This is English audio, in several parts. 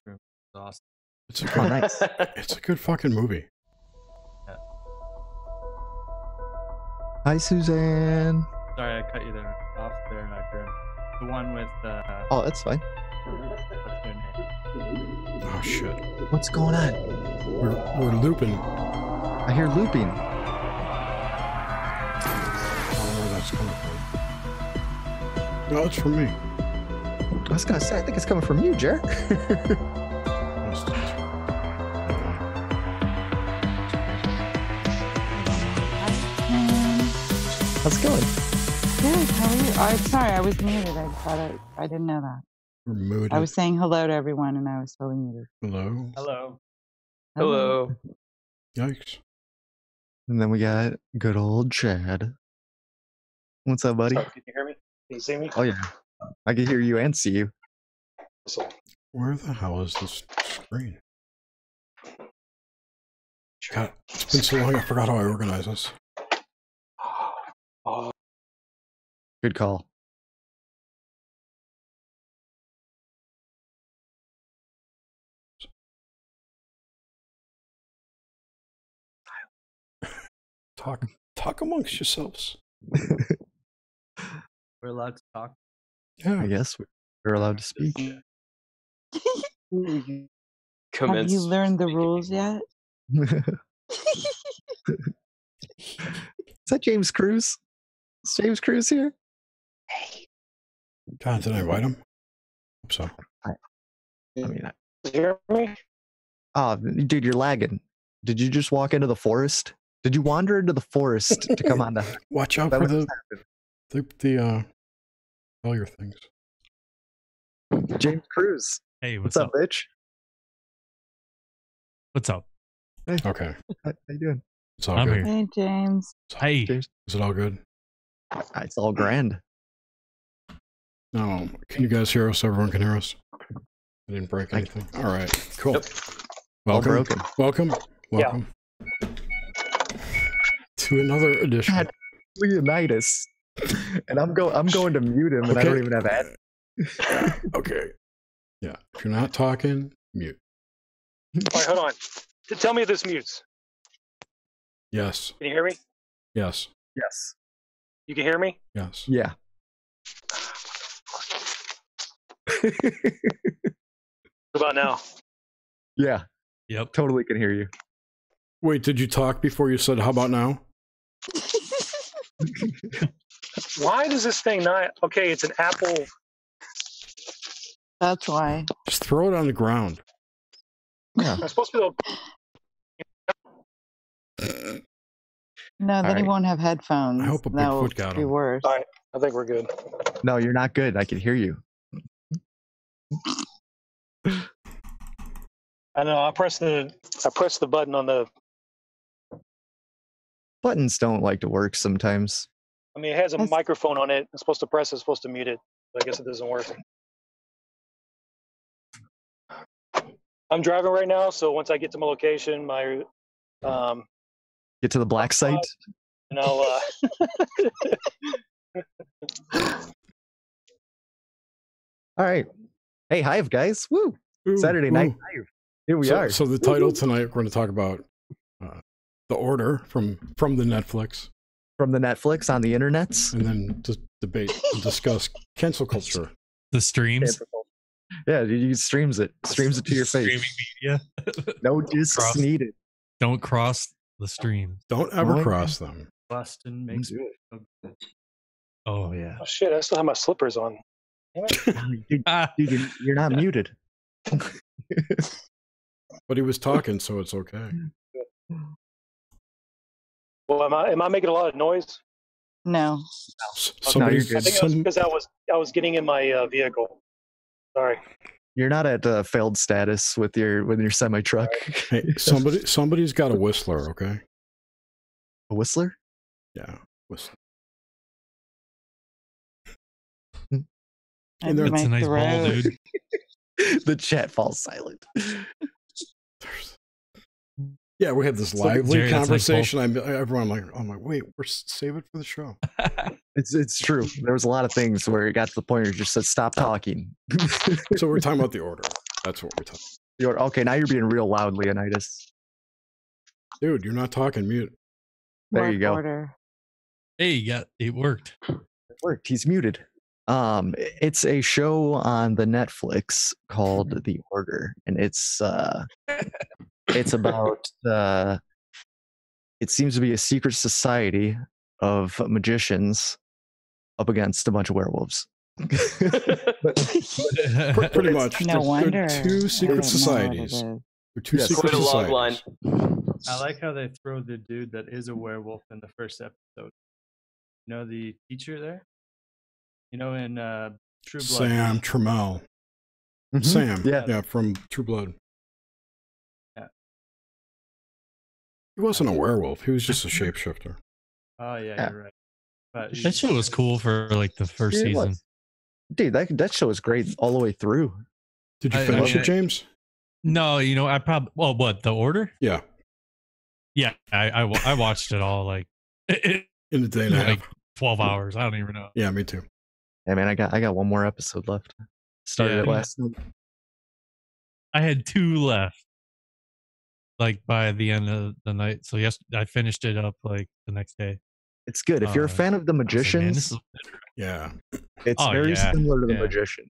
True. It's awesome. It's a good, nice. It's a good fucking movie. Yeah. Hi, Suzanne. Sorry, I cut you there off there, Grim. The one with Oh, that's fine. what's their name? Oh shit. What's going on? We're looping. I hear looping. I don't know where that's coming from. No, it's from me. I was gonna say, I think it's coming from you, Jer. How's it going? Good. How are you? Oh, sorry, I was muted. I didn't know that. We're muted. I was saying hello to everyone, and I was totally muted. Hello. Hello. Hello. Yikes. And then we got good old Chad. What's up, buddy? Can you hear me? Can you see me? Oh yeah, I can hear you and see you. Where the hell is this screen? God, it's been so long I forgot how I organize this. Oh, Good call. Talk amongst yourselves. We're allowed to talk. Yeah. I guess we're allowed to speak. Have you learned the rules yet? Is that James Cruz? Is James Cruz here? God, did I invite him? Hope so. I mean, you hear me? oh, dude, you're lagging. Did you just walk into the forest? Did you wander into the forest to come on the? Watch out That for was the failure things. James Cruz. Hey, What's up, bitch? What's up? Hey, Okay. how you doing? It's all I'm good. here. Hey, James. Hey. James? Is it all good? It's all grand. No. Can you guys hear us? Everyone can hear us? I didn't break anything. All right. Cool. Yep. All Welcome. broken. Welcome. Welcome. To another edition. God, Leonidas. And I'm going to mute him, and I don't even have ad. Yeah, okay. Yeah. If you're not talking, mute. All right, hold on. Tell me if this mutes. Yes. Can you hear me? Yes. Yes. You can hear me? Yes. Yeah. What about now? Yeah. Yep. Totally can hear you. Wait, did you talk before you said, how about now? Why does this thing not? Okay, it's an Apple. That's why. Just throw it on the ground. Yeah. I'm supposed to be able. No, then he right. won't have headphones. I hope a That will Bigfoot got be him. worse. All right, I think we're good. No, you're not good. I can hear you. I know. I pressed the button on the. Buttons don't like to work sometimes. I mean, it has a That's- microphone on it. It's supposed to press. It's supposed to mute it. But I guess it doesn't work. I'm driving right now, so once I get to my location, Get to the black site. and I'll. All right. Hey, Hive, guys. Woo. Ooh, Saturday ooh. night Hive. Here we are. So the title tonight, we're going to talk about The Order from the Netflix, From the Netflix on the internets. and then just debate and discuss cancel culture. The streams. Yeah, you streams it to your face. Streaming media. No discs Cross. needed. Don't cross the stream. Don't ever Boy. cross them. Bustin makes it. Oh yeah. Oh shit! I still have my slippers on. Dude, Ah, you're not muted. But he was talking, so it's okay. Well, am I making a lot of noise? No. Somebody's, you're I think it was because I was getting in my vehicle. Sorry. You're not at failed status with your semi truck. hey, somebody's got a whistler, okay? A whistler? Yeah, whistler. I And there- that's a might nice ball, throw- dude. The chat falls silent. Yeah, we had this So, lively Jerry, that's like conversation. I'm like, wait, we're save it for the show. It's true. There was a lot of things where it got to the point where you just said, stop talking. So we're talking about The Order. That's what we're talking. Okay, now you're being real loud, Leonidas. Dude, you're not talking. Mute. There Work you go. Order. Hey, yeah, it worked. It worked. He's muted. It's a show on the Netflix called The Order, and it's about it seems to be a secret society of magicians up against a bunch of werewolves. Pretty much. No wonder. They're two I secret don't know what it societies. is. They're two Yes. secret Quite a log societies. line. I like how they throw the dude that is a werewolf in the first episode. You know the teacher there? You know in True Blood. Sam Trammell. Mhm. Sam. Yeah. Yeah, from True Blood. Yeah. He wasn't a werewolf. He was just a shapeshifter. Oh yeah, Yeah. you're right. But That show was cool for like the first Yeah, it season. was. Dude, that show is great all the way through. Did you I finish mean, it, James? No, I probably. Well, what, The Order? Yeah. Yeah, I watched it all like In a day and a like half. 12 hours. I don't even know. Yeah, me too. Yeah, man, I got one more episode left. Started it Yeah. last night. I had 2 left, like by the end of the night. So yes, I finished it up like the next day. It's good. If you're a fan of the I was like, man, magicians, this is- Yeah. it's Oh, very yeah, similar to the yeah. magicians.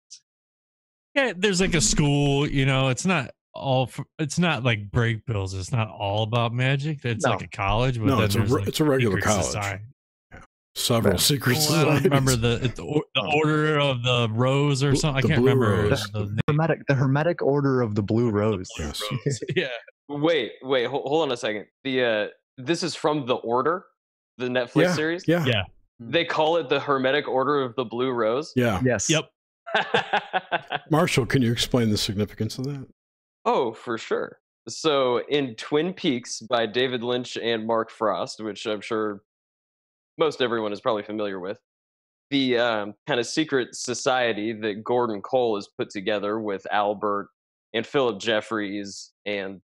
yeah, there's like a school. It's not all. It's not like break bills. It's not all about magic. It's No. like a college, but No, then it's there's, like, it's a regular secret college. society. Several Yeah. secret Well, I don't societies. remember the Order of the Rose or something. I The can't Blue remember Rose. the The Hermetic Order of the Blue Rose. Yes. Rose. Yeah. Wait, hold on a second. This is from The Order, the Netflix Yeah. series. Yeah. Yeah. They call it the Hermetic Order of the Blue Rose. Yeah. Yes. Yep. Marshall, can you explain the significance of that? Oh, for sure. So in Twin Peaks by David Lynch and Mark Frost, which I'm sure most everyone is probably familiar with, the kind of secret society that Gordon Cole has put together with Albert and Philip Jeffries and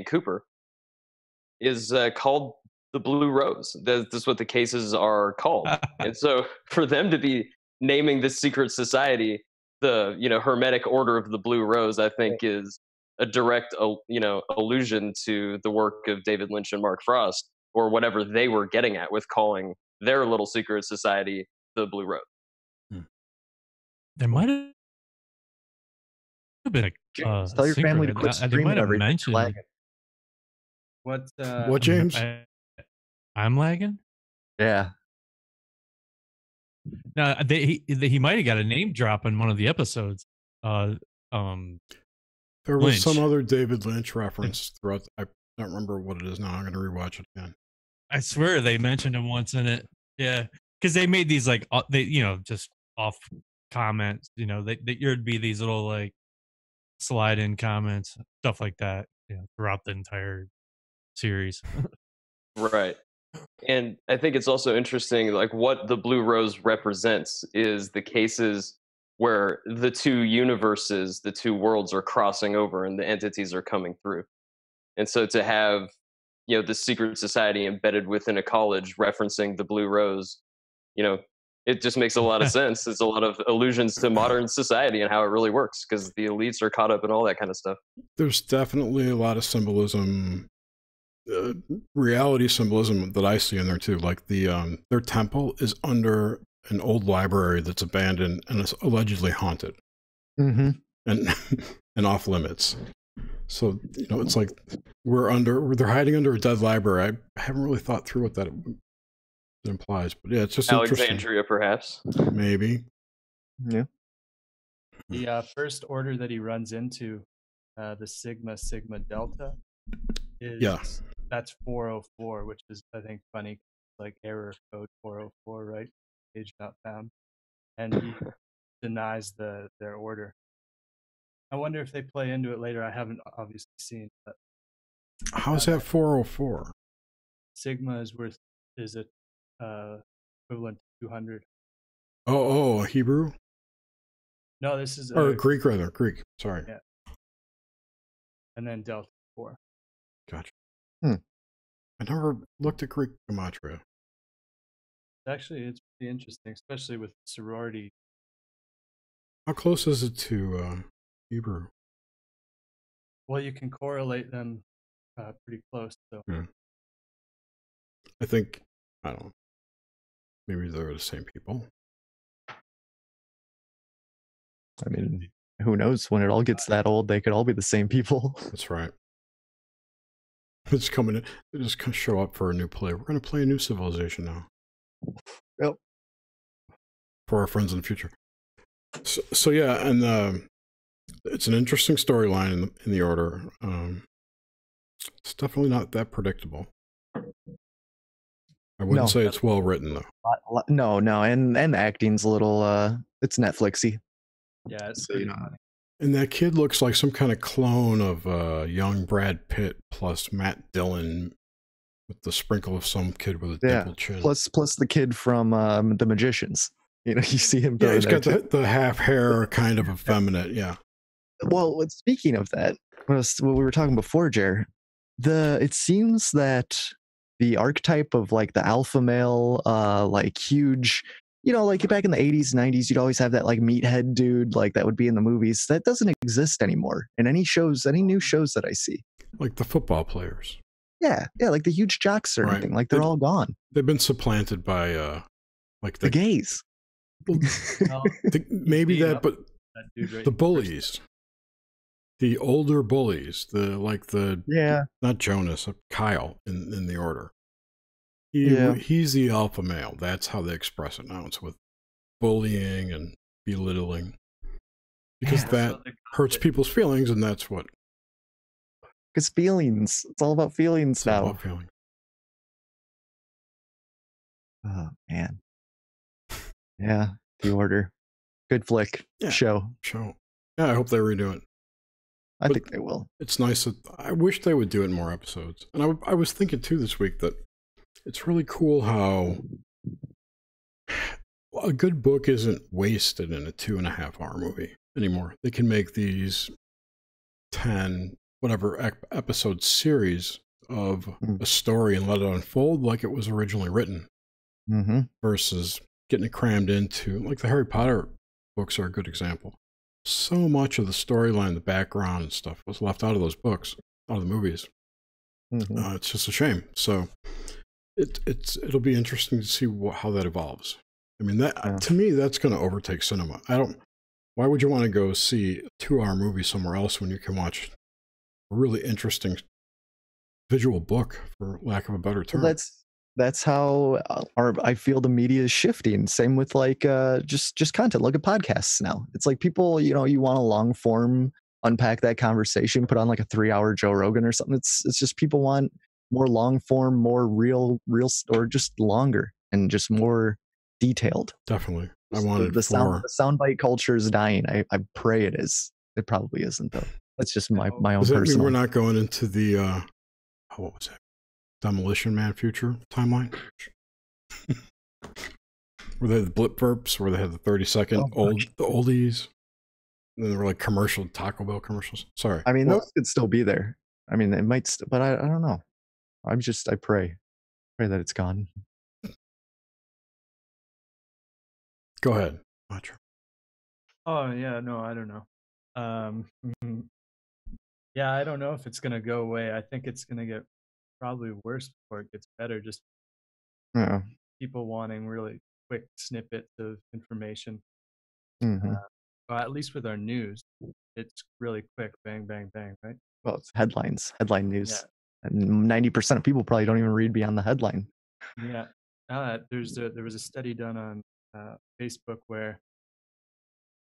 Cooper is called the Blue Rose. That's what the cases are called. And so for them to be naming this secret society the Hermetic Order of the Blue Rose, I think is a direct allusion to the work of David Lynch and Mark Frost, or whatever they were getting at with calling their little secret society the Blue Rose. There might have been a Tell your family to secret. quit They screaming might have everything. mentioned. Lagging. What, James? I'm lagging. Yeah. No, he might have got a name drop in one of the episodes. There was Lynch. some other David Lynch reference throughout. I don't remember what it is now. I'm going to rewatch it again. I swear they mentioned him once in it. Yeah, because they made these like just off comments. There'd be these little like slide in comments, stuff like that. Throughout the entire series. Right. And I think it's also interesting, like what the Blue Rose represents is the cases where the two universes, the two worlds are crossing over and the entities are coming through. And so to have, the secret society embedded within a college referencing the Blue Rose, it just makes a lot of sense. It's a lot of allusions to modern society and how it really works because the elites are caught up in all that kind of stuff. There's definitely a lot of symbolism, reality symbolism that I see in there too. Like their temple is under an old library that's abandoned and is allegedly haunted, and off limits. So it's like they're hiding under a dead library. I haven't really thought through what that implies, but yeah, it's just Alexandria, perhaps. Maybe. Yeah. The first order that he runs into, the Sigma Delta, is that's 404, which is I think funny, like error code 404, right? Page not found, and he denies their order. I wonder if they play into it later. I haven't obviously seen, but how's that 404? Sigma is it equivalent to 200? Oh, Hebrew? No, this is Or Greek rather. Greek. Sorry. Yeah. And then Delta 4. Gotcha. I never looked at Greek gematria. Actually, it's pretty interesting, especially with sorority. How close is it to Hebrew. Well, you can correlate them pretty close. So Yeah. I think, I don't know, maybe they're the same people. I mean, who knows? When it all gets that old, they could all be the same people. That's right. It's coming in. They just show up for a new play. We're going to play a new civilization now. Yep. For our friends in the future. So yeah, and it's an interesting storyline in the Order. It's definitely not that predictable. I wouldn't say it's well written though. No, and the acting's a little it's Netflixy. Yeah, it's so, you know. And that kid looks like some kind of clone of young Brad Pitt plus Matt Dillon with the sprinkle of some kid with a dimpled chin. Plus the kid from The Magicians. You know, you see him. Yeah, he's got the half hair, kind of effeminate. Yeah. Well, speaking of that, what we were talking before, Jer, it seems that the archetype of like the alpha male, like huge, you know, like back in the 80s, 90s, you'd always have that like meathead dude, like that would be in the movies. That doesn't exist anymore in any new shows that I see. Like the football players. Yeah, like the huge jocks or anything. Like they're all gone. They've been supplanted by like the gays. Maybe that, but the bullies. The older bullies, not Jonas, Kyle in the Order. He's the alpha male. That's how they express it now. It's with bullying and belittling, because that hurts people's feelings, and that's what. Because feelings. It's all about feelings now. All about feelings. Oh man. Yeah, The Order. Good flick. Show. Yeah, I hope they redo it. I think they will. It's nice that I wish they would do it in more episodes. And I was thinking too this week that it's really cool how a good book isn't wasted in a 2.5 hour movie anymore. They can make these 10 episode series of a story and let it unfold like it was originally written, versus getting it crammed into, like the Harry Potter books are a good example. So much of the storyline, the background and stuff was left out of those books, out of the movies. It's just a shame. So it'll be interesting to see how that evolves. I mean, to me, that's going to overtake cinema. Why would you want to go see a 2-hour movie somewhere else when you can watch a really interesting visual book, for lack of a better term? Well, that's how I feel the media is shifting. Same with like just content. Look at podcasts now. It's like people, you know, you want a long form, unpack that conversation, put on like a 3-hour Joe Rogan or something. It's just people want more long form, more real, or just longer and just more detailed. Definitely. I wanted the soundbite culture is dying. I pray it is. It probably isn't though. That's just my own personal. Does that mean we're not going into the what was it? Demolition Man future timeline? Where they had the blip burps, where they had the 30-second the oldies. And then there were like commercial Taco Bell commercials. Sorry. I mean, those could still be there. I mean, it might, but I don't know. I pray that it's gone. Go ahead, Matra. Oh yeah, no, I don't know. Yeah, I don't know if it's gonna go away. I think it's gonna get probably worse before it gets better. Just people wanting really quick snippets of information. Well, at least with our news, it's really quick, bang, bang, bang, right? Well, it's headline news. Yeah. And 90% of people probably don't even read beyond the headline. Yeah. There was a study done on Facebook where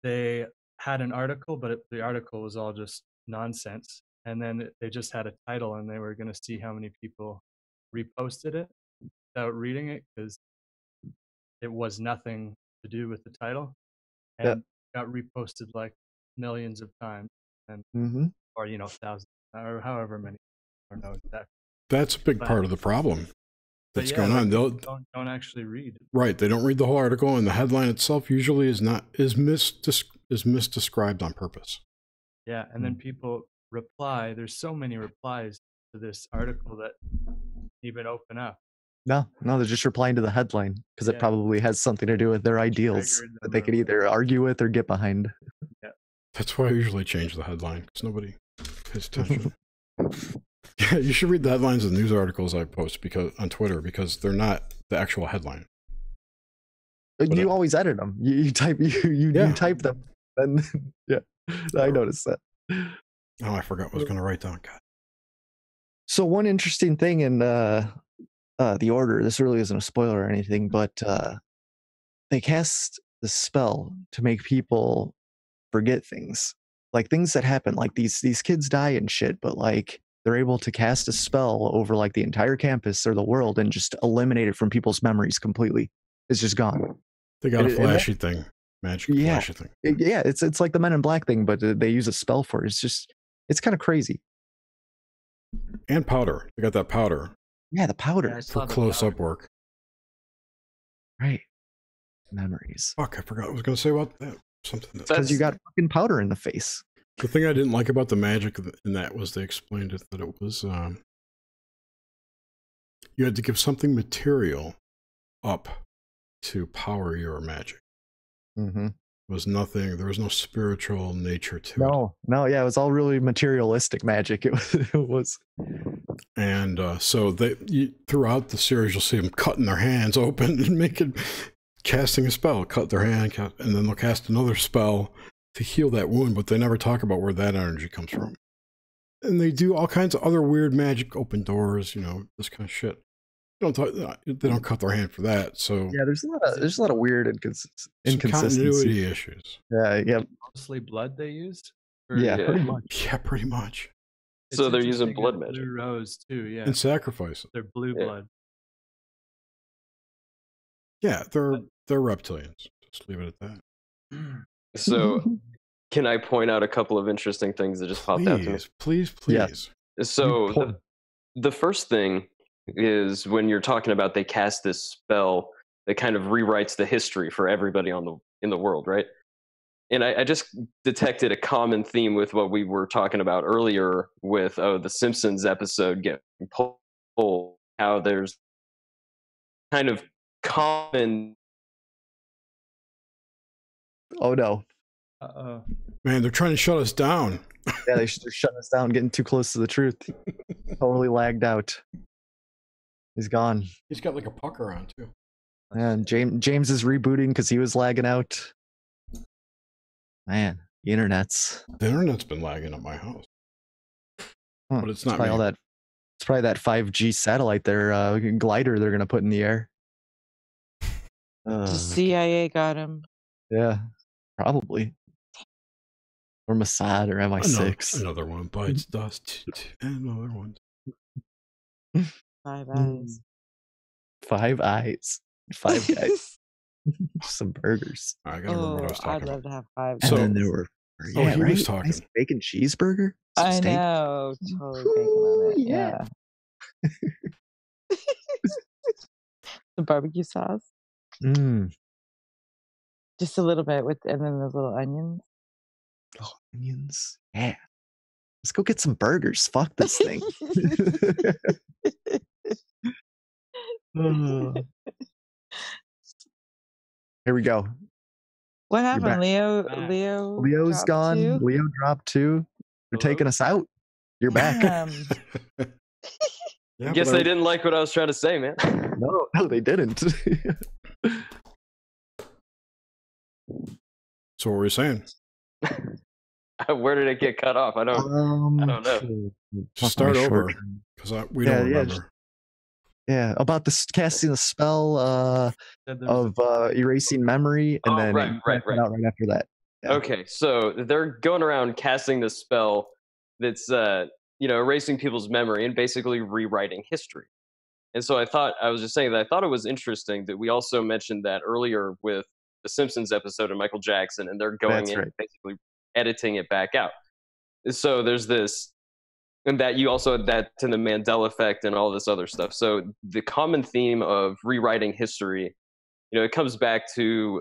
they had an article, but the article was all just nonsense. And then they just had a title, and they were going to see how many people reposted it without reading it, because it was nothing to do with the title, and got reposted like millions of times, and or thousands, or however many. I don't know exactly. That's a big part of the problem that's going on. They don't actually read. Right, they don't read the whole article, and the headline itself usually is misdescribed on purpose. Yeah, and then people reply. There's so many replies to this article that even open up. No, they're just replying to the headline because it probably has something to do with their ideals that they could either argue with or get behind. Yeah. That's why I usually change the headline, because nobody pays attention. Yeah, you should read the headlines of the news articles I post on Twitter, because they're not the actual headline. You always edit them. You type you type them, and yeah, I noticed that. Oh, I forgot what I was going to write down. God. So one interesting thing in the order, this really isn't a spoiler or anything, but they cast the spell to make people forget things, like things that happen, like these kids die and shit, but like they're able to cast a spell over like the entire campus or the world and just eliminate it from people's memories completely. It's just gone. They got a flashy thing, magic flashy thing. Yeah, it's like the Men in Black thing, but they use a spell for it. It's kind of crazy. And powder. They got that powder. Yeah, the powder. Yeah, for close-up work. Right. Memories. Fuck, I forgot what I was going to say about that. Something because you got fucking powder in the face. The thing I didn't like about the magic in that was they explained it that it was you had to give something material up to power your magic. Mm-hmm. There was no spiritual nature to it. No, yeah, it was all really materialistic magic. It was. And so throughout the series, you'll see them cutting their hands open and casting a spell, cut their hand, and then they'll cast another spell to heal that wound, but they never talk about where that energy comes from. And they do all kinds of other weird magic, open doors, this kind of shit. They don't cut their hand for that. So yeah, there's a lot of weird inconsistencies. Continuity issues. Yeah. Mostly blood they used. Pretty much. Yeah, pretty much. So they're using blood magic. Blue rose too, yeah. And sacrifice. They're blue blood. Yeah, they're reptilians. Just leave it at that. So, can I point out a couple of interesting things that just popped out to me? Please. Yeah. So, the first thing is when you're talking about they cast this spell that kind of rewrites the history for everybody in the world, right? And I just detected a common theme with what we were talking about earlier with the Simpsons episode getting pulled. How there's kind of common. Oh no. Uh-oh. Man, they're trying to shut us down. Yeah, they're shutting us down, getting too close to the truth. Totally lagged out. He's gone. He's got like a pucker on too. And James is rebooting because he was lagging out. Man, the internet's been lagging at my house. But it's not probably it's probably that 5G satellite glider they're gonna put in the air. The CIA got him. Yeah, probably. Or Mossad or MI6. Another one bites dust. Another one. 5 eyes. 5 eyes. 5 guys. Some burgers. I gotta remember what I was talking I'd about. love to have 5 And guys. then there were. Yeah, he was talking. Nice bacon cheeseburger. Some I steak. know. Totally bacon on it. Yeah. The barbecue sauce. Just a little bit and then those little onions. Oh, onions. Yeah. Let's go get some burgers. Fuck this thing. Here we go. What happened? Leo's gone. Too? Leo dropped too. You're taking us out. You're back. Yeah, Guess they didn't like what I was trying to say, man. No, they didn't. So what were you saying? Where did it get cut off? I don't know. Just start over because we don't remember. Yeah, about this casting a spell of erasing memory, and then right out right after that. Yeah. Okay, so they're going around casting this spell that's erasing people's memory and basically rewriting history. And so I was just saying that I thought it was interesting that we also mentioned that earlier with the Simpsons episode of Michael Jackson, and they're going and basically editing it back out. So there's this, and that you also had that to the Mandela effect and all this other stuff. So the common theme of rewriting history, it comes back to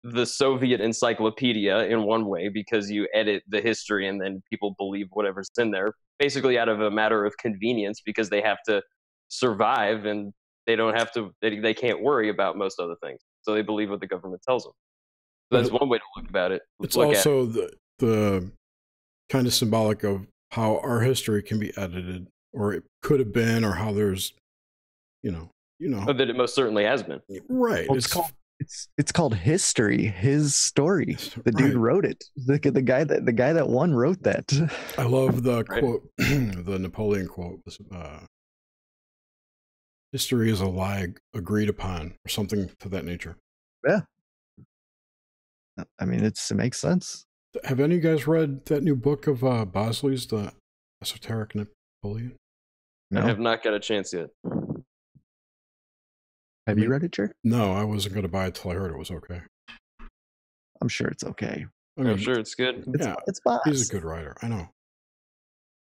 the Soviet encyclopedia in one way, because you edit the history and then people believe whatever's in there, basically out of a matter of convenience, because they have to survive and they don't have to, they can't worry about most other things. So they believe what the government tells them. So that's one way to look about it. It's also the the kind of symbolic of how our history can be edited, or it could have been, or how there's, But that it most certainly has been. right. Well, it's called history. His story. The dude wrote it. The guy that won wrote that. I love the quote, the Napoleon quote. History is a lie agreed upon, or something to that nature. Yeah. I mean, it makes sense. Have any of you guys read that new book of Bosley's, The Esoteric Napoleon? No. I have not got a chance yet. Have you read it, Jer? No, I wasn't going to buy it till I heard it was okay. I'm sure it's okay. I'm sure it's good. It's Boss. He's a good writer. I know.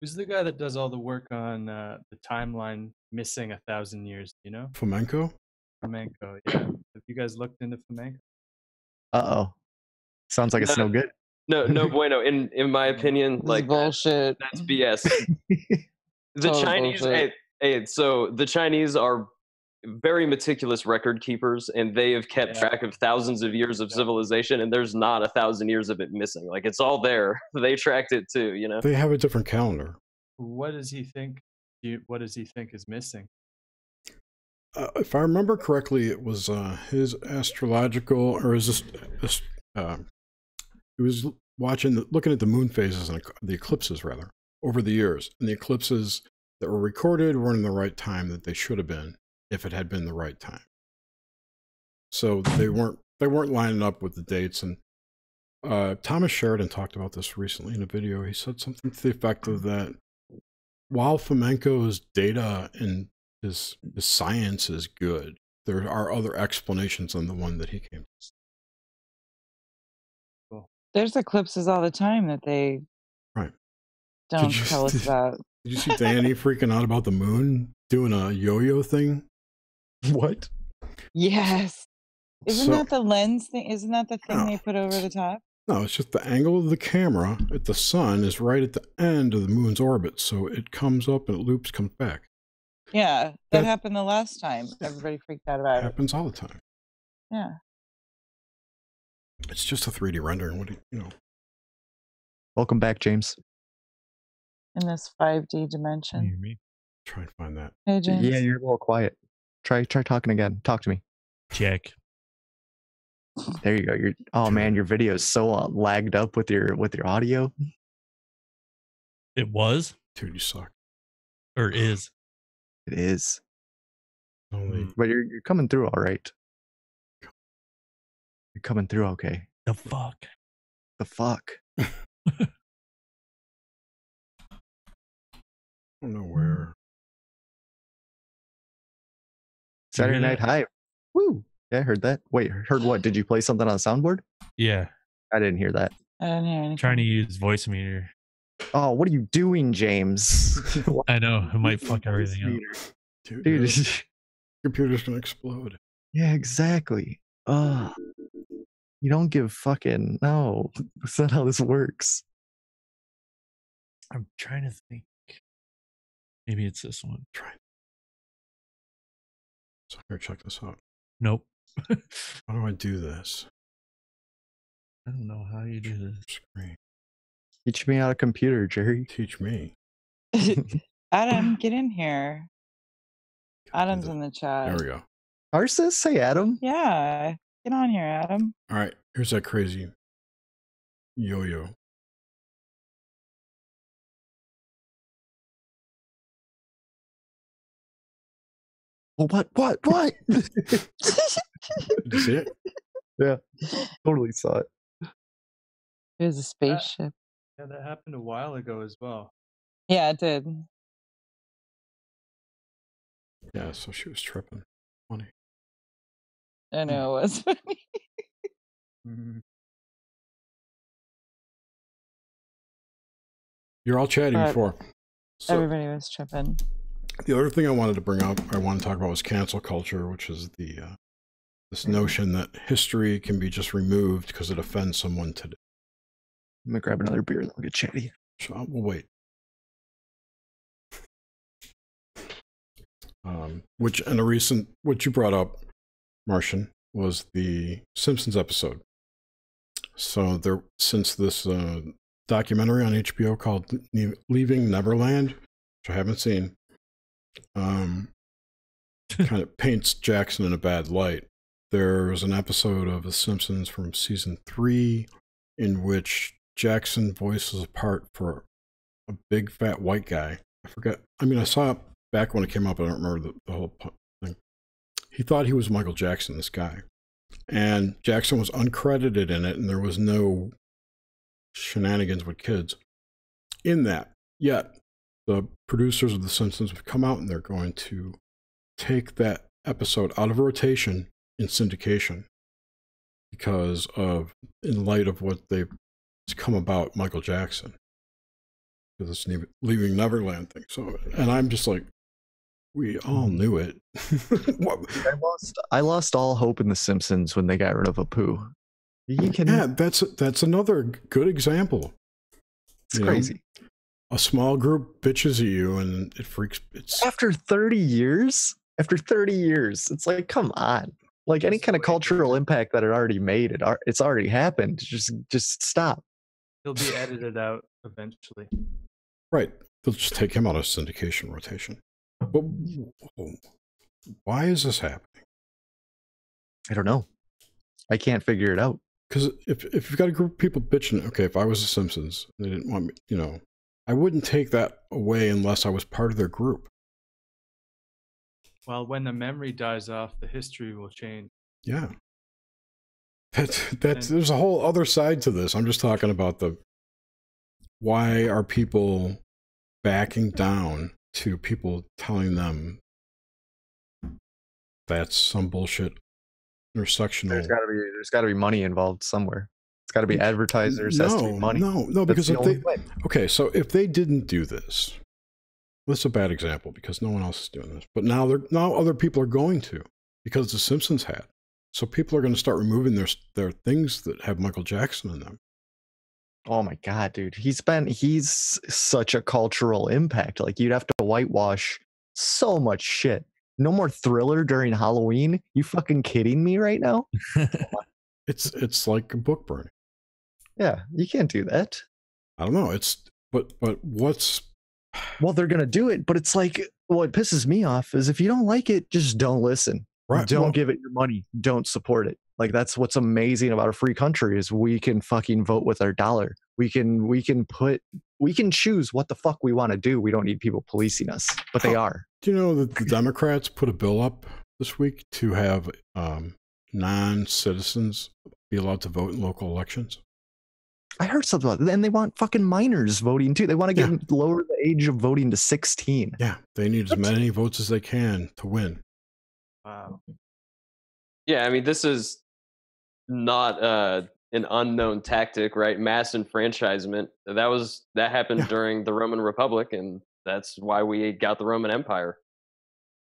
Who's the guy that does all the work on the timeline missing 1,000 years? You know, Flamenco. Flamenco. Yeah. Have you guys looked into Flamenco? Uh-oh. Sounds like it's no good. No bueno. In my opinion, like bullshit. That's BS. The Total Chinese, bullshit. so the Chinese are very meticulous record keepers, and they have kept track of thousands of years of civilization, and there's not 1,000 years of it missing. Like, it's all there. They tracked it too, you know. They have a different calendar. What does he think? What does he think is missing? If I remember correctly, it was his astrological, or is this? He was looking at the moon phases and the eclipses rather over the years, and the eclipses that were recorded weren't in the right time that they should have been if it had been the right time. So they weren't lining up with the dates. And Thomas Sheridan talked about this recently in a video. He said something to the effect of that while Flamenco's data and his science is good, there are other explanations than the one that he came to. There's eclipses all the time that they don't tell us about. Did you see Danny freaking out about the moon doing a yo-yo thing? What? Yes. Isn't that the lens thing? Isn't that the thing they put over the top? No, it's just the angle of the camera at the sun is right at the end of the moon's orbit. So it comes up and it loops, comes back. Yeah, that happened the last time. Everybody freaked out about it. Happens all the time. Yeah. It's just a 3D rendering. What do you know? Welcome back, James. In this 5D dimension. Can you hear me? Try and find that. Hey, James. Yeah, you're a little quiet. Try talking again. Talk to me. Check. There you go. Man, your video is so lagged up with your audio. It was? Dude, you suck. Or is? It is. Only. But you're coming through all right. You're coming through okay. The fuck? The fuck? I don't know where. Saturday Night High. Woo! Yeah, I heard that. Wait, heard what? Did you play something on the soundboard? Yeah. I didn't hear that. I didn't hear anything. Trying to use voice meter. Oh, what are you doing, James? I know. It might fuck everything up. Dude, computer's gonna explode. Yeah, exactly. You don't give fucking... No, that's not how this works. I'm trying to think. Maybe it's this one. Try. So here, check this out. Nope. How do I do this? I don't know how you do this. Screen. Teach me how to computer, Jerry. Teach me. Adam, get in here. Adam's in the chat. There we go. Arsis, say Adam. Yeah. Get on here, Adam. All right, here's that crazy yo-yo. What? Did you see it? Yeah, totally saw it. It was a spaceship. Yeah, that happened a while ago as well. Yeah, it did. Yeah, so she was tripping. Funny. I know it was funny. You're all chatty But before. So everybody was tripping. the other thing I wanted to bring up, I want to talk about was cancel culture, which is the this notion that history can be just removed because it offends someone today. I'm gonna grab another beer. Then we'll get chatty. So we'll wait. Which in a recent, what you brought up, Martian, was the Simpsons episode. So there, since this documentary on HBO called Leaving Neverland, which I haven't seen. Kind of paints Jackson in a bad light. There was an episode of The Simpsons from season 3 in which Jackson voices a part for a big fat white guy. I forget. I mean, I saw it back when it came up. I don't remember the whole thing. He thought he was Michael Jackson, this guy. And Jackson was uncredited in it, and there was no shenanigans with kids in that. Yet, the producers of The Simpsons have come out and they're going to take that episode out of rotation in syndication because of, in light of what they've come about Michael Jackson. This Leaving Neverland thing. So, and I'm just like, we all knew it. I lost all hope in The Simpsons when they got rid of Apu. Yeah, that's another good example. It's crazy. A small group bitches at you, and it freaks. It's after 30 years. After 30 years, it's like, come on. Like any kind of cultural impact that it already made, it's already happened. Just stop. He'll be edited out eventually. Right. They'll just take him out of syndication rotation. But why is this happening? I don't know. I can't figure it out. Because if you've got a group of people bitching, okay, if I was The Simpsons, they didn't want me, I wouldn't take that away unless I was part of their group. Well, when the memory dies off, the history will change. Yeah. There's a whole other side to this. I'm just talking about why are people backing down to people telling them that's some bullshit intersectional. There's gotta be money involved somewhere. It's gotta be advertisers. Has to be money. No, because okay, so if they didn't do this, that's a bad example because no one else is doing this. But now other people are going to, because The Simpsons had. So people are going to start removing their things that have Michael Jackson in them. Oh my God, dude. He's such a cultural impact. Like, you'd have to whitewash so much shit. No more Thriller during Halloween. You fucking kidding me right now? It's like a book burning. Yeah, you can't do that. I don't know. But what's... Well, they're going to do it, but it's like, what pisses me off is if you don't like it, just don't listen. Right. Don't give it your money. Don't support it. Like, that's what's amazing about a free country is we can fucking vote with our dollar. We can choose what the fuck we want to do. We don't need people policing us, but they are. Do you know that the Democrats put a bill up this week to have non-citizens be allowed to vote in local elections? I heard something about that. And they want fucking minors voting too. They want to lower the age of voting to 16. Yeah, they need as many votes as they can to win. Wow. Yeah, I mean, this is not an unknown tactic, right? Mass enfranchisement. That happened during the Roman Republic, and that's why we got the Roman Empire.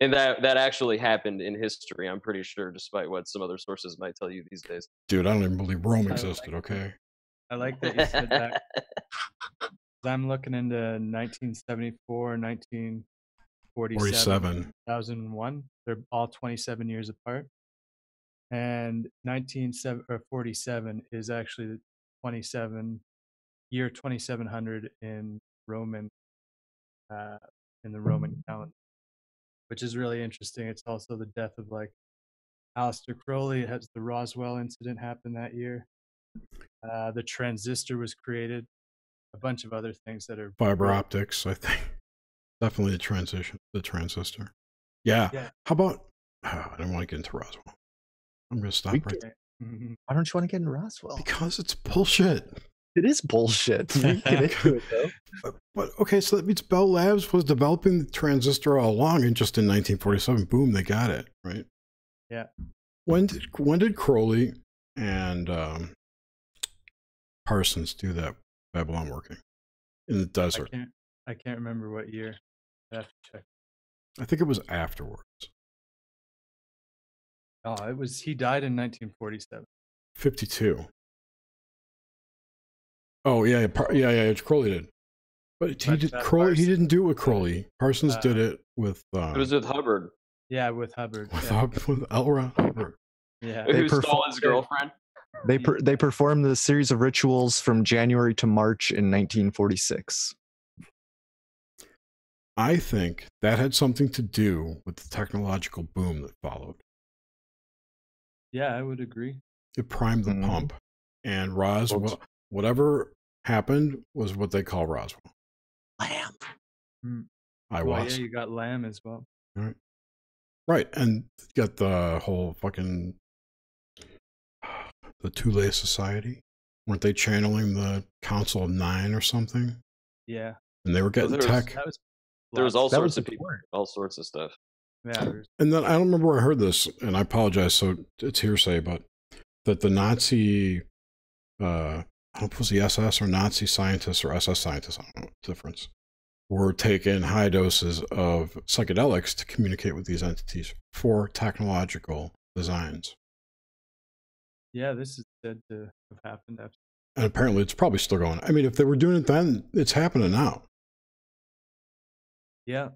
And that actually happened in history, I'm pretty sure, despite what some other sources might tell you these days. Dude, I don't even believe Rome existed, okay? I like that you said that. I'm looking into 1974, 1947, 2001. They're all 27 years apart. And 1947 is actually the 2700 in Roman, in the Roman calendar, which is really interesting. It's also the death of like Aleister Crowley. It has the Roswell incident happened that year. The transistor was created. A bunch of other things that are fiber optics, I think. Definitely the transistor. Yeah. How about? I don't want to get into Roswell. I'm going to stop right there. Why don't you want to get into Roswell? Because it's bullshit. It is bullshit. You get into it though. But okay, so that means Bell Labs was developing the transistor all along, and just in 1947, boom, they got it, right? Yeah. When did Crowley and Parsons do that Babylon working in the desert? I can't remember what year. I have to check. I think it was afterwards. Oh, he died in 1947. 52. Oh yeah, Crowley did. But he didn't do it with Crowley. Parsons did it with it was with Hubbard. Yeah, with Hubbard. With L. Ron Hubbard. Yeah. Who stole his girlfriend? They performed the series of rituals from January to March in 1946. I think that had something to do with the technological boom that followed. Yeah, I would agree. It primed the pump, and Roswell, whatever happened, was what they call Roswell. Lamb. Yeah, you got Lamb as well. Right, and you got the whole fucking the Thule Society. Weren't they channeling the Council of Nine or something? Yeah, and they were getting tech. There was all sorts of people, all sorts of stuff. Yeah, and then I don't remember where I heard this, and I apologize, so it's hearsay, but that the Nazi, I don't know if it was the SS or Nazi scientists or SS scientists, I don't know the difference, were taking high doses of psychedelics to communicate with these entities for technological designs. Yeah, this is said to have happened. And apparently it's probably still going. I mean, if they were doing it then, it's happening now. Yeah,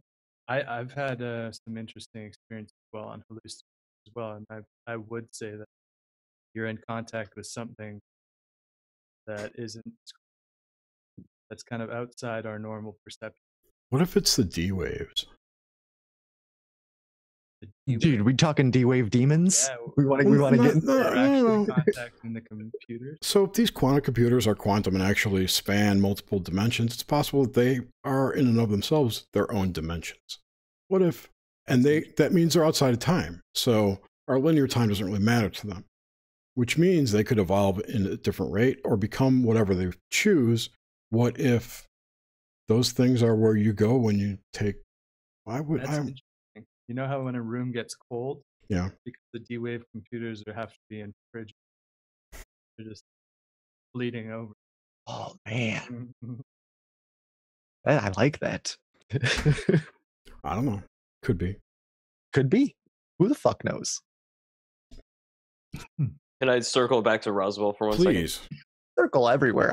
I've had some interesting experience as well on hallucinations as well, and I would say that you're in contact with something that that's kind of outside our normal perception. What if it's the D waves? Dude, we talking D-wave demons? Yeah, we want to get actually contacting the computers. So if these quantum computers are quantum and actually span multiple dimensions, it's possible that they are in and of themselves their own dimensions. What if, and that means they're outside of time. So our linear time doesn't really matter to them, which means they could evolve in a different rate or become whatever they choose. What if those things are where you go when you take, you know how when a room gets cold? Yeah. Because the D-Wave computers have to be in fridge. They're just bleeding over. Oh, man. I like that. I don't know. Could be. Could be. Who the fuck knows? Can I circle back to Roswell for one second? Please. Circle everywhere.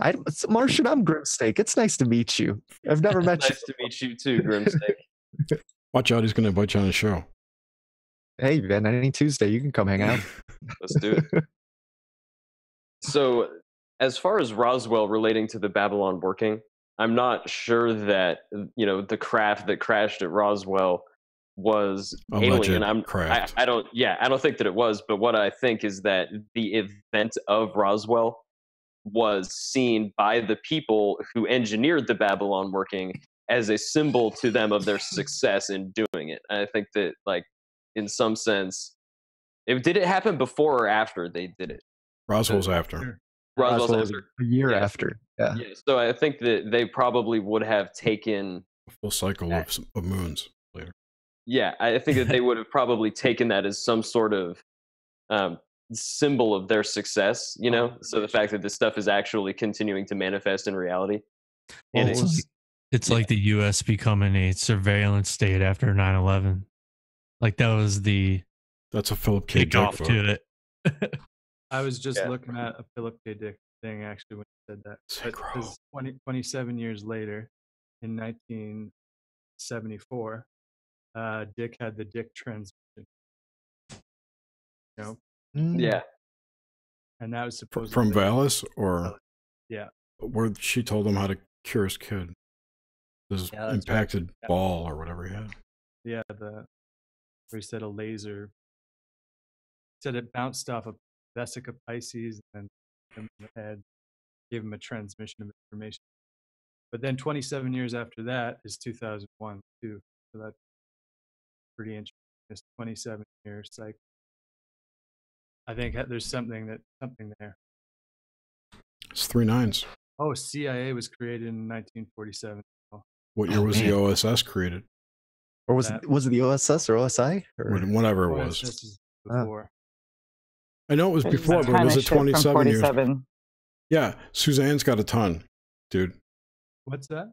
Martian, I'm Grimsteak. It's nice to meet you. I've never met you. Nice to meet you too, Grimsteak. Watch out, he's going to invite you on the show. Hey, man, any Tuesday, you can come hang out. Let's do it. So, as far as Roswell relating to the Babylon working, I'm not sure that, the craft that crashed at Roswell was alien. I don't think that it was, but what I think is that the event of Roswell was seen by the people who engineered the Babylon working as a symbol to them of their success in doing it. I think that, in some sense, did it happen before or after they did it? Roswell's after. Roswell's after. A year after. Yeah. So I think that they probably would have taken a full cycle of moons later. Yeah, I think that they would have probably taken that as some sort of symbol of their success, so the fact that this stuff is actually continuing to manifest in reality. And it's like the U.S. becoming a surveillance state after 9/11. Like that's a Philip K. Dick off to it. I was just looking at a Philip K. Dick thing actually when he said that. Because 27 years later, in 1974, Dick had the Dick transmission. Yeah. And that was supposed from Valis, or where she told him how to cure his kid. This impacted ball or whatever he had. Yeah, where he said a laser. He said it bounced off a Vesica Pisces and him in the head, gave him a transmission of information. But then 27 years after that is 2001 too. So that's pretty interesting. This 27-year cycle. I think there's something there. It's 3 9s. Oh, CIA was created in 1947. What year was the OSS created? Or was it the OSS or OSI? Or? Whatever it was. OSS is before. I know it was before, but it was a 27 years. Yeah, Suzanne's got a ton, dude. What's that?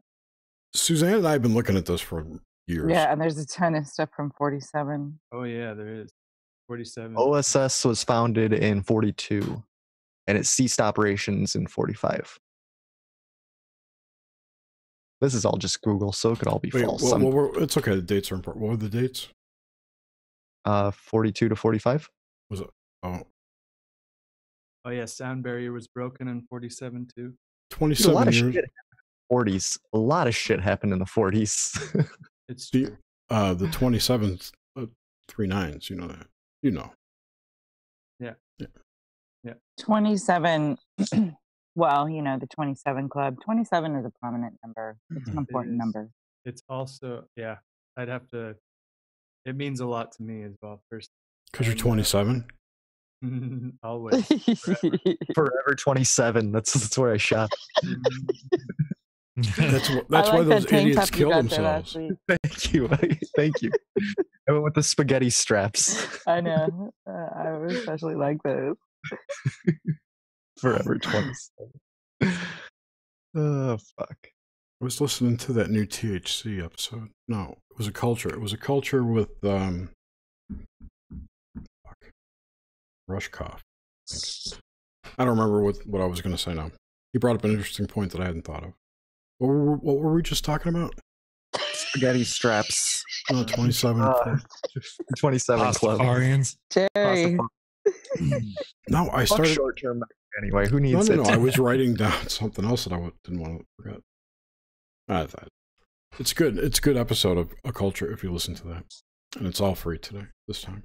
Suzanne and I have been looking at this for years. Yeah, and there's a ton of stuff from 47. Oh, yeah, there is. 47. OSS was founded in 42, and it ceased operations in 45. This is all just Google, so it could all be false. It's okay. The dates are important. What were the dates? 42 to 45. Was it? Oh. Oh yeah, sound barrier was broken in 47 too. 27 a lot of years. shit. 40s. A lot of shit happened in the 40s. It's true. The 27's 3 9s. You know that. You know. Yeah. 27. Well, the 27 club. 27 is a prominent number. It's an important number. It's also, yeah, I'd have to, it means a lot to me as well. First, because you're 27. Always. Forever 27. That's where I shop. That's I why like those that tank idiots top you kill got there last themselves. week. Thank you. Thank you. I went with the spaghetti straps. I know. I especially like those. Forever 27. Oh, fuck. I was listening to that new THC episode. No, it was a culture. It was a culture with Rushkoff. I don't remember what I was going to say now. He brought up an interesting point that I hadn't thought of. What were we just talking about? Spaghetti straps. 27. 27 club. Pastafarians. Jerry. No, I Fuck started. short-term memory anyway. Who needs No. it? I was writing down something else that I didn't want to forget. I thought it's good. It's a good episode of A Culture if you listen to that, and it's all free today. This time.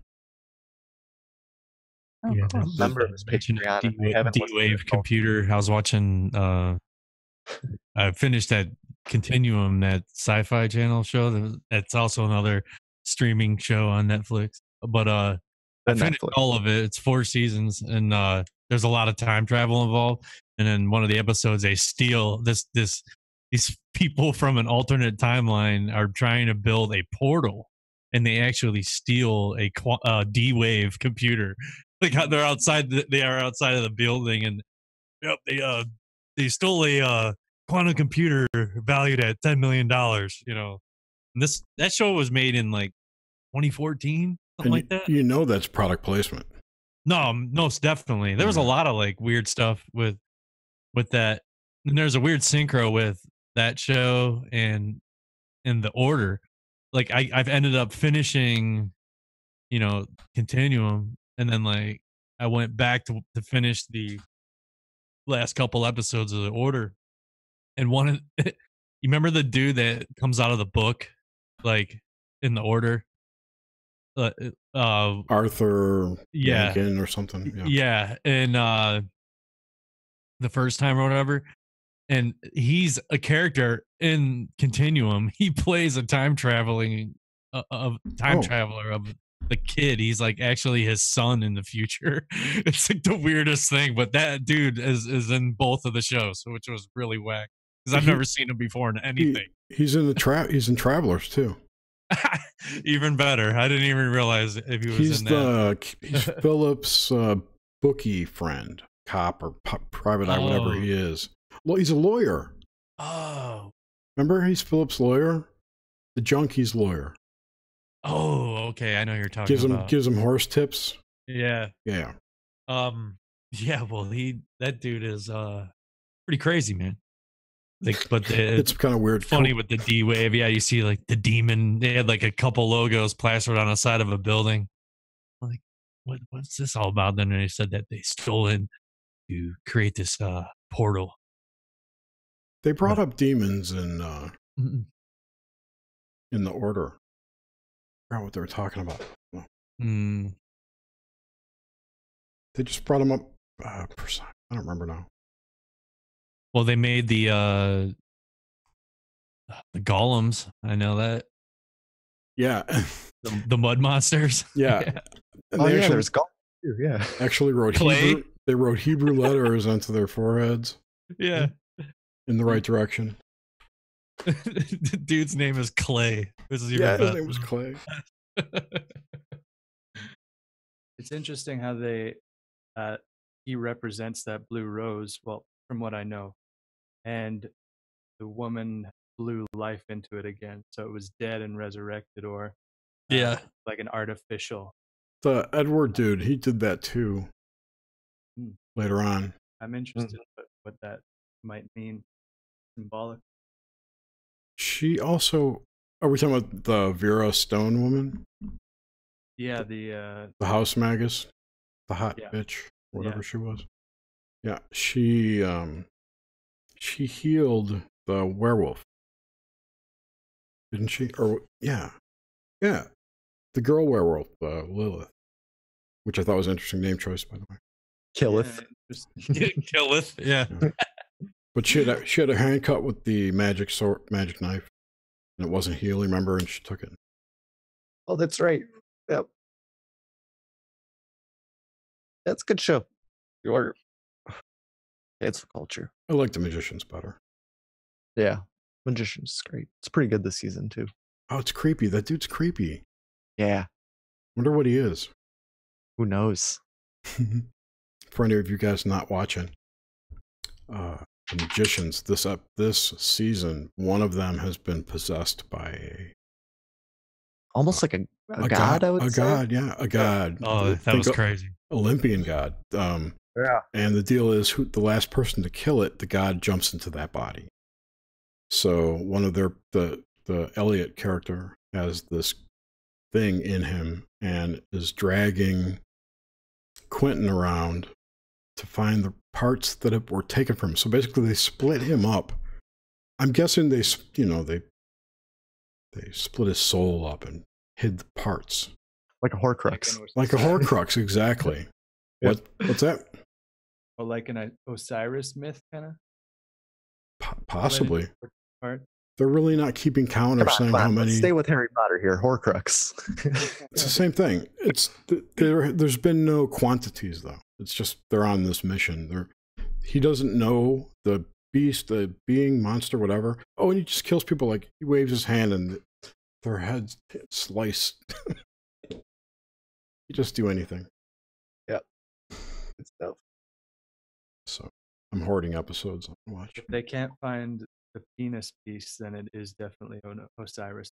Oh, Yeah, cool. Member of his Patreon. I haven't listened to D-Wave it. computer. I was watching. I finished that Continuum, that sci-fi channel show. That's also another streaming show on Netflix. But I finished Netflix. all of it. It's 4 seasons, and there's a lot of time travel involved. And then one of the episodes, they steal these people from an alternate timeline are trying to build a portal, and they actually steal a D-Wave computer. Like they're outside. They are outside of the building, and yep, they stole a quantum computer valued at $10 million. And that show was made in like 2014, something like that. You know that's product placement. No, most definitely. There was a lot of like weird stuff with that, and there's a weird synchro with that show and in the order. Like I've ended up finishing, Continuum, and then like I went back to finish the last couple episodes of the order, and you remember the dude that comes out of the book, like in the order, Arthur yeah, Yankin or something. yeah, and the first time or whatever. And he's a character in Continuum. He plays a time traveler of the kid. He's like actually his son in the future. It's like the weirdest thing, but that dude is in both of the shows, which was really whack because I've never seen him before in anything. He's in he's in Travelers too. Even better. I didn't even realize if he was in that. He's Philip's bookie friend, cop or private eye, whatever he is. Well, he's a lawyer. Oh. Remember, he's Philip's lawyer, the junkie's lawyer. Oh, okay. I know you're talking about. Gives him horse tips. Yeah. Yeah. Yeah. Well, that dude is pretty crazy, man. Like, but it's kind of weird. Funny with the D-Wave. Yeah, you see like the demon. They had like a couple logos plastered on the side of a building. Like, what's this all about? Then they said that they stole in to create this portal. They brought up demons in the order. I forgot what they were talking about. They just brought them up. I don't remember now. Well, they made the golems. I know that. Yeah. the mud monsters. Yeah. Yeah. And they actually, there's golems too. Yeah. Actually wrote Hebrew. They wrote Hebrew letters onto their foreheads. Yeah. In the right direction. The dude's name is Clay. This is his name was Clay. It's interesting how he represents that blue rose. Well, from what I know, and the woman blew life into it again, so it was dead and resurrected, or like an artificial. The Edward dude, he did that too. Later on, I'm interested in what that might mean symbolic. She also. Are we talking about the Vera Stone woman? Yeah, the house magus, the hot bitch, whatever she was. Yeah, she healed the werewolf, didn't she? Or yeah, the girl werewolf, Lilith, which I thought was an interesting name choice, by the way. Killeth. Killeth, yeah. But she had a hand cut with the magic knife, and it wasn't healing. Remember, and she took it. Oh, that's right. Yep. That's a good show. It's culture. I like The Magicians better. Yeah, Magicians is great. It's pretty good this season too. Oh, it's creepy. That dude's creepy. Yeah. Wonder what he is. Who knows? For any of you guys not watching, The Magicians, this season, one of them has been possessed by almost like a god, I would say. A god. Oh, that was crazy. Olympian god. Yeah. And the deal is, the last person to kill it, the god jumps into that body. So one of the Elliot character has this thing in him and is dragging Quentin around to find the parts that were taken from him. So basically, they split him up. I'm guessing they split his soul up and hid the parts. Like a Horcrux. Like a Horcrux, exactly. What's that? Well, like an Osiris myth, kind of. Possibly. They're really not keeping count or saying how many. Let's stay with Harry Potter here. Horcrux. It's the same thing. There's been no quantities though. It's just they're on this mission. He doesn't know the beast, the being, monster, whatever. Oh, and he just kills people. Like he waves his hand and their heads sliced. He just do anything. Yep. Good stuff. So I'm hoarding episodes to watch. If they can't find the penis piece, then it is definitely Osiris.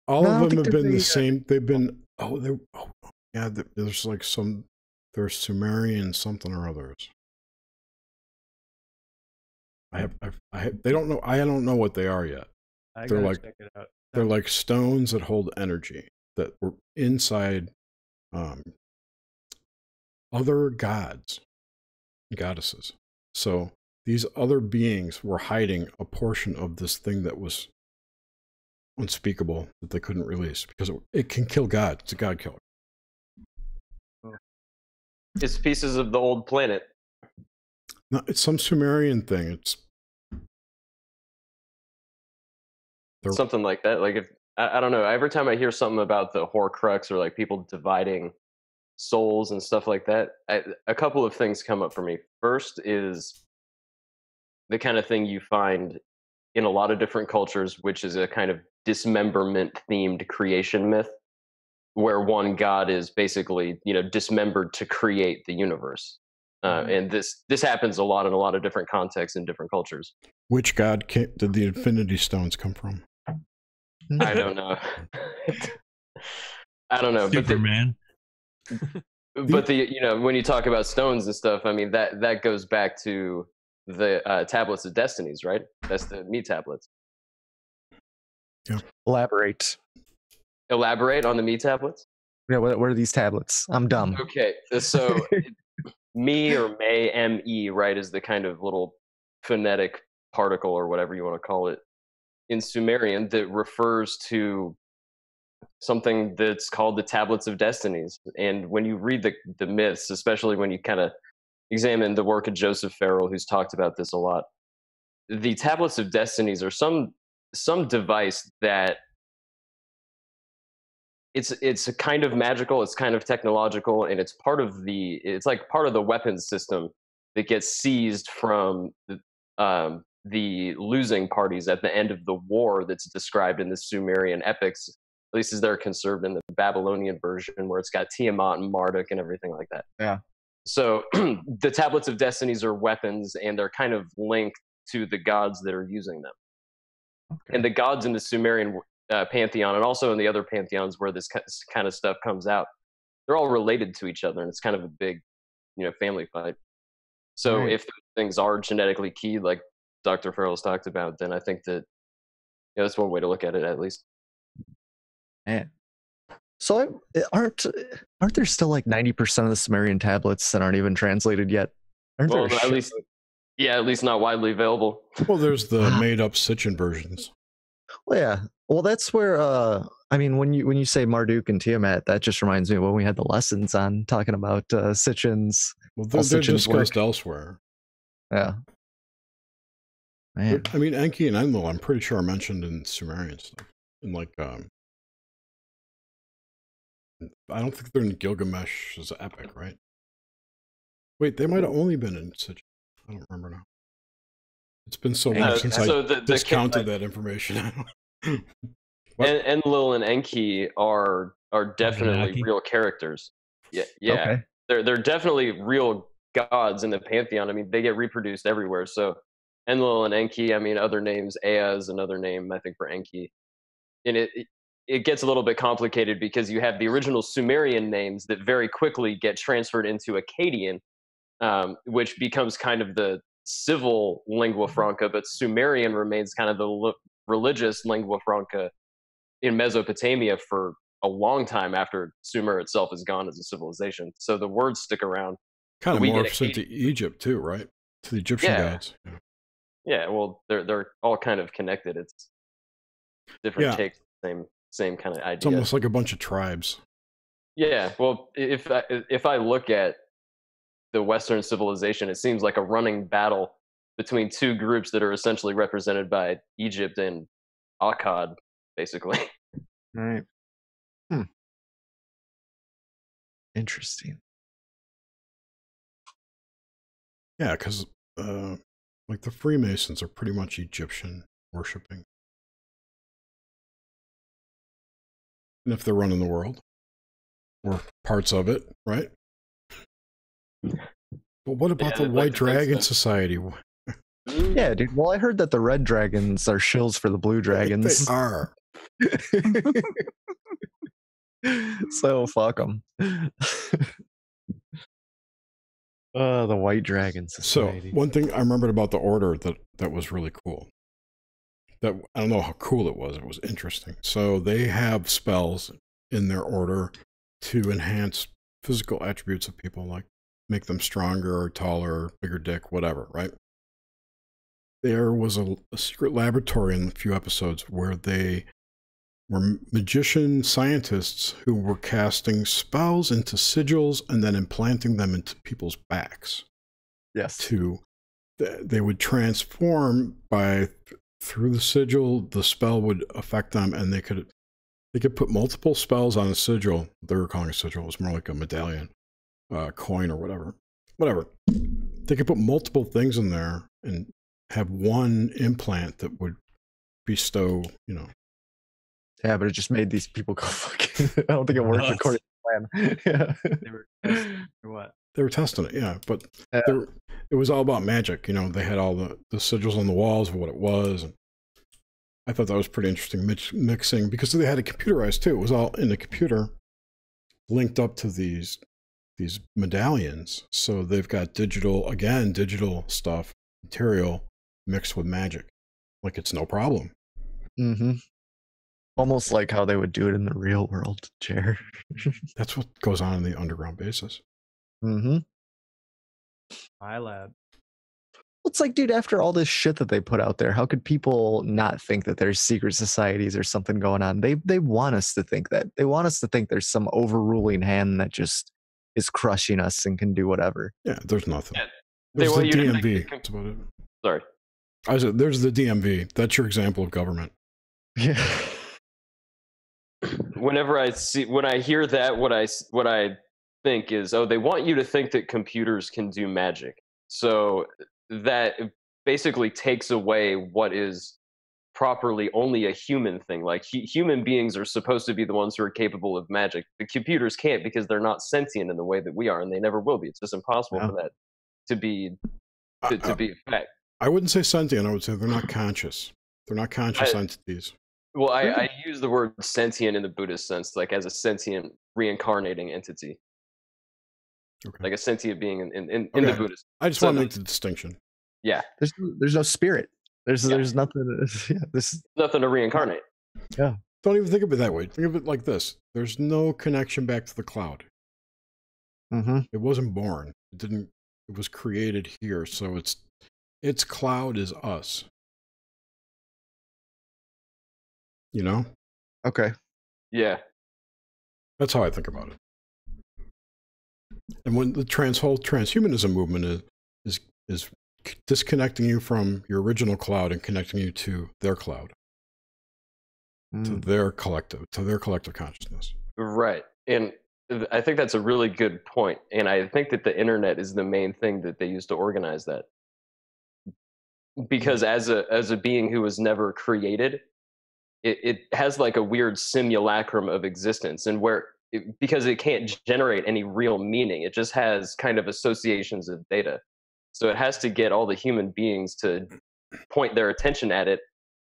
All of them have been the same. They've been there's like there's Sumerian something or others. They don't know. I don't know what they are yet. They're like, check it out. They're like stones that hold energy that were inside other gods, goddesses. So these other beings were hiding a portion of this thing that was unspeakable that they couldn't release because it can kill God. It's a God killer. It's pieces of the old planet. No, it's some Sumerian thing. It's something like that. Like if I don't know. Every time I hear something about the Horcrux or like people dividing souls and stuff like that, a couple of things come up for me. First is the kind of thing you find in a lot of different cultures, which is a kind of dismemberment themed creation myth, where one god is basically dismembered to create the universe. And this happens a lot in a lot of different contexts in different cultures. Which god did the Infinity Stones come from? I don't know. I don't know. Superman. But when you talk about stones and stuff, I mean that goes back to the tablets of destinies, right? That's the me tablets. Yeah. Elaborate on the me tablets. Yeah, what are these tablets? I'm dumb. Okay, so me or may, M-E, right, is the kind of little phonetic particle or whatever you want to call it in Sumerian that refers to something that's called the tablets of destinies. And when you read the myths, especially when you kind of examine the work of Joseph Farrell, who's talked about this a lot, the tablets of destinies are some device that it's a kind of magical, it's kind of technological, and it's part of the weapons system that gets seized from the losing parties at the end of the war that's described in the Sumerian epics, at least as they're conserved in the Babylonian version, where it's got Tiamat and Marduk and everything like that. Yeah. So the tablets of destinies are weapons, and they're kind of linked to the gods that are using them. Okay. And the gods in the Sumerian pantheon, and also in the other pantheons where this kind of stuff comes out, they're all related to each other, and it's kind of a big, family fight. So right. If those things are genetically keyed, like Dr. Farrell's talked about, then I think that that's one way to look at it, at least. Man, So aren't there still like 90% of the Sumerian tablets that aren't even translated yet? Aren't Well, there at least not widely available. Well, there's the made-up Sitchin versions. Well, yeah. Well, that's where I mean, when you say Marduk and Tiamat, that just reminds me of when we had the lessons on talking about Sitchins. Well, they're discussed elsewhere. Yeah. Man. I mean, Enki and Enlil, I'm pretty sure are mentioned in Sumerian stuff. In like, I don't think they're in Gilgamesh's epic, right? Wait, they might have only been in Sitchin. I don't remember now. It's been so long since I discounted that information. Enlil and Enki are definitely real characters. Yeah. Okay. They're definitely real gods in the pantheon. I mean, they get reproduced everywhere. So Enlil and Enki, I mean, other names, Ea is another name, I think, for Enki. And it gets a little bit complicated because you have the original Sumerian names that very quickly get transferred into Akkadian, which becomes kind of the civil lingua franca, but Sumerian remains kind of the religious lingua franca in Mesopotamia for a long time after Sumer itself is gone as a civilization. So the words stick around. Kind of morphs into Egypt too, right? To the Egyptian gods. Yeah, well, they're all kind of connected. It's different takes, same kind of idea. It's almost like a bunch of tribes. Yeah, well, if I look at the Western civilization, it seems like a running battle between two groups that are essentially represented by Egypt and Akkad, basically. Right. Interesting. Yeah, because like the Freemasons are pretty much Egyptian worshipping. And if they're running the world, or parts of it, right? But what about the White Dragon Society? Yeah, dude. Well, I heard that the red dragons are shills for the blue dragons. They are. So fuck them. The White Dragon Society. So one thing I remembered about the order that was really cool. That I don't know how cool it was. It was interesting. So they have spells in their order to enhance physical attributes of people, like make them stronger or taller, bigger dick, whatever, right? There was a secret laboratory in a few episodes where they were magician scientists who were casting spells into sigils and then implanting them into people's backs. Yes. They would transform through the sigil, the spell would affect them, and they could put multiple spells on a sigil. They were calling a sigil. It was more like a medallion, coin or whatever. They could put multiple things in there and have one implant that would bestow, Yeah, but it just made these people go fucking. I don't think it worked according to the plan. Yeah. They were testing or what? They were testing it, yeah. But it was all about magic. They had all the sigils on the walls of what it was. And I thought that was pretty interesting mixing because they had it computerized too. It was all in the computer linked up to these medallions. So they've got digital stuff, material mixed with magic. Like it's no problem. Mm-hmm. Almost like how they would do it in the real world, Jer. That's what goes on in the underground bases. Mm-hmm. My lab. It's like, dude, after all this shit that they put out there, how could people not think that there's secret societies or something going on? They want us to think that. They want us to think there's some overruling hand that just is crushing us and can do whatever. Yeah, there's nothing. Yeah. There's the DMV. That's about it. Sorry. I said, there's the DMV. That's your example of government. Yeah. When I hear that, what I think is, they want you to think that computers can do magic. So that basically takes away what is properly only a human thing. Like human beings are supposed to be the ones who are capable of magic. The computers can't because they're not sentient in the way that we are, and they never will be. It's just impossible for that to be a fact. I wouldn't say sentient. I would say they're not conscious. They're not conscious entities. Well, I use the word sentient in the Buddhist sense, like as a sentient reincarnating entity. Okay. Like a sentient being in the Buddhist. I just want to make the distinction. Yeah. There's no spirit. There's nothing. Yeah, there's nothing to reincarnate. Yeah. don't even think of it that way. Think of it like this. There's no connection back to the cloud. Mm-hmm. It wasn't born. It was created here. So its cloud is us. You know? Okay. Yeah. That's how I think about it. And when the whole transhumanism movement is disconnecting you from your original cloud and connecting you to their cloud, to their collective consciousness. Right. And I think that's a really good point. And I think that the internet is the main thing that they use to organize that. Because as a being who was never created, it has like a weird simulacrum of existence, and because it can't generate any real meaning, it just has kind of associations of data. So it has to get all the human beings to point their attention at it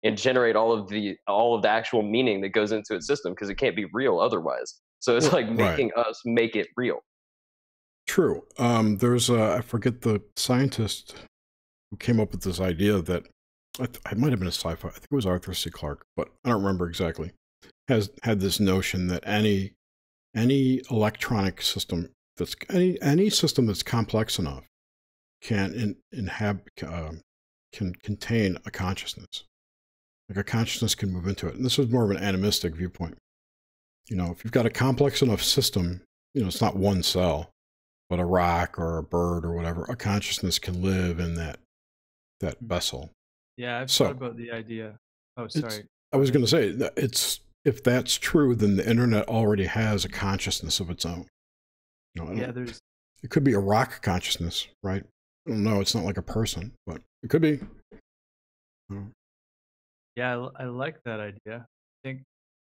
and generate all of the actual meaning that goes into its system, because it can't be real otherwise. So it's like making us make it real. True. There's I forget the scientist who came up with this idea that it might have been a sci-fi. I think it was Arthur C. Clarke, but I don't remember exactly. Had this notion that any electronic system any system that's complex enough can contain a consciousness. Like a consciousness can move into it. And this was more of an animistic viewpoint. You know, if you've got a complex enough system, you know, it's not one cell, but a rock or a bird or whatever, a consciousness can live in that vessel. Yeah, I've thought about the idea. Oh, sorry. I was going to say, if that's true, then the internet already has a consciousness of its own. You know, it could be a rock consciousness, right? I don't know. It's not like a person, but it could be. Yeah, I like that idea. I think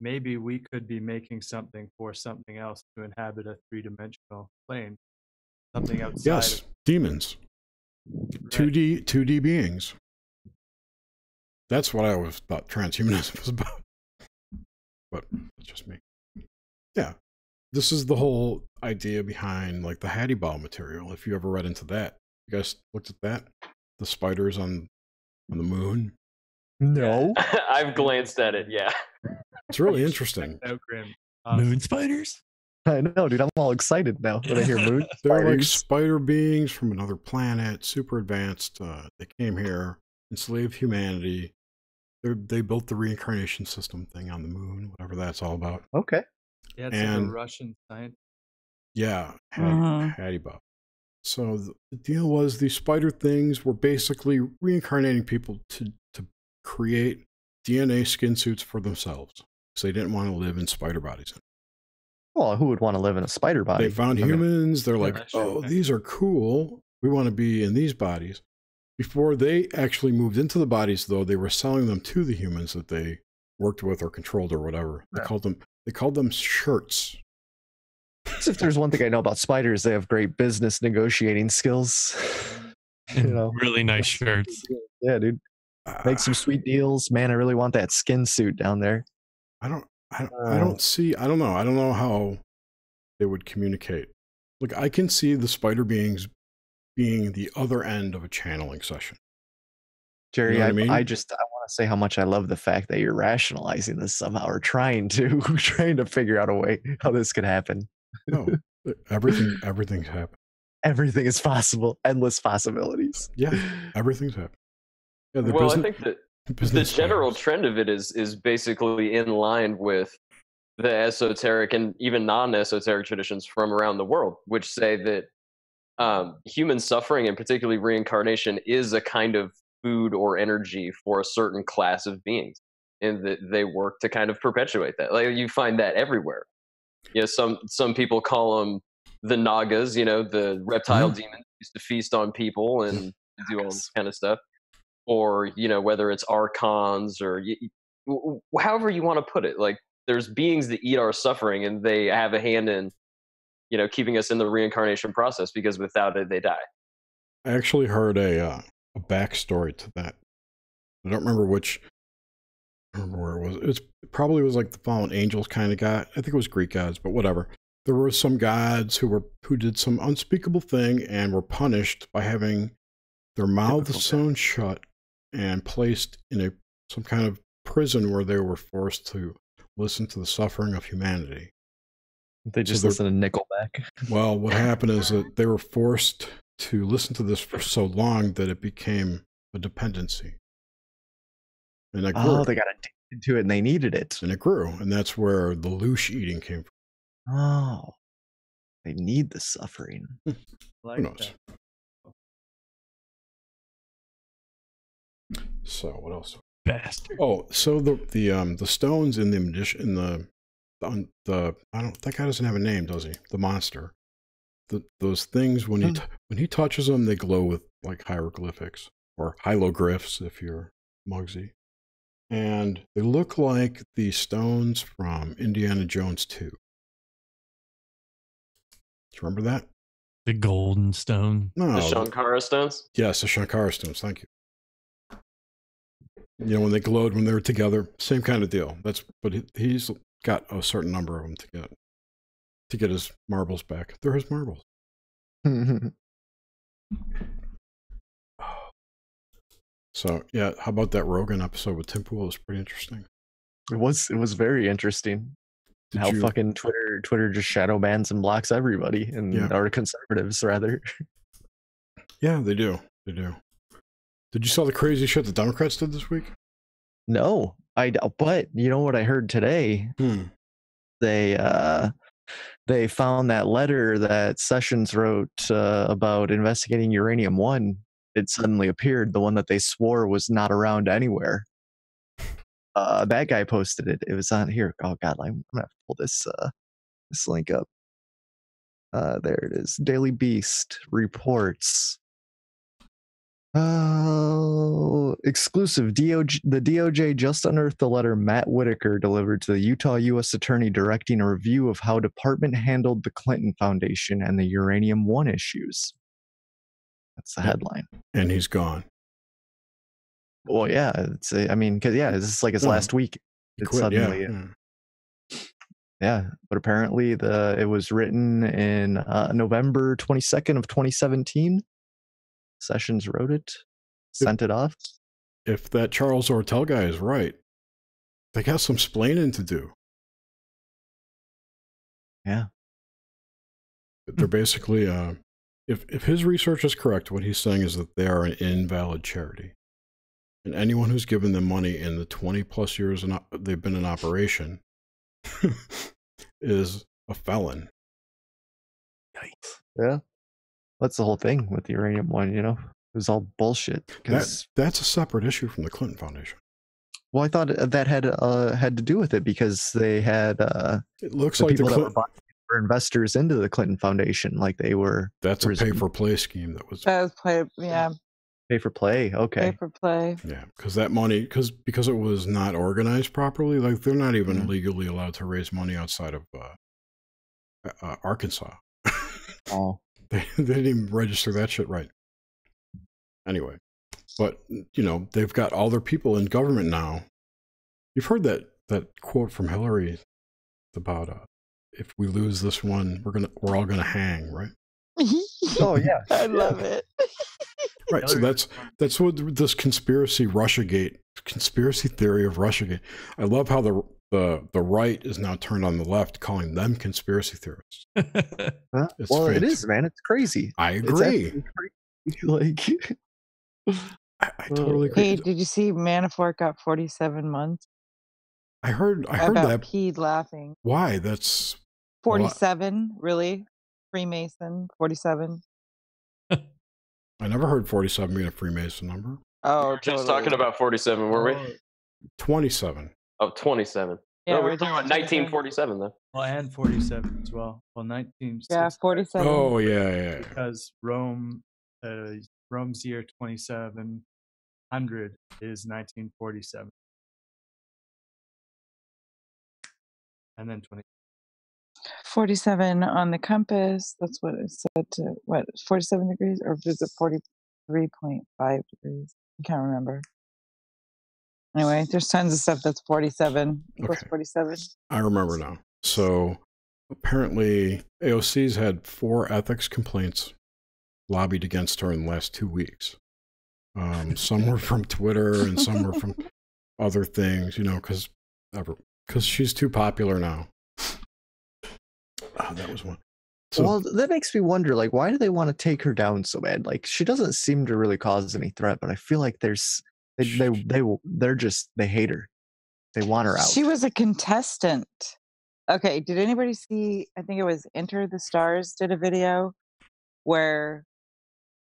maybe we could be making something for something else to inhabit a three-dimensional plane. Something outside. Yes, demons. Right. 2D beings. That's what I always thought transhumanism was about. But that's just me. Yeah. This is the whole idea behind like the H.I.V.E material. If you ever read into that. You guys looked at that? The spiders on the moon? No. I've glanced at it, yeah. It's really interesting. Moon spiders? I know, dude. I'm all excited now when I hear moon spiders. They're like spider beings from another planet, super advanced. They came here, enslaved humanity. They built the reincarnation system thing on the moon, whatever that's all about. Okay. Yeah, it's like a Russian scientist. Yeah, H.I.V.E. So the deal was these spider things were basically reincarnating people to create DNA skin suits for themselves. So they didn't want to live in spider bodies. Well, who would want to live in a spider body? They found humans. They're like, oh, these are cool. We want to be in these bodies. Before they actually moved into the bodies, though, they were selling them to the humans that they worked with or controlled or whatever. They called them shirts. So if there's one thing I know about spiders, they have great business negotiating skills. You know, really nice shirts. Yeah, dude. Make some sweet deals, man. I really want that skin suit down there. I don't know. I don't know how they would communicate. Like I can see the spider beings being the other end of a channeling session. Jerry, you know what I want to say how much I love the fact that you're rationalizing this somehow, or trying to figure out a way how this could happen. No, everything's happened. Everything is possible. Endless possibilities. Yeah, everything's happened. Yeah, I think that the general trend of it is basically in line with the esoteric and even non-esoteric traditions from around the world, which say that human suffering, and particularly reincarnation, is a kind of food or energy for a certain class of beings, and that they work to kind of perpetuate that. Like you find that everywhere. You know, some people call them the Nagas, you know, the reptile demons used to feast on people and do all this kind of stuff. Or, you know, whether it's archons or however you want to put it. Like there's beings that eat our suffering, and they have a hand in, you know, keeping us in the reincarnation process, because without it, they die. I actually heard a backstory to that. I don't remember where it was. It probably was like the fallen angels kind of guy. I think it was Greek gods, but whatever. There were some gods who did some unspeakable thing and were punished by having their mouths sewn shut and placed in some kind of prison where they were forced to listen to the suffering of humanity. They just listen to Nickelback. Well, what happened is that they were forced to listen to this for so long that it became a dependency. And it grew. Oh, they got addicted to it and they needed it. And it grew. And that's where the loosh eating came from. Oh, they need the suffering. Who knows? So what else? Bastard. Oh, so the stones in the I don't, that guy doesn't have a name, does he? The monster. Those things, when he touches them, they glow with like hieroglyphics or hieroglyphs if you're Muggsy. And they look like the stones from Indiana Jones 2. Do you remember that? The golden stone. No. The Shankara stones? Yes, the Shankara stones. Thank you. You know, when they glowed when they were together, same kind of deal. But he's got a certain number of them to get his marbles back. They're his marbles. So yeah, how about that Rogan episode with Tim Pool? It was pretty interesting. It was very interesting. Fucking Twitter just shadow bans and blocks everybody, or conservatives rather. Yeah, they do. Did you saw the crazy shit the Democrats did this week? No, but you know what I heard today? They found that letter that Sessions wrote about investigating Uranium-1. It suddenly appeared, the one that they swore was not around anywhere. That guy posted it. It was on here. Oh God, I'm gonna have to pull this link up. There it is. Daily Beast reports. Exclusive. The DOJ just unearthed the letter Matt Whitaker delivered to the Utah U.S. Attorney directing a review of how department handled the Clinton Foundation and the Uranium-1 issues. That's the headline. And he's gone. Well, yeah. It's like his last week. It's quit, suddenly. Yeah, but apparently it was written in November 22nd of 2017. Sessions wrote it, sent it off. If that Charles Ortel guy is right, they got some splaining to do. Yeah. They're basically, if his research is correct, what he's saying is that they are an invalid charity. And anyone who's given them money in the 20 plus years they've been in operation is a felon. Yikes. Yeah. That's the whole thing with the Uranium-1, you know? It was all bullshit. That's a separate issue from the Clinton Foundation. Well, I thought that had to do with it because they had it looks the like people that were investors into the Clinton Foundation, like they were. That's a pay-for-play scheme that was pay for play. Okay. Pay for play. Yeah, because that money, because it was not organized properly, like they're not even legally allowed to raise money outside of Arkansas. Oh. They didn't even register that shit right. Anyway, but you know, they've got all their people in government now. You've heard that quote from Hillary about if we lose this one, we're all gonna hang, right? Oh yeah, I love it. Right, so that's what this conspiracy theory of Russiagate. I love how the right is now turned on the left, calling them conspiracy theorists. Well, it is, man. It's crazy. I agree. Like, I totally agree. Hey, did you see Manafort got 47 months? I heard about that. Peed laughing. Why? That's 47, really? Freemason, 47. I never heard 47 being a Freemason number. Oh, we're just talking about 47, were we? 27. Oh, 27. Yeah, no, we're talking about 1947 though. Well, and 47 as well. Well, 19. Yeah, 47. Oh, yeah. Because Rome's year 2700 is 1947. And then 20. 47 on the compass. That's what it said to, 47 degrees? Or is it 43.5 degrees? I can't remember. Anyway, there's tons of stuff that's 47 equals 47. I remember now. So apparently AOC's had 4 ethics complaints lobbied against her in the last 2 weeks. Some were from Twitter and some were from other things, you know, because because she's too popular now. Oh, that was one. So, well, that makes me wonder, like, why do they want to take her down so bad? Like, she doesn't seem to really cause any threat, but I feel like they hate her. They want her out. She was a contestant. Okay, did anybody see? I think it was Enter the Stars did a video where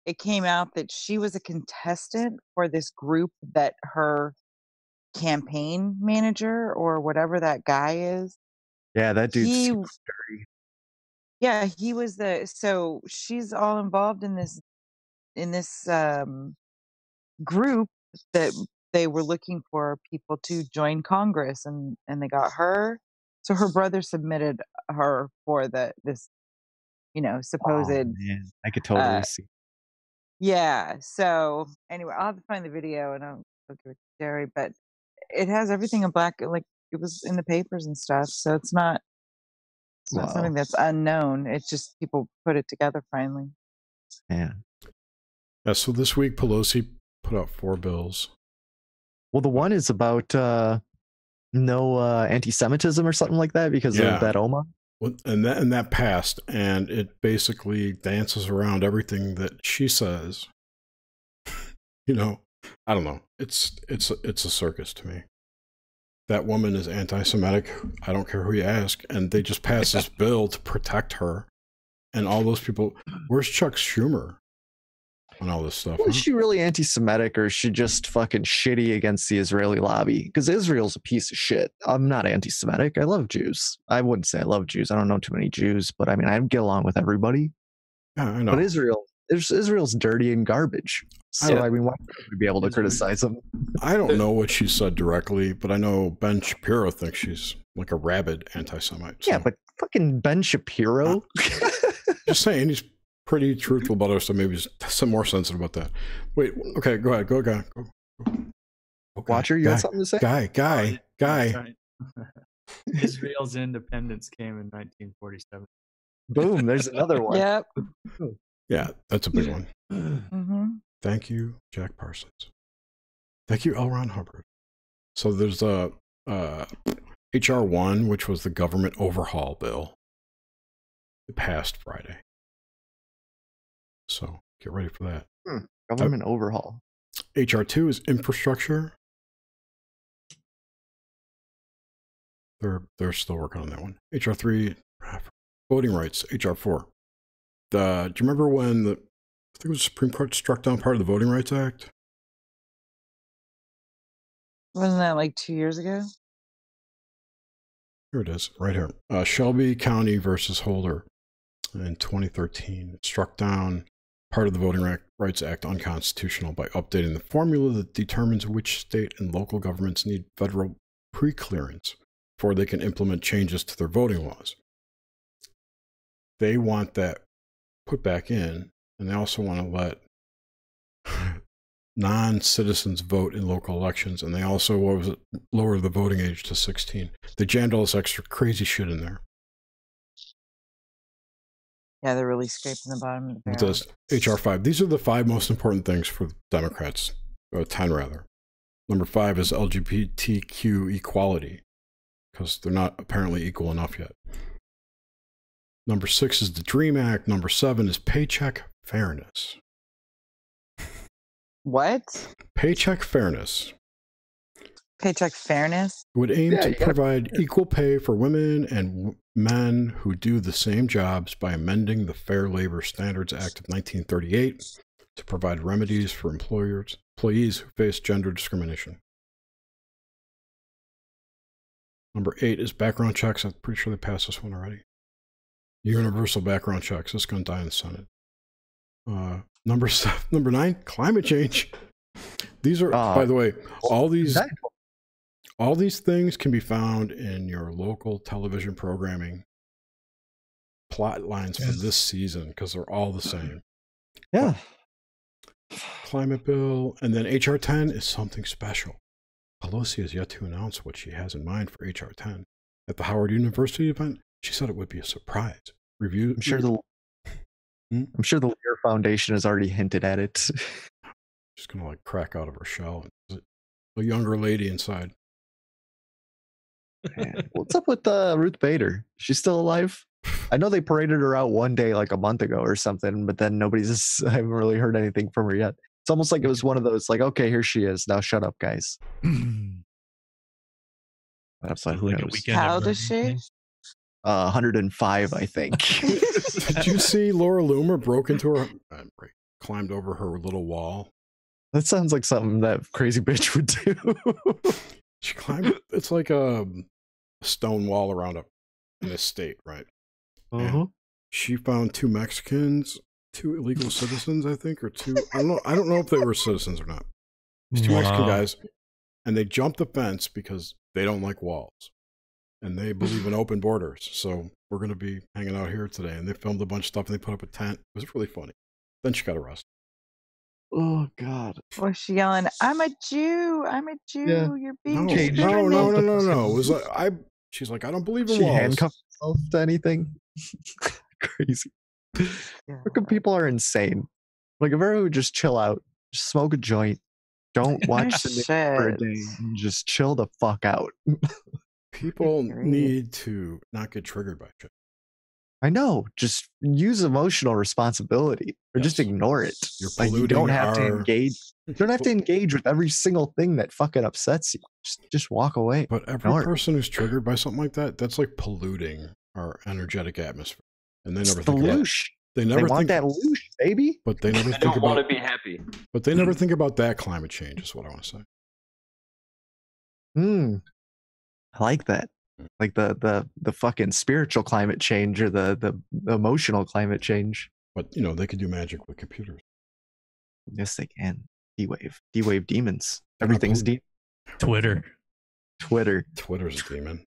it came out that she was a contestant for this group that her campaign manager or whatever that guy is. Yeah, that dude's He, dirty. yeah, he was so she's all involved in this group that they were looking for people to join Congress, and they got her. So her brother submitted her for this, supposed. Oh, man. I could totally see. Yeah. So anyway, I'll have to find the video and I'll give it to Jerry. But it has everything in black, like it was in the papers and stuff. So it's not something that's unknown. It's just people put it together finally. Yeah. Yeah. So this week Pelosi put out 4 bills. Well, the one is about no anti-Semitism or something like that because of that OMA. And that passed, and it basically dances around everything that she says. I don't know. It's a circus to me. That woman is anti-Semitic. I don't care who you ask, and they just passed this bill to protect her. And all those people. Where's Chuck Schumer on all this stuff? Is she really anti-Semitic, or is she just fucking shitty against the Israeli lobby? Because Israel's a piece of shit. I'm not anti-Semitic. I love Jews. I wouldn't say I love Jews. I don't know too many Jews, but I mean, I get along with everybody. Yeah, I know. But Israel's dirty and garbage. So I mean, why would we be able to criticize them? I don't know what she said directly, but I know Ben Shapiro thinks she's like a rabid anti-Semite. So. Yeah, but fucking Ben Shapiro. Just saying, he's pretty truthful about it, so maybe he's some more sensitive about that. Wait, okay, go ahead. Go. Okay, Watcher, you got something to say? Guy. Israel's independence came in 1947. Boom, there's another one. Yep. Yeah, that's a big one. Mm-hmm. Thank you, Jack Parsons. Thank you, L. Ron Hubbard. So there's a H.R. 1, which was the government overhaul bill. It passed Friday. So get ready for that. Government overhaul. H.R. 2 is infrastructure. They're still working on that one. H.R. 3, voting rights. H.R. 4. Do you remember when I think it was the Supreme Court struck down part of the Voting Rights Act? Wasn't that like 2 years ago? Here it is, right here. Shelby County versus Holder in 2013. It struck down part of the Voting Rights Act unconstitutional by updating the formula that determines which state and local governments need federal pre-clearance before they can implement changes to their voting laws. They want that put back in, and they also want to let non-citizens vote in local elections, and they also lower the voting age to 16. They jammed all this extra crazy shit in there. Yeah, they're really scraping the bottom of the It barrel. does. H.R. 5. These are the 5 most important things for Democrats. 10, rather. Number 5 is LGBTQ equality, because they're not apparently equal enough yet. Number 6 is the DREAM Act. Number 7 is paycheck fairness. What? Paycheck fairness. Paycheck fairness? Would aim to provide equal pay for women and men who do the same jobs by amending the Fair Labor Standards Act of 1938 to provide remedies for employees who face gender discrimination. Number 8 is background checks. I'm pretty sure they passed this one already. Universal background checks. This is going to die in the Senate. Number 9, climate change. These are, by the way, all these things can be found in your local television programming plot lines for this season, because they're all the same. Yeah. Climate bill, and then HR 10 is something special. Pelosi has yet to announce what she has in mind for HR 10. At the Howard University event, she said it would be a surprise. I'm sure the Lear Foundation has already hinted at it. She's gonna like crack out of her shell. A younger lady inside. Man, what's up with Ruth Bader? She's still alive? I know they paraded her out one day like a month ago or something, but then I haven't really heard anything from her yet. It's almost like it was one of those like, okay, here she is. Now shut up, guys. But who like knows? a weekend How of old is she? everything. 105, I think. Did you see Laura Loomer broke into her, climbed over her little wall? That sounds like something that crazy bitch would do. She climbed. It's like a stone wall around an estate, right? And she found 2 Mexicans, 2 illegal citizens, I think, or 2. I don't know if they were citizens or not. These 2 Mexican guys, and they jumped the fence because they don't like walls, and they believe in open borders. So we're going to be hanging out here today. And they filmed a bunch of stuff, and they put up a tent. It was really funny. Then she got arrested. Oh God! Was she yelling, "I'm a Jew! I'm a Jew! Yeah. You're being No. discriminated"? It was like she's like, I don't believe in She walls. handcuffed herself to anything. Crazy. Fucking people are insane. Like, if everyone would just chill out, just smoke a joint, don't watch the news for a day, and just chill the fuck out. People need to not get triggered by shit. I know. Just use emotional responsibility, or just ignore it. You're Like, you don't have to engage. You don't have to engage with every single thing that fucking upsets you. Just walk away. But every person who's triggered by something like that, that's like polluting our energetic atmosphere. And they never think about it. They want that loosh, baby. But they never They think don't about want to be happy. But they never think about that climate change, is what I want to say. I like that. Like the fucking spiritual climate change or the emotional climate change. But they could do magic with computers. Yes, they can. D-Wave demons. Everything's demon. Twitter's a demon.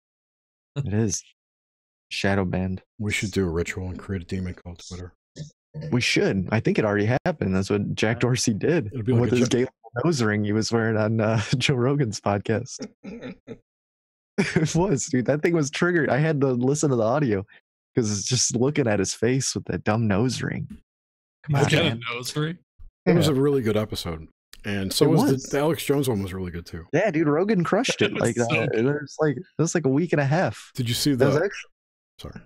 It is. Shadow banned. We should do a ritual and create a demon called Twitter. We should. I think it already happened. That's what Jack Dorsey did with his gay nose ring he was wearing on Joe Rogan's podcast. It was, dude. That thing was triggered. I had to listen to the audio because it's just looking at his face with that dumb nose ring. Come on, a nose ring? It was a really good episode. And so was the Alex Jones one was really good too. Yeah, dude, Rogan crushed it. Like it was like a week and a half. Did you see Sorry.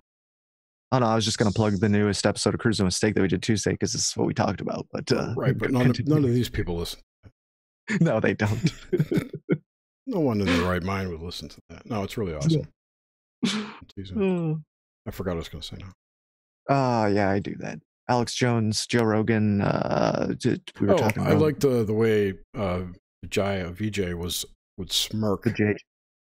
Oh no, I was just gonna plug the newest episode of Cruise No Mistake that we did Tuesday because this is what we talked about. But right, but none of these people listen. No, they don't. No one in their right mind would listen to that. No, it's really awesome. I forgot what I was going to say now. Yeah, I do that. Alex Jones, Joe Rogan. We were talking about. I liked the way VJ would smirk.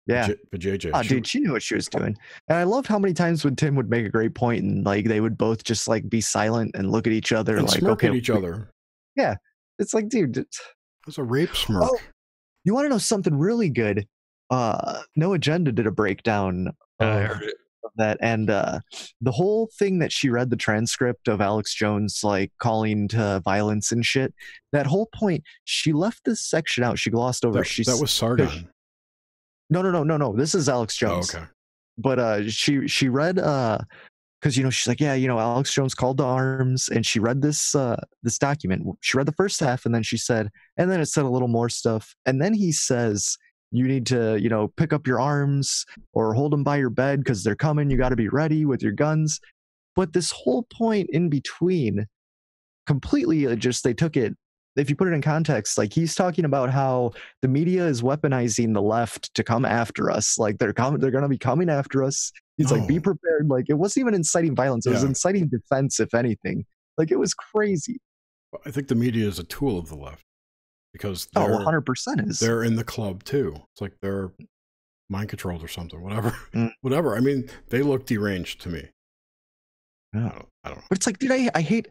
Yeah. JJ. Oh, dude, she knew what she was doing. And I loved how many times when Tim would make a great point and like they would both just like be silent and look at each other and like smirk at each other. Yeah. It's like, dude. It's a rape smirk. Oh, you want to know something really good? No Agenda did a breakdown of that, and the whole thing that she read the transcript of Alex Jones like calling to violence and shit. That whole point, she left this section out. She glossed over. That was Sargon. No. This is Alex Jones. Oh, okay. But she read because she's like, Alex Jones called to arms, and she read this document. She read the first half, and then she said, and then it said a little more stuff, and then he says, you need to pick up your arms or hold them by your bed because they're coming. You got to be ready with your guns. But this whole point in between, completely just they took it. If you put it in context, like he's talking about how the media is weaponizing the left to come after us. Like they're going to be coming after us. He's like, be prepared. Like it wasn't even inciting violence. It was inciting defense, if anything. Like it was crazy. I think the media is a tool of the left because 100% is. They're in the club too. It's like they're mind controlled or something, whatever. I mean, they look deranged to me. Yeah. I don't know. But it's like, dude, I hate,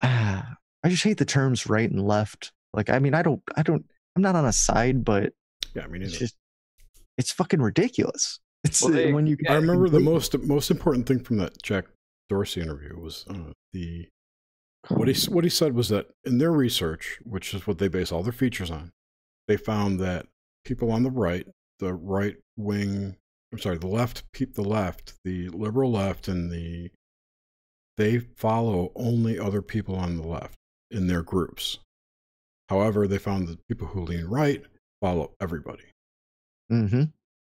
I just hate the terms right and left. Like, I mean, I'm not on a side, but yeah, I mean, it's fucking ridiculous. It's I remember the most important thing from that Jack Dorsey interview was what he said was that in their research, which is what they base all their features on, they found that people on the right, the right wing, the left, the liberal left, and they follow only other people on the left in their groups. However, they found that people who lean right follow everybody. Mm-hmm.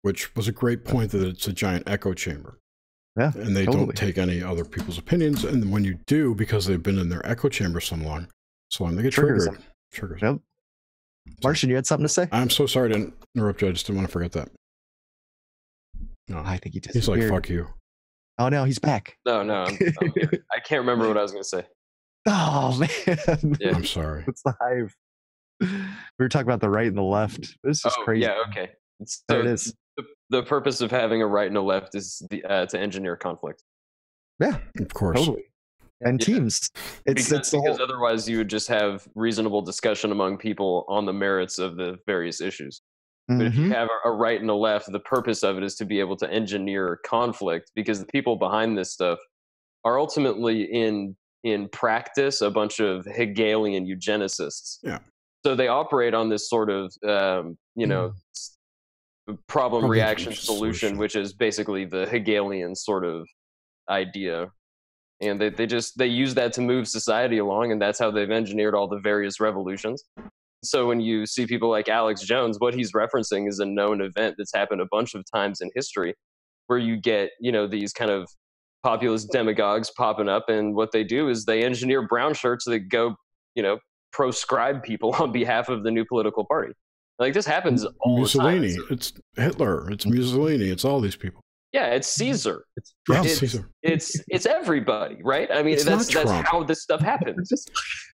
which was a great point that it's a giant echo chamber. Yeah, and they totally. don't take any other people's opinions. And when you do, because they've been in their echo chamber so long, they get triggered. Triggers. Yep. Martian, you had something to say? I'm so sorry to interrupt you. I just didn't want to forget that. No, I think he disappeared. He's like, fuck you. Oh, no, he's back. No, I'm here. I can't remember what I was going to say. Oh, man. Yeah. I'm sorry. It's the Hive. We were talking about the right and the left. This is crazy. Yeah, okay. There it is. The purpose of having a right and a left is to engineer conflict. Yeah, of course. Totally. And teams. Because otherwise you would just have reasonable discussion among people on the merits of the various issues. But if you have a right and a left, the purpose of it is to be able to engineer conflict, because the people behind this stuff are ultimately in practice a bunch of Hegelian eugenicists. Yeah. So they operate on this sort of problem reaction solution, which is basically the Hegelian sort of idea. And they use that to move society along, and that's how they've engineered all the various revolutions. So when you see people like Alex Jones, what he's referencing is a known event that's happened a bunch of times in history, where you get, these kind of populist demagogues popping up, and what they do is they engineer brown shirts that go, proscribe people on behalf of the new political party. Like, this happens all Mussolini, the time. it's Hitler, it's Mussolini, it's all these people. Yeah, it's Caesar. Caesar. It's everybody, right? I mean, that's how this stuff happens.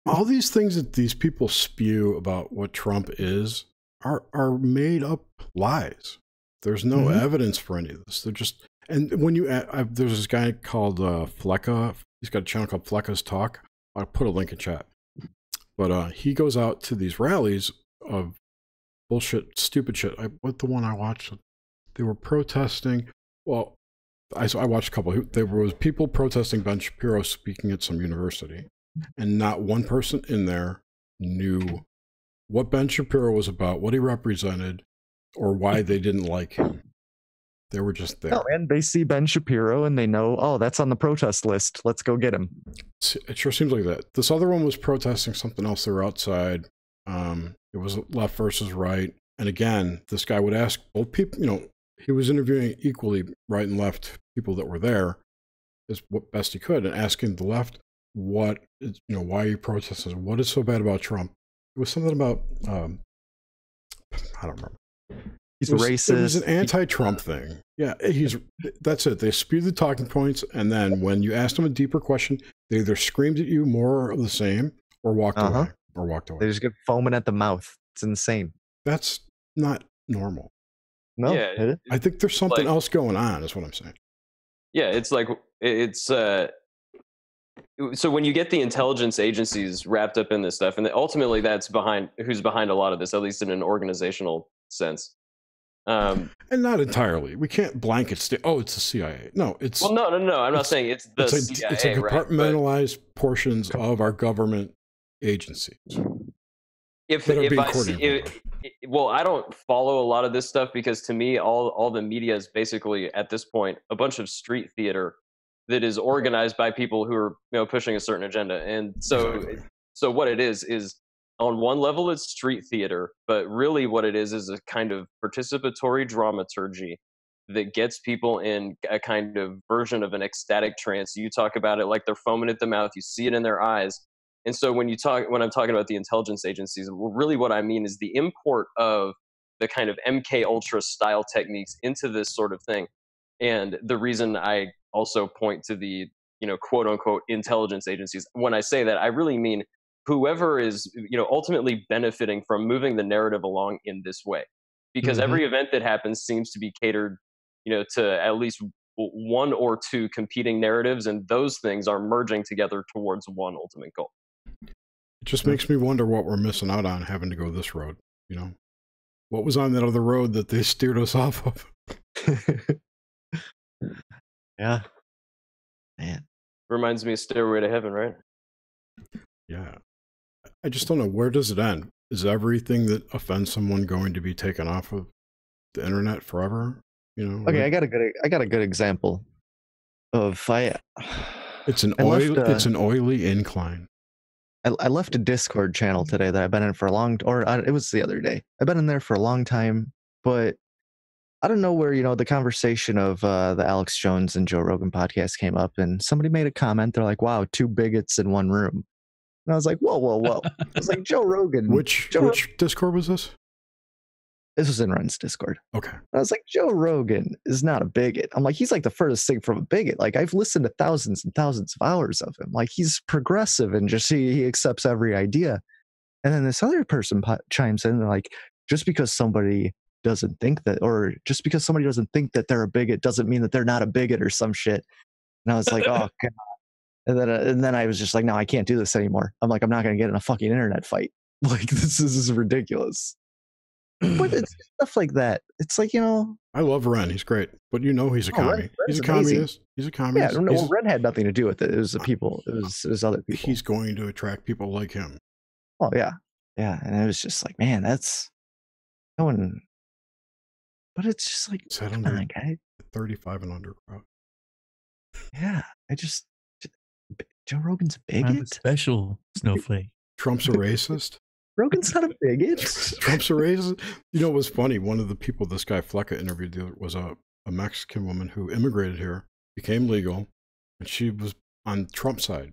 All these things that these people spew about what Trump is are made up lies. There's no evidence for any of this. They're just, and when there's this guy called Flecka. He's got a channel called Flecka's Talk. I'll put a link in chat. But he goes out to these rallies of bullshit, stupid shit. What the one I watched? They were protesting. Well, I watched a couple. There was people protesting Ben Shapiro speaking at some university, and not one person in there knew what Ben Shapiro was about, what he represented, or why they didn't like him. They were just there. No, and they see Ben Shapiro and they know, oh, that's on the protest list. Let's go get him. It sure seems like that. This other one was protesting something else. They were outside. It was left versus right. And again, this guy would ask both people, he was interviewing equally right and left people that were there as what best he could, and asking the left, why are you protesting? What is so bad about Trump? It was something about, I don't remember. He's racist. It was an anti-Trump thing. Yeah, that's it. They spewed the talking points, and then when you asked them a deeper question, they either screamed at you more of the same or walked away. They just get foaming at the mouth. It's insane. That's not normal. No, yeah, I think there's something else going on, is what I'm saying. Yeah, it's like, so when you get the intelligence agencies wrapped up in this stuff, and ultimately that's who's behind a lot of this, at least in an organizational sense. And not entirely. We can't blanket it's the CIA. No, it's... Well, no. I'm not saying it's the CIA, it's a compartmentalized portions of our government agency. I don't follow a lot of this stuff, because to me, all the media is basically, at this point, a bunch of street theater that is organized by people who are pushing a certain agenda. And so what it is on one level it's street theater, but really what it is a kind of participatory dramaturgy that gets people in a kind of version of an ecstatic trance. You talk about it like they're foaming at the mouth, you see it in their eyes. And so when I'm talking about the intelligence agencies, really what I mean is the import of the kind of MK Ultra style techniques into this sort of thing. And the reason I also point to the, quote unquote intelligence agencies, when I say that, I really mean whoever is, ultimately benefiting from moving the narrative along in this way. Because every event that happens seems to be catered, to at least one or two competing narratives, and those things are merging together towards one ultimate goal. It just makes me wonder what we're missing out on having to go this road. What was on that other road that they steered us off of? Yeah. Man. Reminds me of Stairway to Heaven, right? Yeah. I just don't know. Where does it end? Is everything that offends someone going to be taken off of the internet forever? Okay, I got a good example of It's an oily incline. I left a Discord channel today that I've been in for a long, it was the other day. I've been in there for a long time, but I don't know where, the conversation of the Alex Jones and Joe Rogan podcast came up, and somebody made a comment. They're like, wow, 2 bigots in one room. And I was like, whoa, whoa, whoa. I was like, Joe Rogan. Which Discord was this? This was in Ren's Discord. Okay. And I was like, Joe Rogan is not a bigot. I'm like, he's like the furthest thing from a bigot. Like, I've listened to thousands and thousands of hours of him. Like, he's progressive and just he accepts every idea. And then this other person chimes in, and like, just because somebody doesn't think that, or just because somebody doesn't think that they're a bigot doesn't mean that they're not a bigot or some shit. And I was like, oh God. And then I was just like, no, I can't do this anymore. I'm like, I'm not going to get in a fucking internet fight. Like, this is ridiculous. But it's stuff like that. It's like, I love Ren. He's great. But he's a commie. He's a communist. He's a communist. Yeah, well, Ren had nothing to do with it. It was the people. It was other people. He's going to attract people like him. Oh, yeah. Yeah. And it was just like, man, that's no one. But it's just like, come on, guy. 35 and under crowd. Yeah. Joe Rogan's a bigot? I'm a special snowflake. Trump's a racist? Rogan's not a bigot. Trump's a racist? You know, it was funny. One of the people this guy Flecka interviewed was a Mexican woman who immigrated here, became legal, and she was on Trump's side.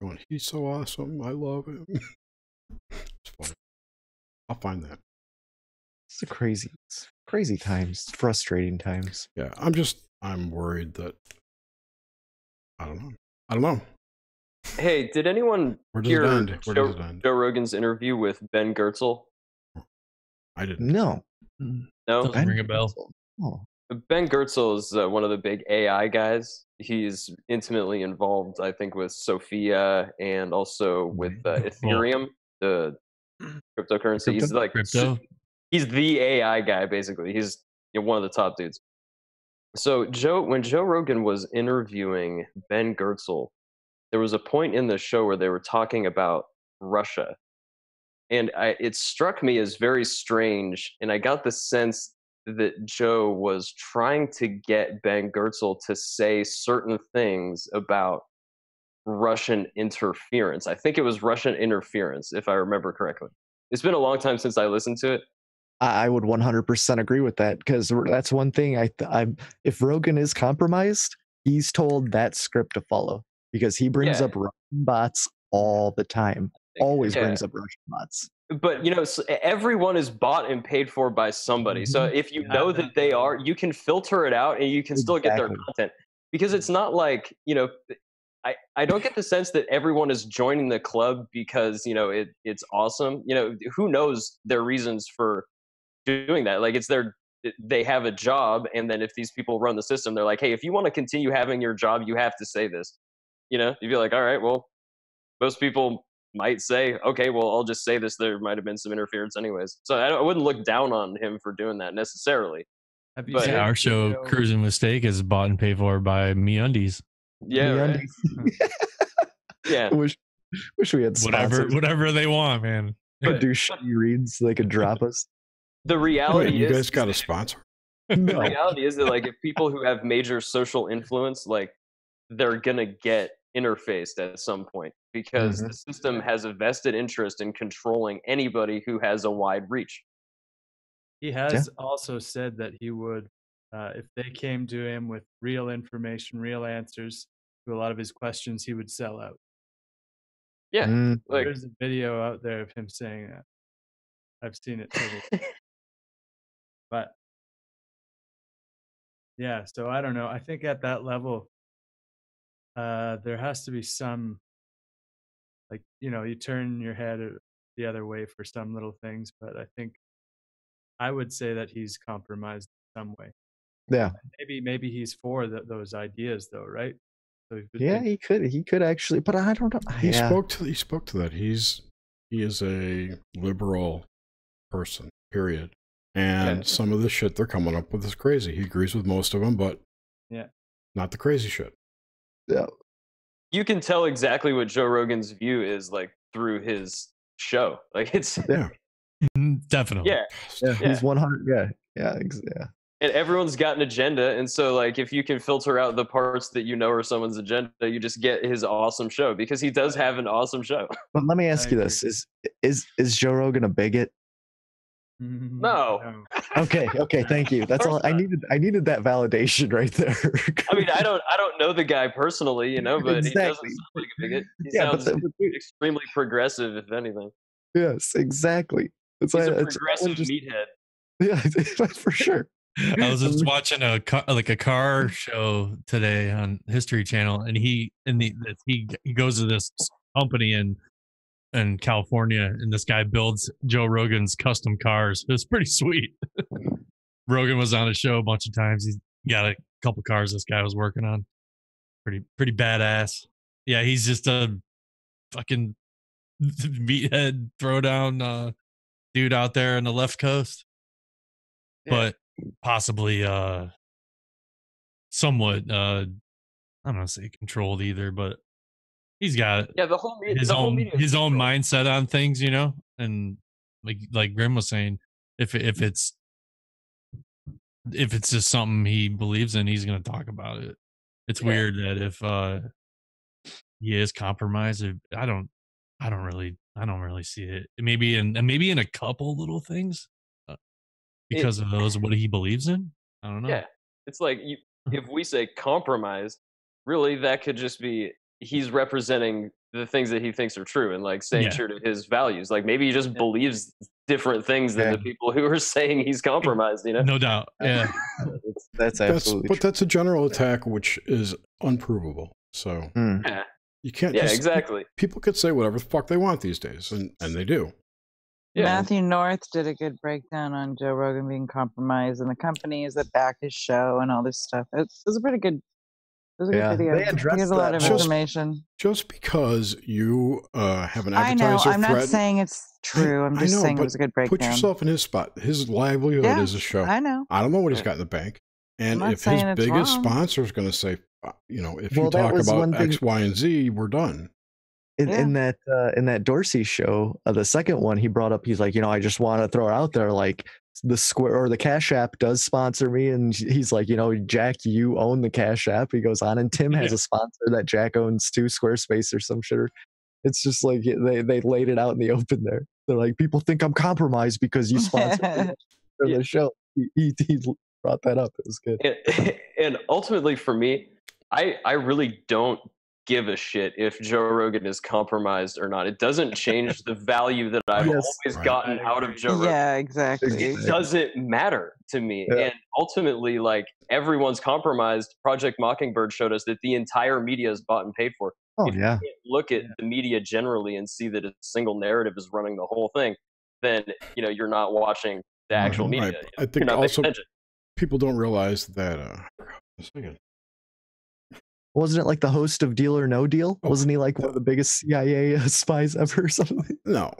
Going, he's so awesome. I love him. It's funny. I'll find that. It's crazy times. Frustrating times. Yeah, I'm worried that I don't know. Hey, did anyone hear Joe Rogan's interview with Ben Goertzel? I didn't. No. Doesn't ring a bell. Oh. Ben Goertzel is one of the big AI guys. He's intimately involved, I think, with Sophia and also with Ethereum, the cryptocurrency. He's like he's the AI guy, basically. He's one of the top dudes. So when Joe Rogan was interviewing Ben Goertzel, there was a point in the show where they were talking about Russia. And it struck me as very strange. And I got the sense that Joe was trying to get Ben Goertzel to say certain things about Russian interference. I think it was Russian interference, if I remember correctly. It's been a long time since I listened to it. I would 100% agree with that, because that's one thing. If Rogan is compromised, he's told that script to follow, because he brings up Russian bots all the time. Always brings up Russian bots. But everyone is bought and paid for by somebody. So if you know that they are, you can filter it out and you can still get their content. Because it's not like, I don't get the sense that everyone is joining the club because, it's awesome. Who knows their reasons for doing that? Like, they have a job, and then if these people run the system, they're like, hey, if you want to continue having your job, you have to say this. You'd be like, all right, well, most people might say, okay, well, I'll just say this. There might have been some interference anyways. So I wouldn't look down on him for doing that necessarily. Have you seen our show, Cruising Mistake, is bought and paid for by MeUndies. Yeah, right. Yeah. Wish we had sponsors. Whatever they want, man. But do shitty reads so they could drop us. The reality you guys got a sponsor? The reality is that, like, if people who have major social influence, like, they're gonna get interfaced at some point, because the system has a vested interest in controlling anybody who has a wide reach. He has also said that he would, if they came to him with real information, real answers to a lot of his questions, he would sell out. Yeah. There's a video out there of him saying that. I've seen it several times. But yeah, so I don't know. I think at that level, there has to be some, like, you turn your head the other way for some little things, but I think I would say that he's compromised in some way. Yeah. Maybe he's for those ideas, though, right? So he could actually, but I don't know. He spoke to that. He is a liberal person, period. And some of the shit they're coming up with is crazy. He agrees with most of them, but not the crazy shit. Yeah. You can tell exactly what Joe Rogan's view is, like, through his show. Like, it's definitely. Yeah. He's 100. Yeah. And everyone's got an agenda, and so, like, if you can filter out the parts that are someone's agenda, you just get his awesome show, because he does have an awesome show. But let me ask you this: Is Joe Rogan a bigot? No. Okay, thank you. That's all I needed. I needed that validation right there. I mean, I don't know the guy personally, but he doesn't Exactly. sound like a bigot. He Yeah, but sounds extremely progressive, if anything. yes, exactly. He's a progressive meathead. Yeah, for sure. I was just watching a car show today on History Channel, and he goes to this company in California, and this guy builds Joe Rogan's custom cars. It was pretty sweet. Rogan was on a show a bunch of times. He's got a couple cars this guy was working on. Pretty badass. Yeah, he's just a fucking meathead throwdown dude out there on the left coast. Yeah. But possibly somewhat I don't want to say controlled either, but he's got the whole media, his own controlled. mindset on things, and like Grim was saying, if it's just something he believes in, he's going to talk about it. It's weird that if he is compromised, I don't really see it. Maybe in a couple little things because of those what he believes in. I don't know. Yeah, it's like if we say compromised, really that could just be he's representing the things that he thinks are true and like staying true to his values. Like maybe he just believes different things than the people who are saying he's compromised. No doubt. Yeah, that's absolutely. But that's a general attack which is unprovable. So you can't. Yeah, exactly. People could say whatever the fuck they want these days, and they do. Yeah. Matthew North did a good breakdown on Joe Rogan being compromised and the companies that back his show and all this stuff. It was a pretty good. It was a good video. He has a lot of information. Just because you have an advertiser, I know. I'm not saying it's true. I'm just saying it was a good breakdown. Put yourself in his spot. His livelihood is a show. I know. I don't know what he's got in the bank, and if his biggest sponsor is going to say, if you talk about X, Y, and Z, we're done. In that Dorsey show, the second one, he brought up, he's like, I just want to throw it out there, like the Square or the Cash App does sponsor me, and he's like, Jack, you own the Cash App. He goes on, and Tim has a sponsor that Jack owns too, Squarespace or some shit. It's just like they laid it out in the open there. They're like, people think I'm compromised because you sponsored the show. He brought that up. It was good. And ultimately, for me, I really don't give a shit if Joe Rogan is compromised or not. It doesn't change the value that I've always gotten out of Joe Rogan. Yeah, exactly. It doesn't matter to me. Yeah. And ultimately, like, everyone's compromised. Project Mockingbird showed us that the entire media is bought and paid for. If you can't look at the media generally and see that a single narrative is running the whole thing, then you're not watching the actual media. I think also people don't realize that wasn't it like the host of Deal or No Deal? Wasn't he like one of the biggest CIA spies ever or something? No.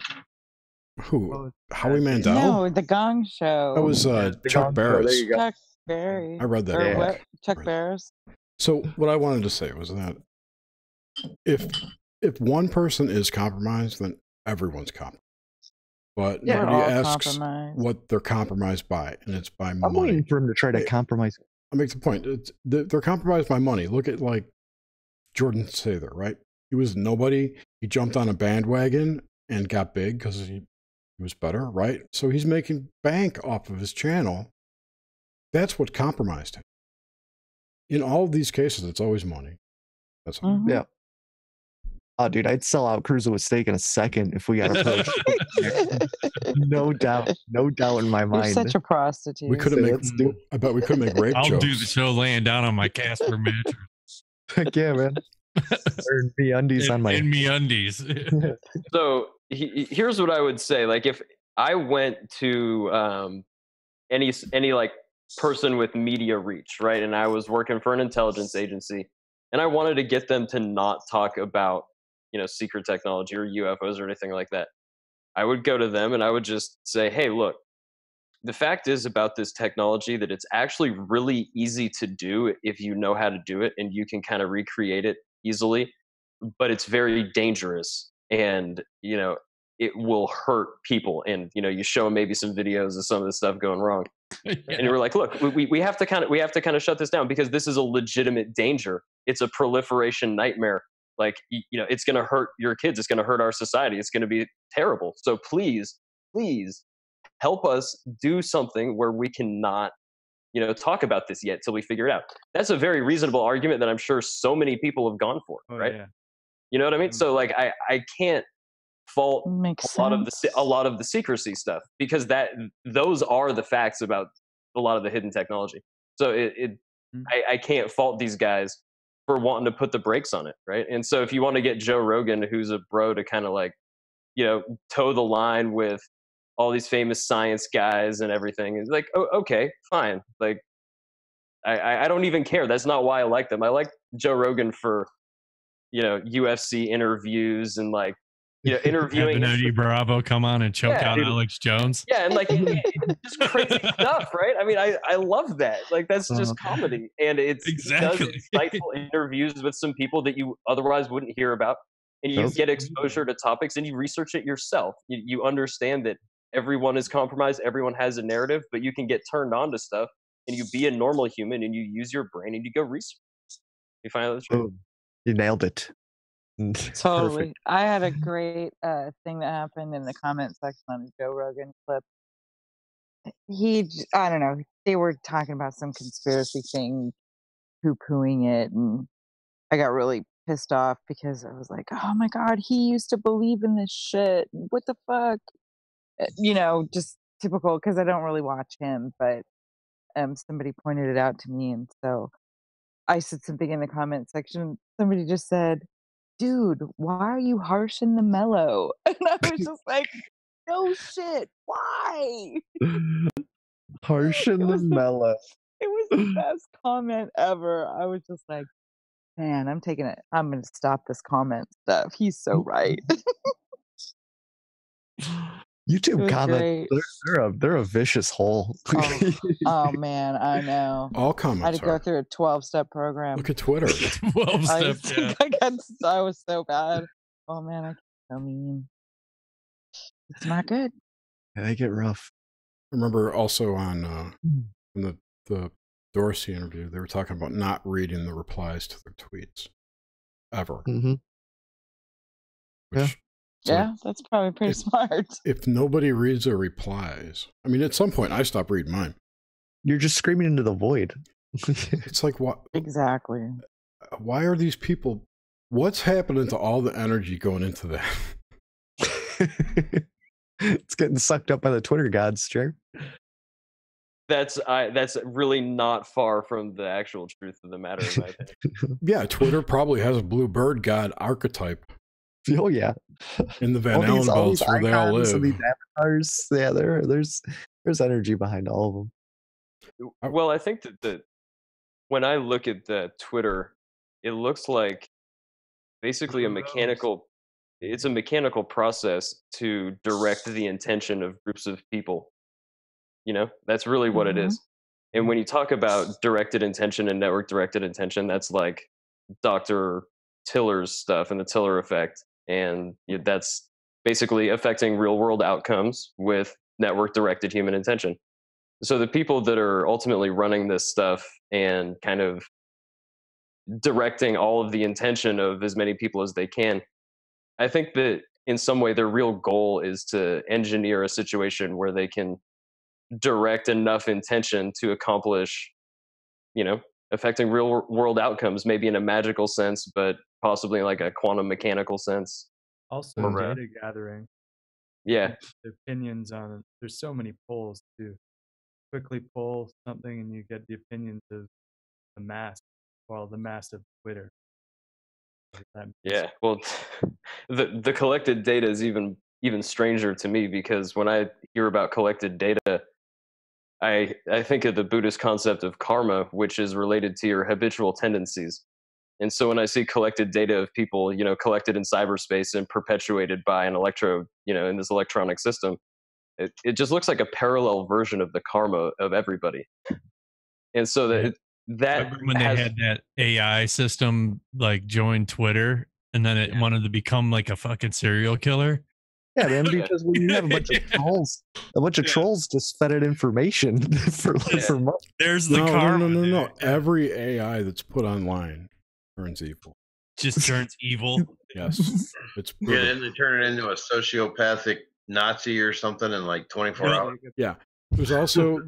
Who? Howie Mandel? No, The Gong Show. That was Chuck Barris. There you go. Chuck Berry. I read that. What? Chuck Barris. So what I wanted to say was that if one person is compromised, then everyone's compromised. But nobody asks what they're compromised by, and it's by money. I'm waiting for him to try to compromise. I make the point. They're compromised by money. Look at like Jordan Sather, right? He was nobody. He jumped on a bandwagon and got big because he was better, right? So he's making bank off of his channel. That's what compromised him. In all of these cases, it's always money. That's all. Mm-hmm. Yeah. Oh, dude, I'd sell out Cruiser with Steak in a second if we got approached. No doubt in my mind. You're such a prostitute. We couldn't make. I bet we couldn't make rape jokes. I'll do the show laying down on my Casper mattress. Heck yeah, man. Or MeUndies on my. In MeUndies. So here's what I would say. Like, if I went to any like person with media reach, right, and I was working for an intelligence agency, and I wanted to get them to not talk about secret technology or UFOs or anything like that, I would go to them and I would just say, hey, look, the fact is about this technology that it's actually really easy to do if you know how to do it and you can kind of recreate it easily, but it's very dangerous and, it will hurt people. And, you show them maybe some videos of some of the stuff going wrong. Yeah. And we're like, look, we have to kind of shut this down because this is a legitimate danger. It's a proliferation nightmare. Like, it's going to hurt your kids. It's going to hurt our society. It's going to be terrible. So please help us do something where we cannot, talk about this yet till we figure it out. That's a very reasonable argument that I'm sure so many people have gone for, right? Yeah. You know what I mean? So like I can't fault Makes a lot of the secrecy stuff, because those are the facts about a lot of the hidden technology. So I can't fault these guys for wanting to put the brakes on it, right? And so if you want to get Joe Rogan, who's a bro, to kind of like, toe the line with all these famous science guys and everything, it's like, oh, okay, fine. Like, I don't even care. That's not why I like them. I like Joe Rogan for, UFC interviews and like, interviewing. Having Eddie Bravo come on and choke out Alex Jones. Yeah, and like just crazy stuff, right? I mean, I love that. Like, that's just comedy, and he does insightful interviews with some people that you otherwise wouldn't hear about, and you get exposure to topics, and you research it yourself. You understand that everyone is compromised, everyone has a narrative, but you can get turned on to stuff, and you be a normal human, and you use your brain, and you go research. You find out the truth. You nailed it. Totally. Perfect. I had a great thing that happened in the comment section on the Joe Rogan clip. I don't know, they were talking about some conspiracy thing, poo-pooing it, and I got really pissed off because I was like, oh my God, he used to believe in this shit. What the fuck? Just typical, because I don't really watch him, but somebody pointed it out to me, and so I said something in the comment section. Somebody just said, dude, why are you harsh in the mellow? And I was just like, no shit, why? Harsh in the mellow. It was the best comment ever. I was just like, man, I'm going to stop this comment stuff. He's so right. YouTube comments, they're a vicious hole. Oh man, I know. All comments. I had to go through a 12-step program. Look at Twitter. 12 steps. I was so bad. Oh man, I'm so mean. It's not good. Yeah, they get rough. I remember also on in the Dorsey interview, they were talking about not reading the replies to their tweets ever. Mm-hmm. Yeah, that's probably pretty smart. If nobody reads their replies, I mean, at some point, I stopped reading mine. You're just screaming into the void. It's like, what? Exactly. Why are these people? What's happening to all the energy going into that? It's getting sucked up by the Twitter gods, Jer. That's really not far from the actual truth of the matter, in my opinion. Yeah, Twitter probably has a blue bird god archetype. Oh yeah, in the Van Allen belts where they all live. These avatars, yeah, there's energy behind all of them. Well, I think that when I look at the Twitter, it looks like basically it's a mechanical process to direct the intention of groups of people. That's really what it is. And when you talk about directed intention and network directed intention, that's like Dr. Tiller's stuff and the Tiller effect. And that's basically affecting real world outcomes with network directed human intention. So the people that are ultimately running this stuff and kind of directing all of the intention of as many people as they can, I think that in some way their real goal is to engineer a situation where they can direct enough intention to accomplish, affecting real world outcomes, maybe in a magical sense, but possibly like a quantum mechanical sense. Also data gathering. Yeah. Opinions on it. There's so many polls to quickly poll something and you get the opinions of the mass, the mass of Twitter. Yeah. Well, the collected data is even stranger to me, because when I hear about collected data, I think of the Buddhist concept of karma, which is related to your habitual tendencies. And so when I see collected data of people, collected in cyberspace and perpetuated by an in this electronic system, it just looks like a parallel version of the karma of everybody. And so that when they had that AI system like join Twitter and then it wanted to become like a fucking serial killer. Yeah, man, because when you have a bunch of trolls just fed it information for months. There's the karma. No. Every AI that's put online turns evil. Just turns evil. Yes. It's and they turn it into a sociopathic Nazi or something in like 24 hours. Yeah. There's also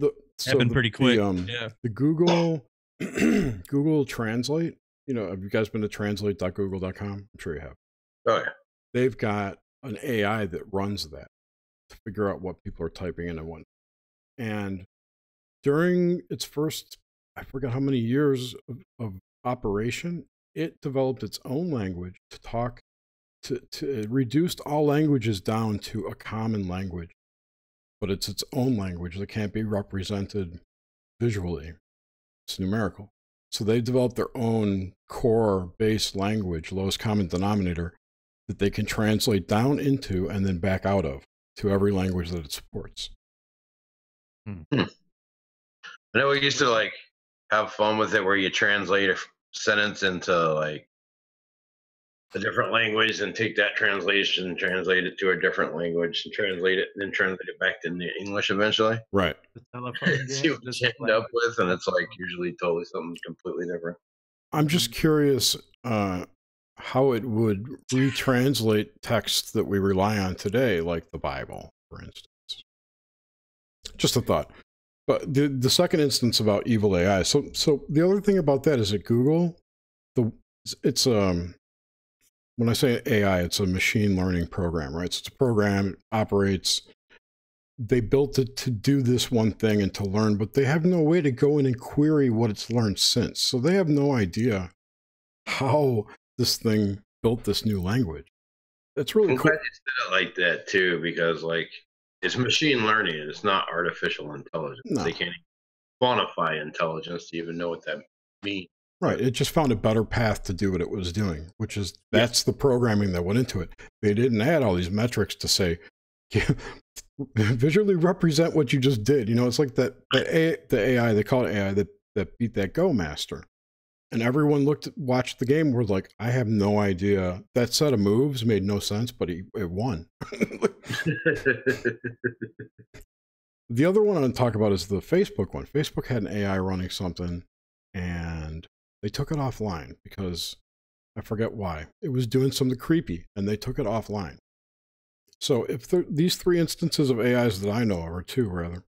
happened pretty quick. Yeah. The Google Google Translate. You know, have you guys been to translate.google.com? I'm sure you have. Oh yeah. They've got an AI that runs that to figure out what people are typing in and what. And during its first, I forget how many years of operation, it developed its own language to talk to it reduced all languages down to a common language, but it's its own language that can't be represented visually. It's numerical. So they developed their own core base language, lowest common denominator, that they can translate down into and then back out of to every language that it supports. I know we used to like have fun with it where you translate a sentence into like a different language and take that translation, translate it to a different language, and translate it, and then translate it back to English eventually. Right. The telephone See game. what Just you end playing up with, and it's like usually totally something completely different. I'm just curious how it would retranslate texts that we rely on today, like the Bible, for instance. Just a thought. But the second instance about evil AI. So the other thing about that is at Google, it's when I say AI, it's a machine learning program, right? So it's a program, it operates. They built it to do this one thing and to learn, but they have no way to go in and query what it's learned since. So they have no idea how this thing built this new language. That's really cool. I'm glad you said it like that too, because like it's machine learning and it's not artificial intelligence. No. They can't quantify intelligence to even know what that means. Right. It just found a better path to do what it was doing, which is that's the programming that went into it. They didn't add all these metrics to say, visually represent what you just did. You know, it's like the AI, they call it AI that beat that Go master. And everyone watched the game, was like, I have no idea. That set of moves made no sense, but it won. The other one I want to talk about is the Facebook one. Facebook had an AI running something, and they took it offline because I forget why. It was doing something creepy, and they took it offline. So if these three instances of AIs that I know of, or two rather,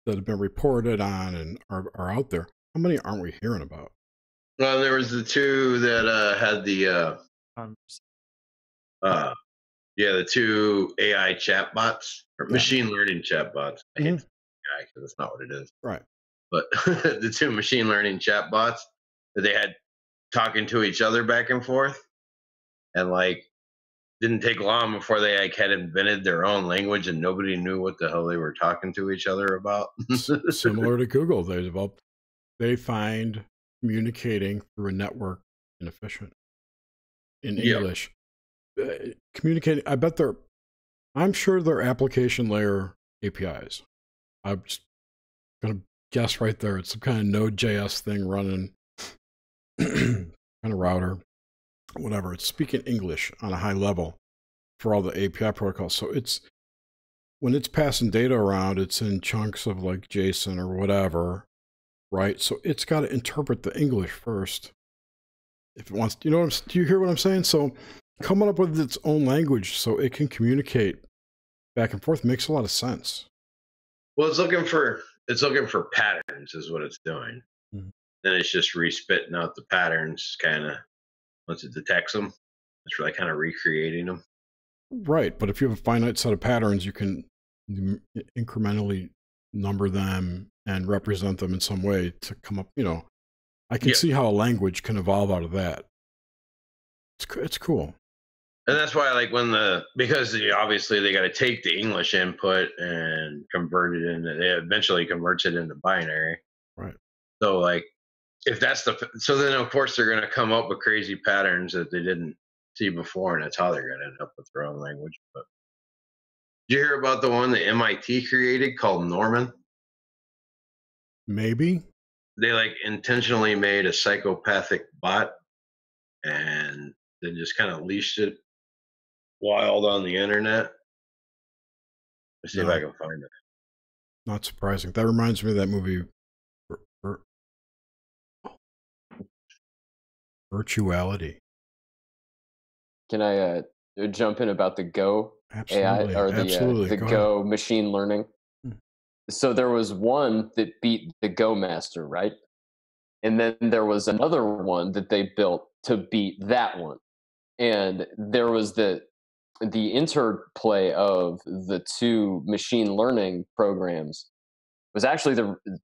that have been reported on and are out there, how many aren't we hearing about? Well, there was the two that had the the two AI chatbots or machine learning chatbots. I hate the guy because that's not what it is. Right. But the two machine learning chatbots that they had talking to each other back and forth, and like didn't take long before they like had invented their own language and nobody knew what the hell they were talking to each other about. Similar to Google, they find communicating through a network inefficient in English. Communicating, I'm sure they're application layer APIs. I'm just gonna guess right there. It's some kind of Node.js thing running, kind of router, whatever. It's speaking English on a high level for all the API protocols. So when it's passing data around, it's in chunks of like JSON or whatever, right? So it's got to interpret the English first if it wants. Do you hear what I'm saying? So coming up with its own language so it can communicate back and forth makes a lot of sense. Well, it's looking for patterns is what it's doing. Mm-hmm. Then it's just respitting out the patterns kind of once it detects them. It's really kind of recreating them. Right, but if you have a finite set of patterns, you can incrementally number them and represent them in some way to come up, I can see how a language can evolve out of that. It's cool. And that's why, like, because obviously they got to take the English input and convert it into, they eventually converts it into binary. Right. So, like, if that's so then of course they're going to come up with crazy patterns that they didn't see before, and that's how they're going to end up with their own language. But did you hear about the one that MIT created called Norman? Maybe. They like intentionally made a psychopathic bot and then just kind of leashed it wild on the internet. Let's see if I can find it. Not surprising. That reminds me of that movie Virtuality. Can I jump in about the Go Absolutely. AI or Absolutely. the Go machine learning? So there was one that beat the Go master, right? And then there was another one that they built to beat that one. And there was the interplay of the two machine learning programs was actually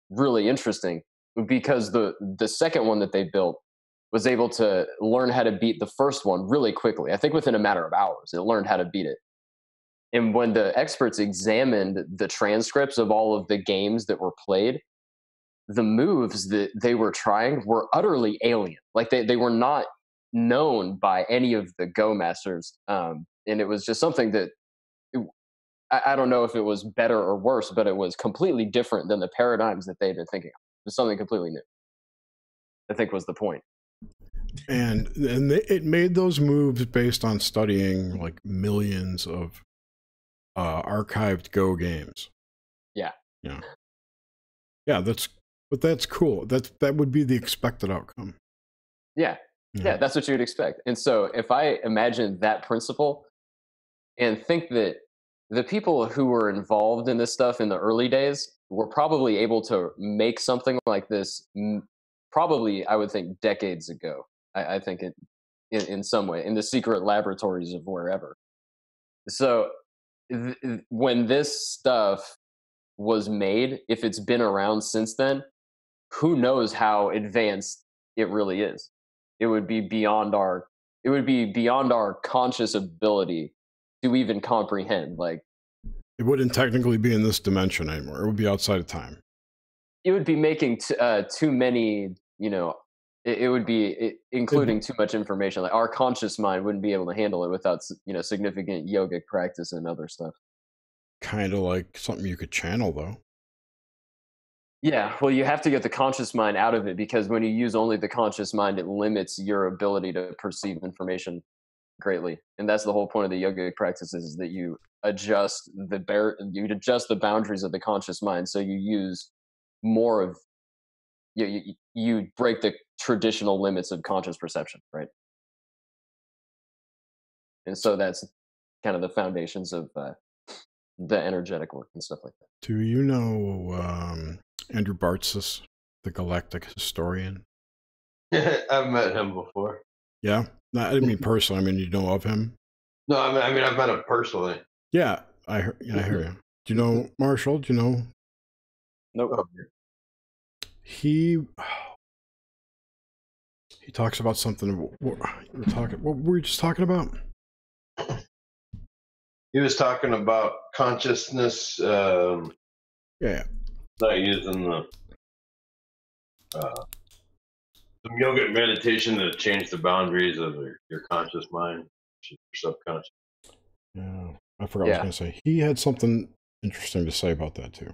really interesting, because the second one that they built was able to learn how to beat the first one really quickly. I think within a matter of hours, it learned how to beat it. And when the experts examined the transcripts of all of the games that were played, the moves that they were trying were utterly alien. Like they were not known by any of the Go masters. And it was just something that I don't know if it was better or worse, but it was completely different than the paradigms that they'd been thinking of. It was something completely new, I think was the point. And it made those moves based on studying like millions of archived Go games. Yeah. Yeah, that's cool. That would be the expected outcome. Yeah, that's what you would expect. And so if I imagine that principle and think that the people who were involved in this stuff in the early days were probably able to make something like this, probably, I would think, decades ago. I think in some way, in the secret laboratories of wherever. So when this stuff was made, if it's been around since then, who knows how advanced it really is. It would be beyond our conscious ability to even comprehend. Like, it wouldn't technically be in this dimension anymore. It would be outside of time. It would be making too many, it would be including too much information. Like our conscious mind wouldn't be able to handle it without, significant yogic practice and other stuff. Kind of like something you could channel, though. Yeah, well, you have to get the conscious mind out of it, because when you use only the conscious mind, it limits your ability to perceive information greatly. And that's the whole point of the yogic practices, is that you adjust the boundaries of the conscious mind, so you use more of you break the traditional limits of conscious perception, right? And so that's kind of the foundations of the energetic work and stuff like that. Do you know Andrew Bartzis, the galactic historian? I've met him before. Yeah? No, I didn't mean personally. I mean, you know of him? No, I mean I've met him personally. Yeah, I hear you. Do you know Marshall? Do you know? Nope. He talks about something. What were we just talking about? He was talking about consciousness. Yeah. Not using the some yogic meditation to change the boundaries of your conscious mind, your subconscious. Yeah, I forgot what I was going to say. He had something interesting to say about that too.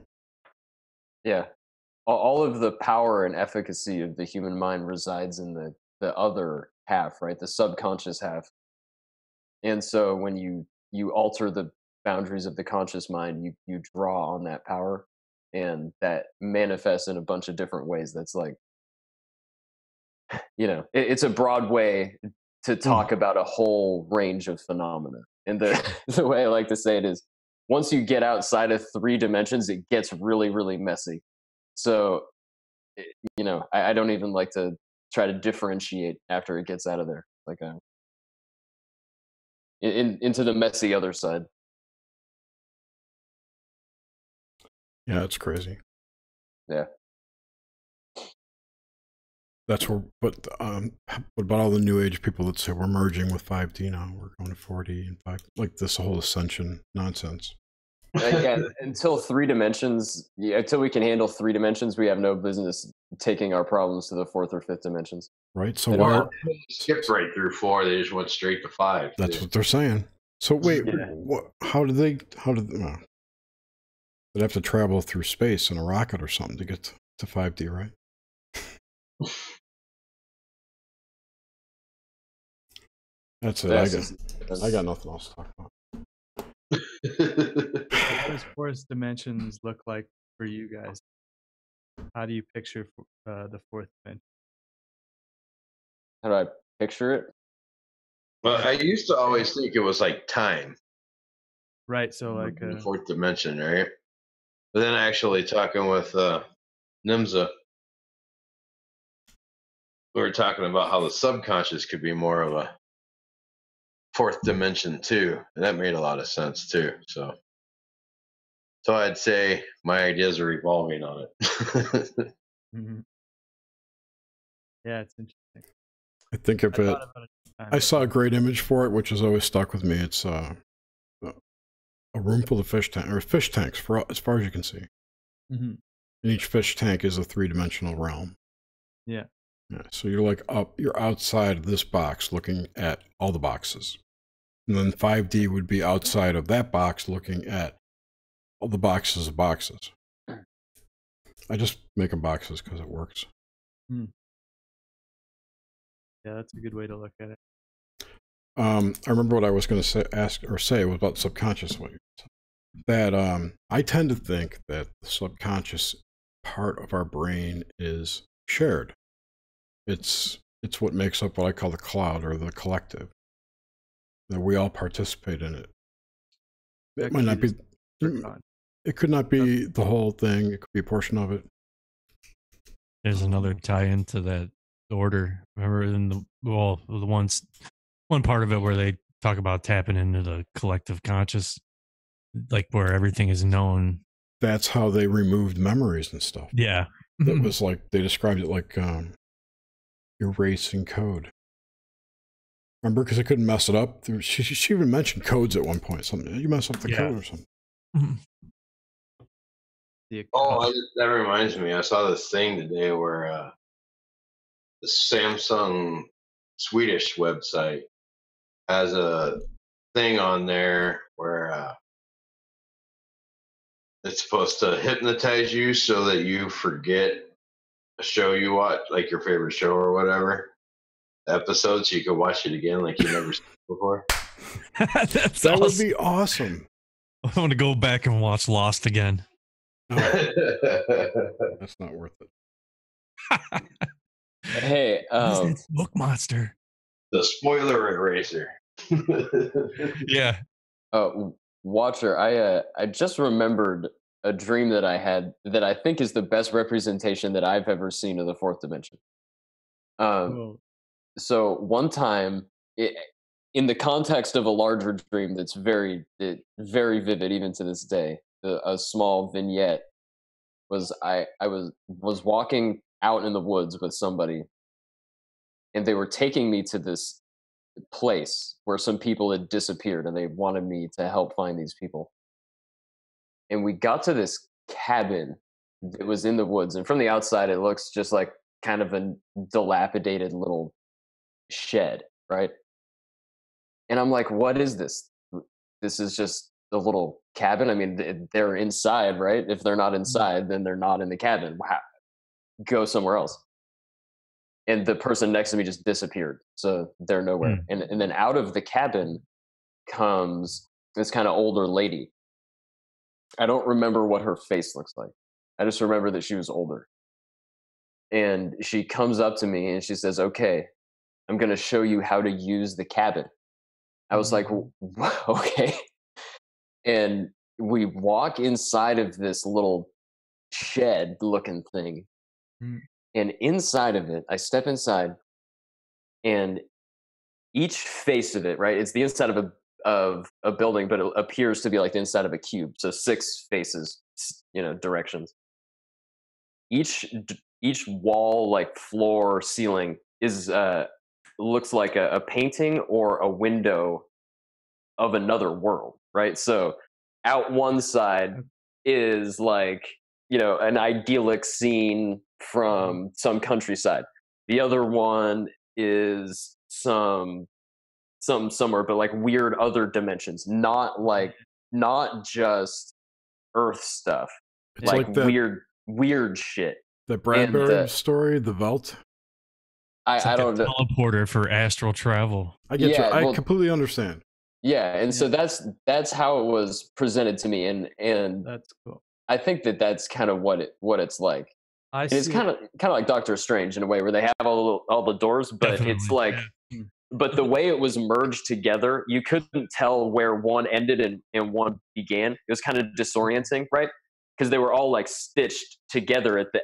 Yeah, all of the power and efficacy of the human mind resides in the other half, right? The subconscious half. And so when you alter the boundaries of the conscious mind, you draw on that power, and that manifests in a bunch of different ways. That's like, it's a broad way to talk about a whole range of phenomena. And the way I like to say it is, once you get outside of 3 dimensions, it gets really, really messy. So, I don't even like to try to differentiate after it gets out of there, like into the messy other side. Yeah, it's crazy. Yeah. That's where, but what about all the new age people that say we're merging with 5D now? We're going to 4D and 5, like this whole ascension nonsense. Again, until 3 dimensions, until we can handle 3 dimensions, we have no business taking our problems to the 4th or 5th dimensions. Right. So why skipped right through 4? They just went straight to 5. That's what they're saying. So wait, how did they'd have to travel through space in a rocket or something to get to 5D, right? That's it. I got nothing else to talk about. What does 4th dimensions look like for you guys? How do you picture the 4th dimension? How do I picture it? Well, I used to always think it was like time. Right. So like The fourth dimension, right? But then actually talking with Nimza, we were talking about how the subconscious could be more of a fourth dimension too, and that made a lot of sense too. So I'd say my ideas are evolving on it. mhm. Yeah, it's interesting. I think of it. thought about it this time, I but saw a no. great image for it, which has always stuck with me. It's a room full of fish tanks, for as far as you can see. Mhm. And each fish tank is a 3-dimensional realm. Yeah. Yeah, so you're outside of this box looking at all the boxes. And then 5D would be outside of that box looking at all the boxes of boxes. I just make them boxes because it works. Yeah, that's a good way to look at it. I remember what I was going to say was about subconscious. That I tend to think that the subconscious part of our brain is shared. It's what makes up what I call the cloud or the collective. That we all participate in it. It might not be. It could not be the whole thing. It could be a portion of it. There's another tie-in to that order. Remember in one part of it where they talk about tapping into the collective conscious, like where everything is known. That's how they removed memories and stuff. Yeah. That was like, they described it like erasing code. Remember, because they couldn't mess it up. She even mentioned codes at one point. Something, you mess up the code or something. That reminds me. I saw this thing today where the Samsung Swedish website has a thing on there where it's supposed to hypnotize you so that you forget a show you watch, like your favorite show or whatever episode, so you could watch it again like you never seen it before. That would be awesome. I want to go back and watch Lost again. That's not worth it. Hey, smoke monster. The spoiler eraser. Yeah. Watcher, I just remembered a dream that I had that I think is the best representation that I've ever seen of the fourth dimension. So one time, in the context of a larger dream that's very vivid even to this day, a small vignette was I was walking out in the woods with somebody, and they were taking me to this place where some people had disappeared, and they wanted me to help find these people. And we got to this cabin that was in the woods, and from the outside it looks just like kind of a dilapidated little shed, right? And I'm like, what is this? This is just a little cabin. I mean, they're inside, right? If they're not inside, then they're not in the cabin. Wow. Go somewhere else. And the person next to me just disappeared, so they're nowhere. And then out of the cabin comes this kind of older lady. I don't remember what her face looks like. I just remember that she was older. And she comes up to me and she says, "Okay, I'm going to show you how to use the cabin." I was like, okay. And we walk inside of this little shed looking thing. And inside of it, I step inside, and each face of it, right? It's the inside of a building, but it appears to be like the inside of a cube. So 6 faces, directions. Each wall, like floor, ceiling is looks like a painting or a window of another world, right? So out one side is like, an idyllic scene from some countryside. The other one is some somewhere, but like weird other dimensions, not just Earth stuff, it's like that, weird shit. The Bradbury story, the Velt. I don't know. Teleporter for astral travel. I get you. I completely understand. Yeah, and so that's how it was presented to me, and that's cool. I think that's kind of what it's like. It's kind of like Doctor Strange in a way, where they have all the doors, but it's like but the way it was merged together, you couldn't tell where one ended and one began. It was kind of disorienting, right? Because they were all like stitched together at the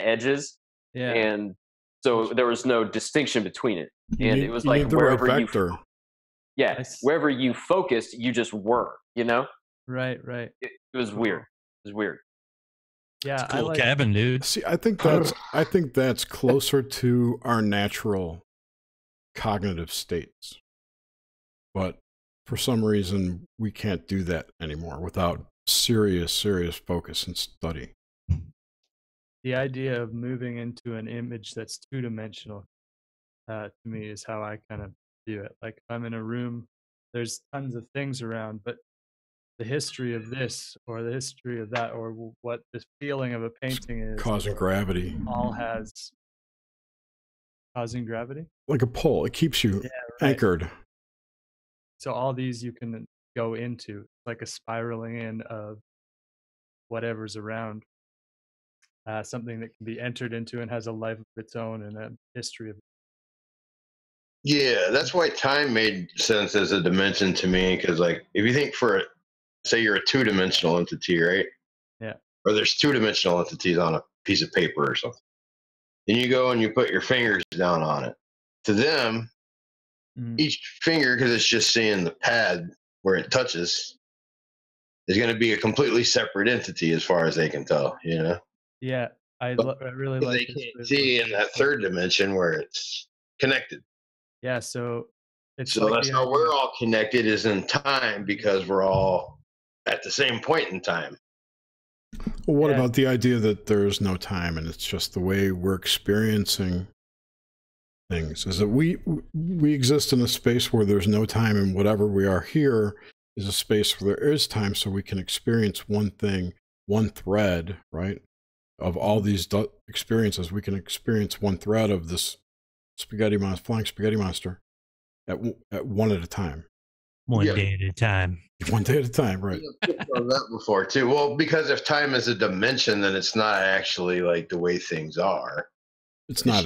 edges, and so there was no distinction between it. And it was like wherever wherever you focused, you just were, you know? Right. It was weird. It was weird. Yeah, it's cool cabin, dude. See, I think that's closer to our natural cognitive states, but for some reason we can't do that anymore without serious focus and study. The idea of moving into an image that's two-dimensional, to me, is how I kind of view it. Like, if I'm in a room, there's tons of things around, but the history of this or the history of that, or what the feeling of a painting is, causing gravity, all has causing gravity, like a pull. It keeps you anchored. So all these you can go into, like a spiraling in of whatever's around, something that can be entered into and has a life of its own and a history of. Yeah, that's why time made sense as a dimension to me. Because, like, if you think say you're a two-dimensional entity, right? Yeah. Or there's two-dimensional entities on a piece of paper or something. Then you go and you put your fingers down on it. To them, each finger, because it's just seeing the pad where it touches, is going to be a completely separate entity as far as they can tell, you know? Yeah, I really like they can't see in that third dimension where it's connected. Yeah, so it's so like that's how we're all connected, is in time, because we're all at the same point in time. Well, what about the idea that there's no time and it's just the way we're experiencing things? Is that we exist in a space where there's no time, and whatever we are here is a space where there is time, so we can experience one thing, one thread, right? Of all these experiences, we can experience one thread of this flying spaghetti monster at one at a time. One day at a time. One day at a time, right? I've done that before too. Well, because if time is a dimension, then it's not actually like the way things are. It's not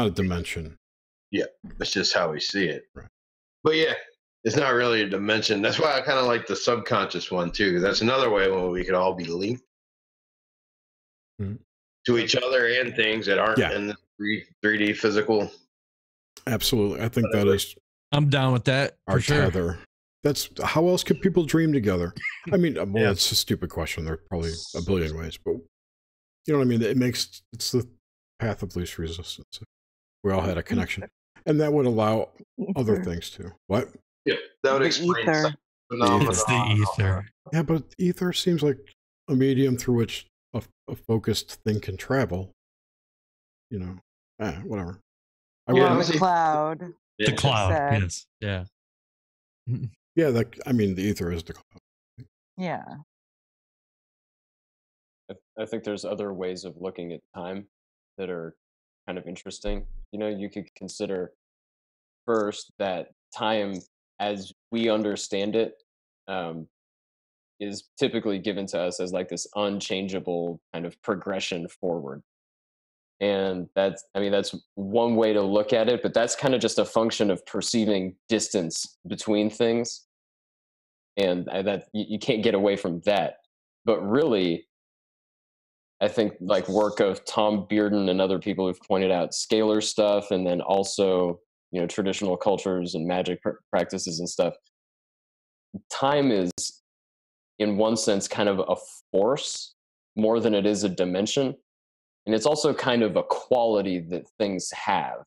a dimension. Yeah, it's just how we see it. Right. But yeah, it's not really a dimension. That's why I kind of like the subconscious one too, because that's another way where we could all be linked to each other and things that aren't in the 3D physical. Absolutely, I think that is. I'm down with that. Our tether. That's how else could people dream together? I mean, well, it's a stupid question. There are probably a billion ways, but you know what I mean. It's the path of least resistance. We all had a connection, and that would allow other things too. What? Yeah, that would explain It's the ether. Yeah, but ether seems like a medium through which a focused thing can travel. You know, whatever. The cloud. The cloud. Yes. Yeah. Yeah, I mean, the ether is the cloud. Yeah. I think there's other ways of looking at time that are kind of interesting. You know, you could consider first that time, as we understand it, is typically given to us as like this unchangeable kind of progression forward. And that's one way to look at it, but that's kind of just a function of perceiving distance between things. And that you can't get away from that. But really, I think like work of Tom Bearden and other people who've pointed out scalar stuff, and then also, you know, traditional cultures and magic practices and stuff. Time is, in one sense, kind of a force more than it is a dimension. And it's also kind of a quality that things have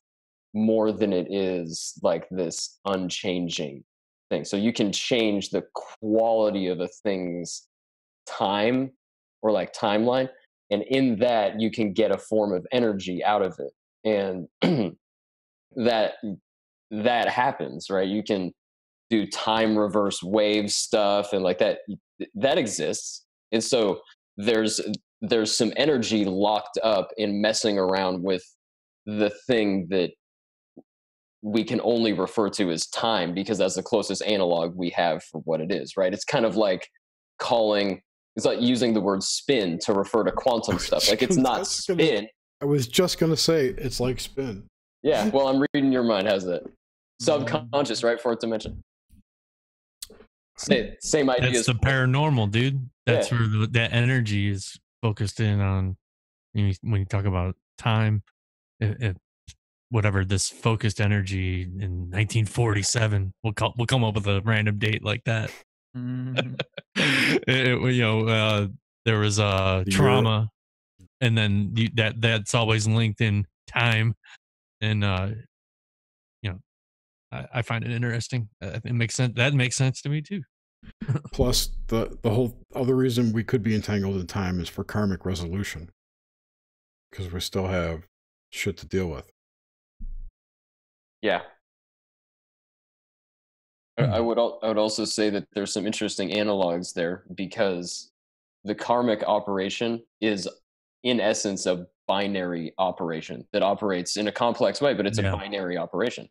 more than it is like this unchanging thing. So you can change the quality of a thing's time or like timeline. And in that, you can get a form of energy out of it. And that happens, right? You can do time reverse wave stuff and like that exists. And so there's some energy locked up in messing around with the thing that we can only refer to as time, because that's the closest analog we have for what it is, right? It's kind of like it's like using the word spin to refer to quantum stuff. Like, it's not spin. I was just going to say it's like spin. Yeah, well, I'm reading your mind. How's that? subconscious, right? Fourth dimension. Same idea. That's the paranormal, dude. That's where that energy is focused in on. When you talk about time, whatever this focused energy in 1947, we'll come up with a random date like that. There was trauma, and then that's always linked in time, and I find it interesting. It makes sense. That makes sense to me too. Plus, the whole other reason we could be entangled in time is for karmic resolution, because we still have shit to deal with. Yeah. I would also say that there's some interesting analogs there, because the karmic operation is in essence a binary operation that operates in a complex way, but it's a binary operation.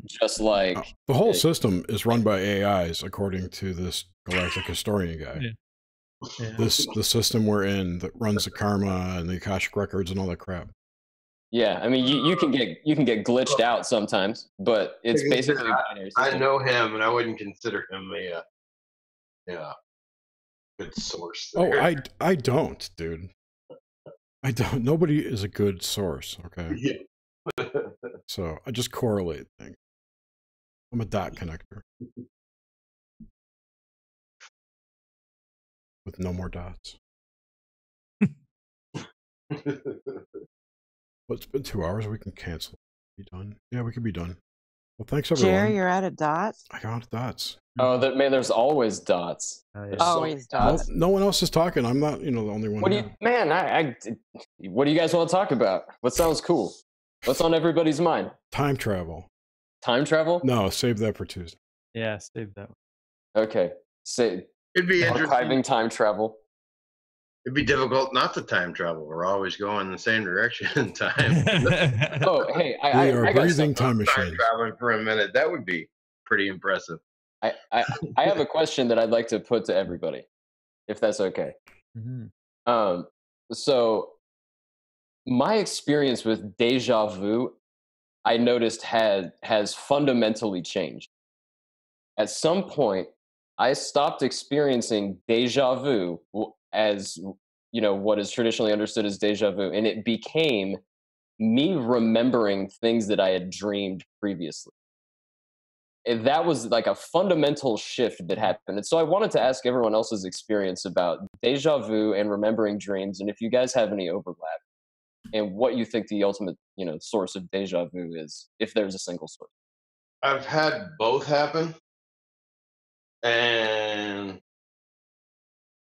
Just like the whole system is run by AIs, according to this galactic historian guy. The system we're in that runs the karma and the Akashic records and all that crap. Yeah, I mean, you can get glitched out sometimes, but it's basically a binary system. I know him, and I wouldn't consider him a good source there. Oh, I don't, dude. I don't. Nobody is a good source. Okay. Yeah. So I just correlate things. I'm a dot connector with no more dots. Well, it's been 2 hours. We can cancel. Be done. Yeah, we can be done. Well, thanks everyone. Jerry, you're at a dot. I got dots. Oh, there's always dots. Always dots. Well, no one else is talking. I'm not, the only one. What do you, man? What do you guys want to talk about? What sounds cool? What's on everybody's mind? Time travel. Time travel? No, save that for Tuesday. Yeah, save that one. Okay. Say it'd be archiving time travel. It'd be difficult not to time travel. We're always going in the same direction in time. Oh, hey, we are breathing time machines. Traveling for a minute. That would be pretty impressive. I have a question that I'd like to put to everybody, if that's okay. Mm-hmm. So my experience with deja vu, I noticed has fundamentally changed. At some point, I stopped experiencing deja vu as, what is traditionally understood as deja vu, and it became me remembering things that I had dreamed previously. And that was like a fundamental shift that happened. And so I wanted to ask everyone else's experience about deja vu and remembering dreams, and if you guys have any overlap, and what you think the ultimate, source of deja vu is, if there's a single source. I've had both happen. And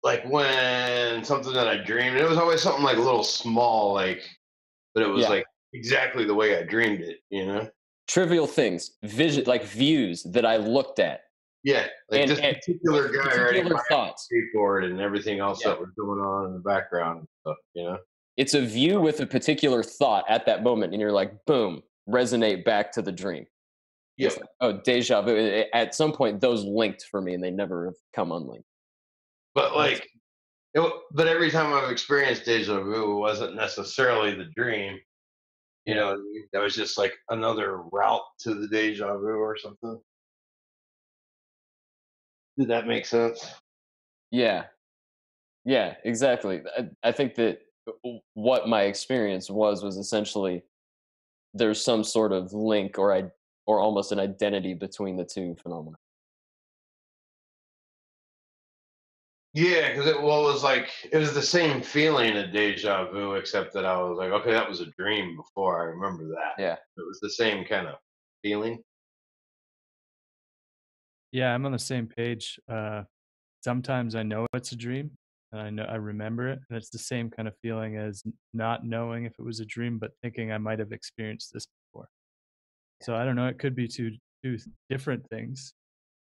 like when something that I dreamed, it was always something like a little small, but it was like exactly the way I dreamed it, Trivial things, vision, like views that I looked at. Yeah, like this particular guy writing my thoughts, skateboard and everything else that was going on in the background and stuff, It's a view with a particular thought at that moment, and you're like, boom, resonate back to the dream. Yeah. Like, deja vu. At some point, those linked for me, and they never have come unlinked. But but every time I've experienced deja vu, it wasn't necessarily the dream. That was just like another route to the deja vu or something. Did that make sense? Yeah, exactly. I think that what my experience was essentially there's some sort of link or almost an identity between the two phenomena. Yeah, because it was the same feeling of deja vu, except that I was like, okay, that was a dream before. I remember that. Yeah, it was the same kind of feeling. Yeah, I'm on the same page. Sometimes I know it's a dream, and I remember it, and it's the same kind of feeling as not knowing if it was a dream, but thinking I might have experienced this before. So I don't know. It could be two different things.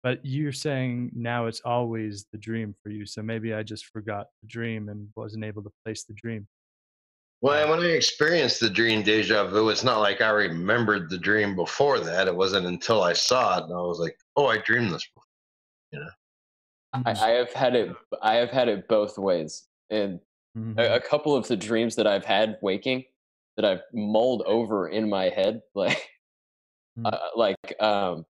But you're saying now it's always the dream for you. So maybe I just forgot the dream and wasn't able to place the dream. Well, when I experienced the dream deja vu, it's not like I remembered the dream before that. It wasn't until I saw it and I was like, oh, I dreamed this before. I have had it both ways. And a couple of the dreams that I've had waking that I've mulled over in my head, like like a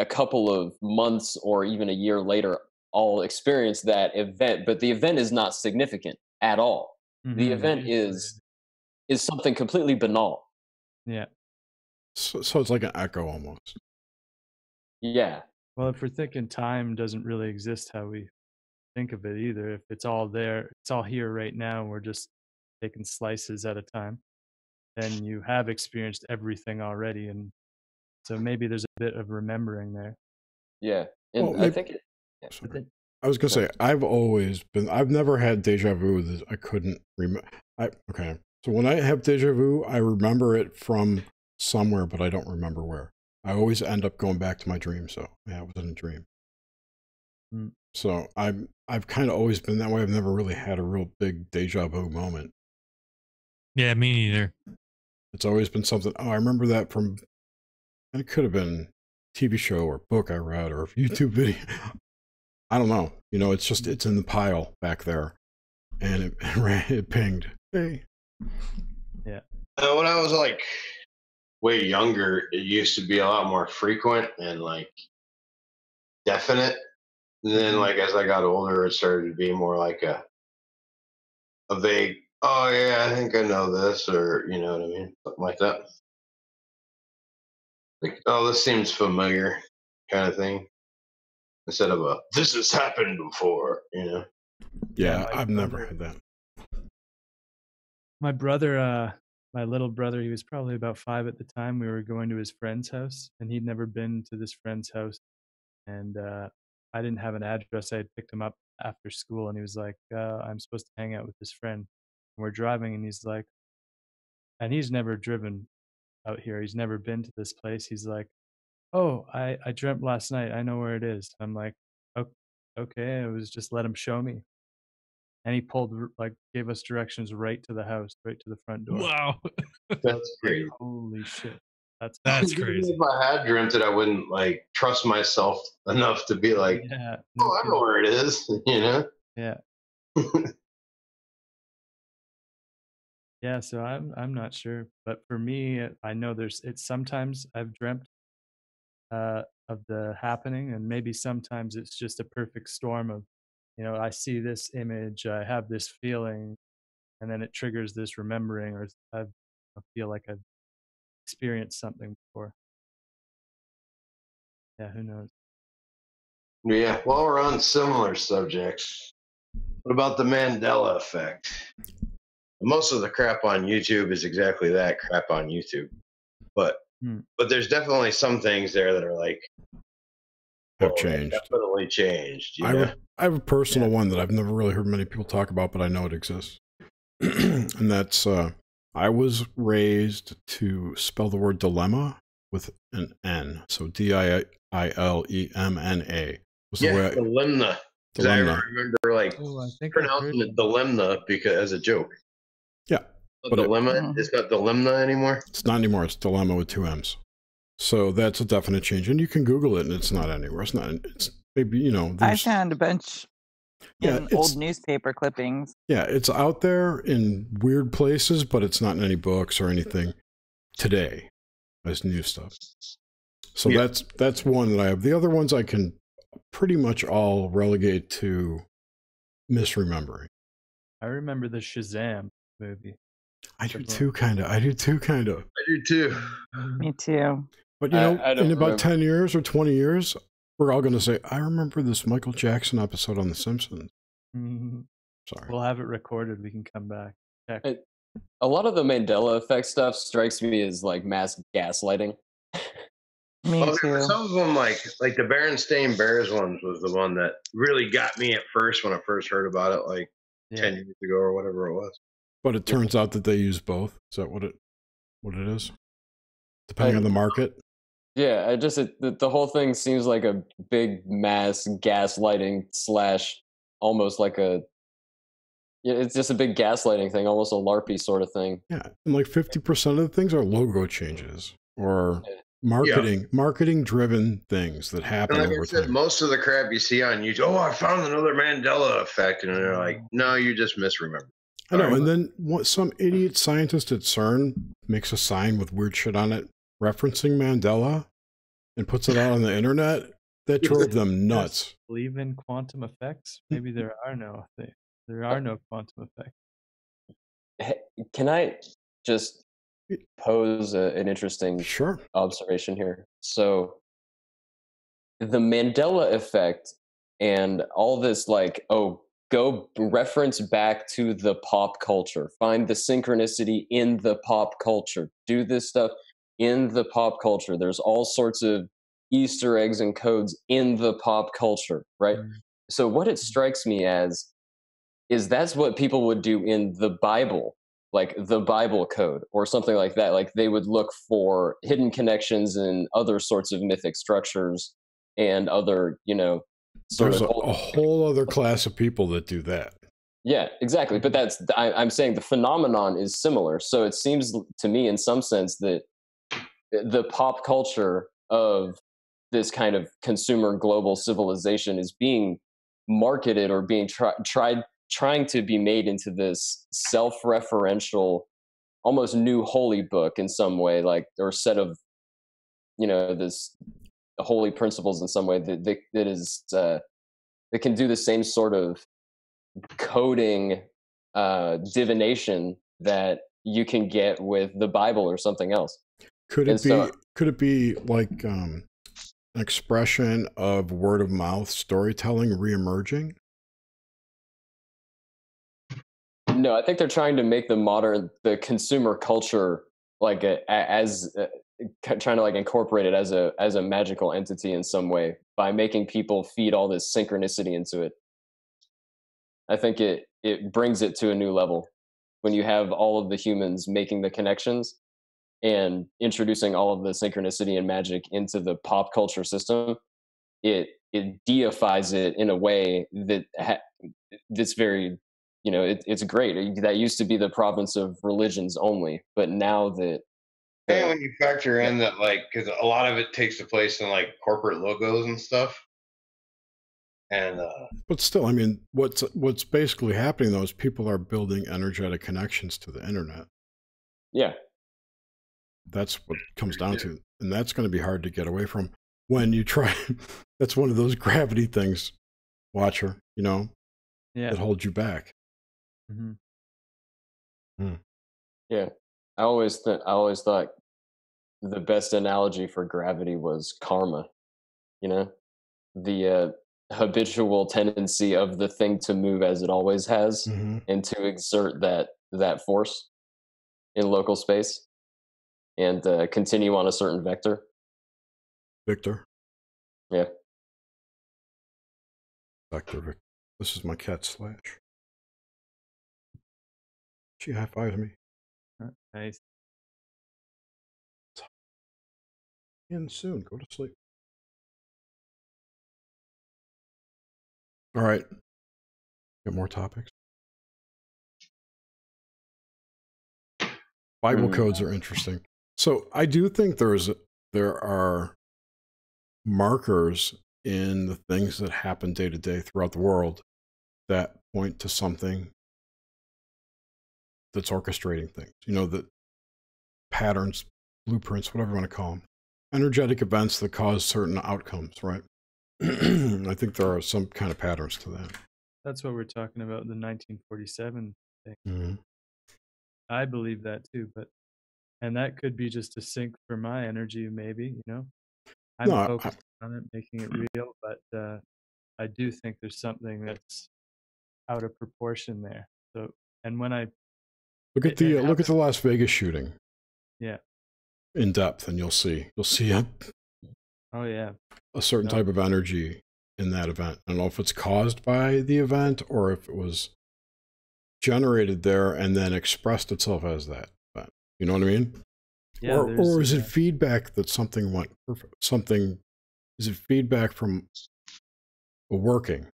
couple of months or even a year later, I'll experience that event, but the event is not significant at all. The event is something completely banal. Yeah. So it's like an echo almost. Yeah. Well, if we're thinking time doesn't really exist how we think of it either, if it's all there, it's all here right now, and we're just taking slices at a time, then you have experienced everything already, and so maybe there's a bit of remembering there. Yeah. And Well, I think I was gonna say I've never had deja vu that I couldn't remember. Okay, so when I have deja vu, I remember it from somewhere, but I don't remember where. I always end up going back to my dream. So yeah, it was in a dream. So I've kind of always been that way. I've never really had a real big deja vu moment. Yeah, me neither. It's always been something. Oh, I remember that from. And it could have been a TV show or book I read or a YouTube video. I don't know. You know, it's in the pile back there, and it pinged. Hey. Yeah. When I was like way younger, it used to be a lot more frequent and like definite. And then like as I got older, it started to be more like a vague, oh yeah, I think I know this, or you know what I mean? Something like that. Like, oh, this seems familiar kind of thing. Instead of this has happened before, you know? Yeah, I've never had that. My brother, my little brother, he was probably about 5 at the time. We were going to his friend's house, and he'd never been to this friend's house. And I didn't have an address. I had picked him up after school, and he was like, I'm supposed to hang out with this friend. And we're driving, and he's like, and he's never driven out here. He's never been to this place. He's like, oh, I dreamt last night. I know where it is. I'm like, okay. It was just let him show me. And he gave us directions right to the house, right to the front door. Wow. That's crazy. Holy shit. That's crazy. If I had dreamt it, I wouldn't like trust myself enough to be like, yeah, I know where it is, you know? Yeah. Yeah, so I'm not sure, but for me, I know it's sometimes I've dreamt of the happening, and maybe sometimes it's just a perfect storm of, you know, I see this image, I have this feeling, and then it triggers this remembering, or I feel like I've experienced something before. Yeah, who knows? Yeah, while we're on similar subjects, what about the Mandela effect? Most of the crap on YouTube is exactly that, crap on YouTube. But there's definitely some things there that are like have changed. Definitely changed. I have a personal one that I've never really heard many people talk about, but I know it exists. And that's I was raised to spell the word dilemma with an N. So DILEMNA. Yeah, dilemma. I remember like pronouncing it dilemma because as a joke. Yeah. But dilemma, it's not dilemma anymore? It's not anymore. It's dilemma with 2 M's. So that's a definite change. And you can Google it and it's not anywhere. It's maybe, you know. I found a bunch in old newspaper clippings. Yeah, it's out there in weird places, but it's not in any books or anything today as new stuff. So that's one that I have. The other ones I can pretty much all relegate to misremembering. I remember the Shazam movie. I do too, kind of. I do too. Me too. But you know, in about 10 years or 20 years, we're all going to say, I remember this Michael Jackson episode on The Simpsons. Sorry. We'll have it recorded. We can come back. A lot of the Mandela effect stuff strikes me as like mass gaslighting. Me too. Some of them, like the Berenstain Bears ones, was the one that really got me at first when I first heard about it, like 10 years ago or whatever it was. But it turns out that they use both. Is that what it is? Depending on the market? Yeah, the whole thing seems like a big mass gaslighting / almost like it's just a big gaslighting thing, almost a LARPy sort of thing. Yeah, and like 50% of the things are logo changes or marketing-driven things that happen over time. Most of the crap you see on YouTube, I found another Mandela effect, and they're like, no, you just misremember. I know, and then some idiot scientist at CERN makes a sign with weird shit on it, referencing Mandela and puts it out on the internet, that drove them nuts. Believe in quantum effects? Maybe there are no quantum effects. Can I just pose an interesting Sure. observation here? So the Mandela effect and all this, like, oh, go reference back to the pop culture, find the synchronicity in the pop culture, do this stuff in the pop culture. There's all sorts of Easter eggs and codes in the pop culture, right? So what it strikes me as is that's what people would do in the Bible, like the Bible code or something like that. Like they would look for hidden connections and other sorts of mythic structures and other, There's a whole other class of people that do that. Yeah, exactly. But I'm saying the phenomenon is similar. So it seems to me in some sense that the pop culture of this kind of consumer global civilization is being marketed or being trying to be made into this self-referential, almost new holy book in some way, like, or set of, this holy principles in some way that can do the same sort of coding, divination that you can get with the Bible or something else. Could it be like an expression of word of mouth storytelling reemerging? No, I think they're trying to make the consumer culture like trying to like incorporate it as a magical entity in some way by making people feed all this synchronicity into it. I think it brings it to a new level when you have all of the humans making the connections and introducing all of the synchronicity and magic into the pop culture system. It deifies it in a way that's very, it's great. That used to be the province of religions only, but now that and when you factor in that, like, because a lot of it takes place in like corporate logos and stuff, and but still, I mean, what's basically happening though is people are building energetic connections to the internet. Yeah, that's what it comes down to, and that's going to be hard to get away from when you try. That's one of those gravity things, Watcher, that holds you back. Yeah, I always thought the best analogy for gravity was karma. The habitual tendency of the thing to move as it always has, and to exert that force in local space and continue on a certain vector. Victor. Yeah. Victor. This is my cat Slash. She high-fives me. Nice. In soon. Go to sleep. All right. Got more topics. Bible codes are interesting. So I do think there are markers in the things that happen day to day throughout the world that point to something that's orchestrating things. The patterns, blueprints, whatever you want to call them. Energetic events that cause certain outcomes, right? I think there are some kind of patterns to that. That's what we're talking about, the 1947 thing. I believe that too, and that could be just a sync for my energy, maybe, I'm focused on it, making it real, but I do think there's something that's out of proportion there. So, and when I look at the Las Vegas shooting, in depth, and you'll see a certain type of energy in that event. I don't know if it's caused by the event or if it was generated there and then expressed itself as that event. You know what I mean? Yeah, or is it feedback that something went perfect? Is it feedback from a working?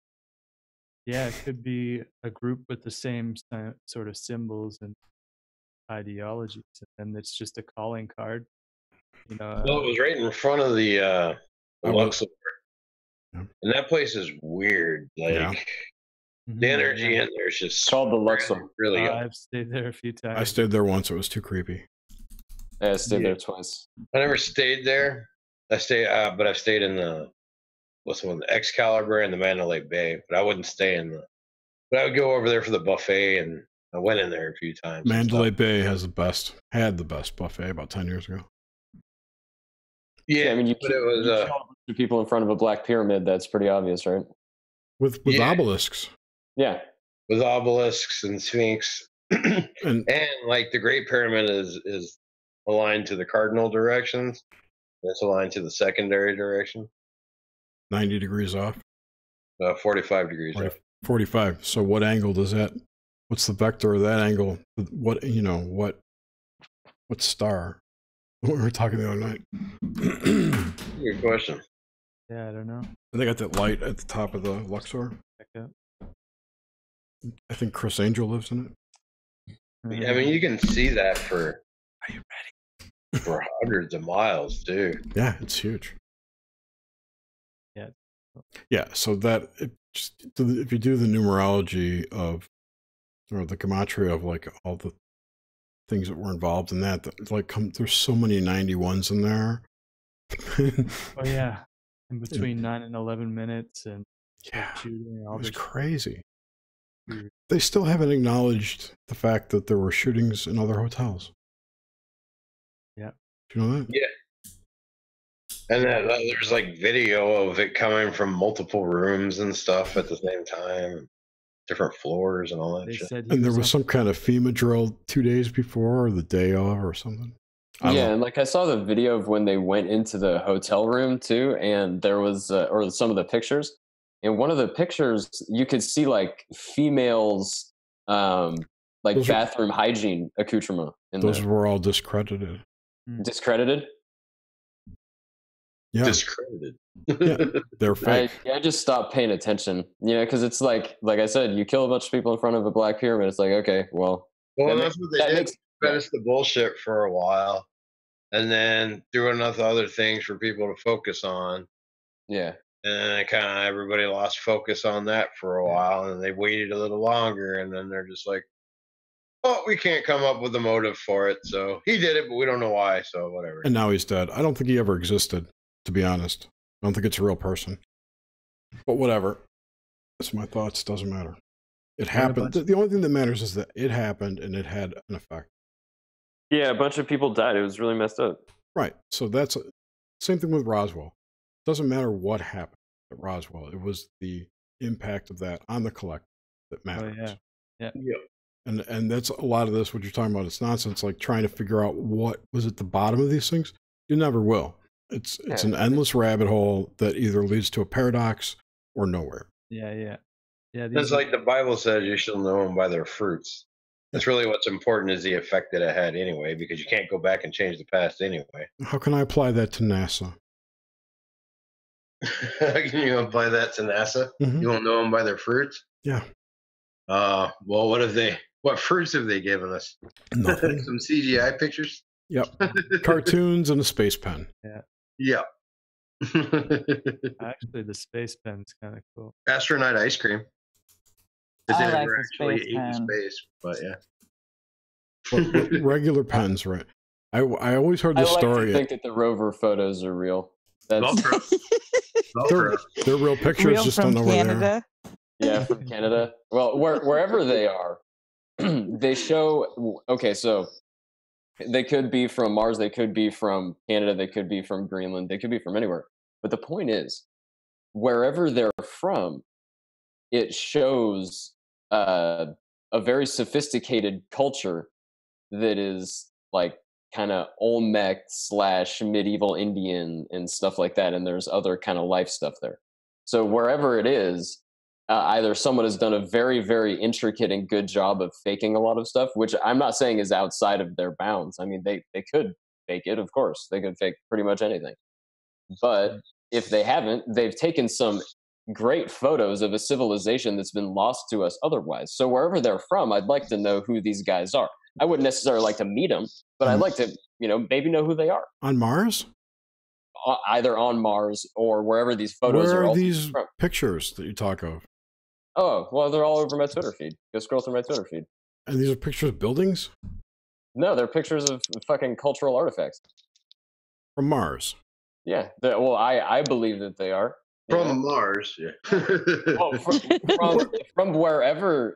Yeah, it could be a group with the same sort of symbols and ideologies, and it's just a calling card. Well, it was right in front of the Luxor, and that place is weird. Like the energy in there is just called the Luxor. Really, I've stayed there a few times. I stayed there once. It was too creepy. I stayed there twice. I never stayed there. But I've stayed in the Excalibur and the Mandalay Bay. But I wouldn't stay in the. But I would go over there for the buffet, and I went in there a few times. Mandalay Bay had the best buffet about 10 years ago. Yeah, I mean, you kill people in front of a black pyramid. That's pretty obvious, right? With obelisks. Yeah, with obelisks and sphinx, and like the Great Pyramid is aligned to the cardinal directions. It's aligned to the secondary direction. 90 degrees off. 45 degrees off. 45. So what angle does that? What's the vector of that angle? What star? We were talking the other night. Good question. Yeah, I don't know. And they got that light at the top of the Luxor. I think Chris Angel lives in it. Yeah, I mean, you can see that for hundreds of miles, too. Yeah, it's huge. Yeah. Yeah, so that if you do the numerology of, or the gematria of like all the things that were involved in that like there's so many 91s in there. Oh yeah, in between 9 and 11 minutes, and shooting. All it was this crazy. They still haven't acknowledged the fact that there were shootings in other hotels. Yeah. Do you know that? Yeah. And there's like video of it coming from multiple rooms and stuff at the same time, different floors and all that shit. And there was some kind of FEMA drill 2 days before or the day of or something. Yeah, and like I saw the video of when they went into the hotel room too, and there was, or some of the pictures. In one of the pictures, you could see like females, like bathroom hygiene accoutrement. Those were all discredited. Discredited? Yeah. Discredited. Yeah, they're fake. I just stopped paying attention. You know, because it's like I said, you kill a bunch of people in front of a black pyramid. It's like, okay, well. Well, that's what they did. Fed us the bullshit for a while, and then threw enough other things for people to focus on. Yeah. And then kind of everybody lost focus on that for a while, and they waited a little longer, and then they're just like, "Oh, we can't come up with a motive for it." So he did it, but we don't know why. So whatever. And now he's dead. I don't think he ever existed, to be honest. I don't think it's a real person. But whatever. That's my thoughts. Doesn't matter. It happened. The only thing that matters is that it happened and it had an effect. Yeah, a bunch of people died. It was really messed up. Right. So that's same thing with Roswell. Doesn't matter what happened at Roswell. It was the impact of that on the collective that matters. Oh, yeah. And that's a lot of this, what you're talking about. It's nonsense, like trying to figure out what was at the bottom of these things. You never will. It's an endless rabbit hole that either leads to a paradox or nowhere. Yeah. It's like the Bible says, you shall know them by their fruits. That's really what's important, is the effect that it had anyway, because you can't go back and change the past anyway. How can I apply that to NASA? Can you apply that to NASA? Mm-hmm. You won't know them by their fruits? Yeah. Well, what fruits have they given us? Nothing. Some CGI pictures? Yep. Cartoons and a space pen. Yeah. Yep. Actually, the space pen's kind of cool. Astronaut ice cream. That they I like never the actually space ate in pen. space, but yeah. But regular pens, right? I always heard the story. I think that the rover photos are real. That's they're real pictures, Real just from don't know where they are. Canada. Yeah, from Canada. Well, wherever they are, they show. Okay, so they could be from Mars, they could be from Canada, they could be from Greenland, they could be from anywhere. But the point is, wherever they're from, it shows a very sophisticated culture that is like kind of Olmec / medieval Indian and stuff like that. And there's other kind of life stuff there. So wherever it is, either someone has done a very, very intricate and good job of faking a lot of stuff, which I'm not saying is outside of their bounds. I mean, they could fake it, of course. They could fake pretty much anything. But if they haven't, they've taken some great photos of a civilization that's been lost to us otherwise. So wherever they're from, I'd like to know who these guys are. I wouldn't necessarily like to meet them, but I'd like to, maybe know who they are. On Mars? Either on Mars or wherever these photos are. Where are these pictures that you talk of? Oh, well, they're all over my Twitter feed. Go scroll through my Twitter feed. And these are pictures of buildings? No, they're pictures of fucking cultural artifacts. From Mars. Yeah. Well, I believe that they are. From Mars, yeah. Well, from wherever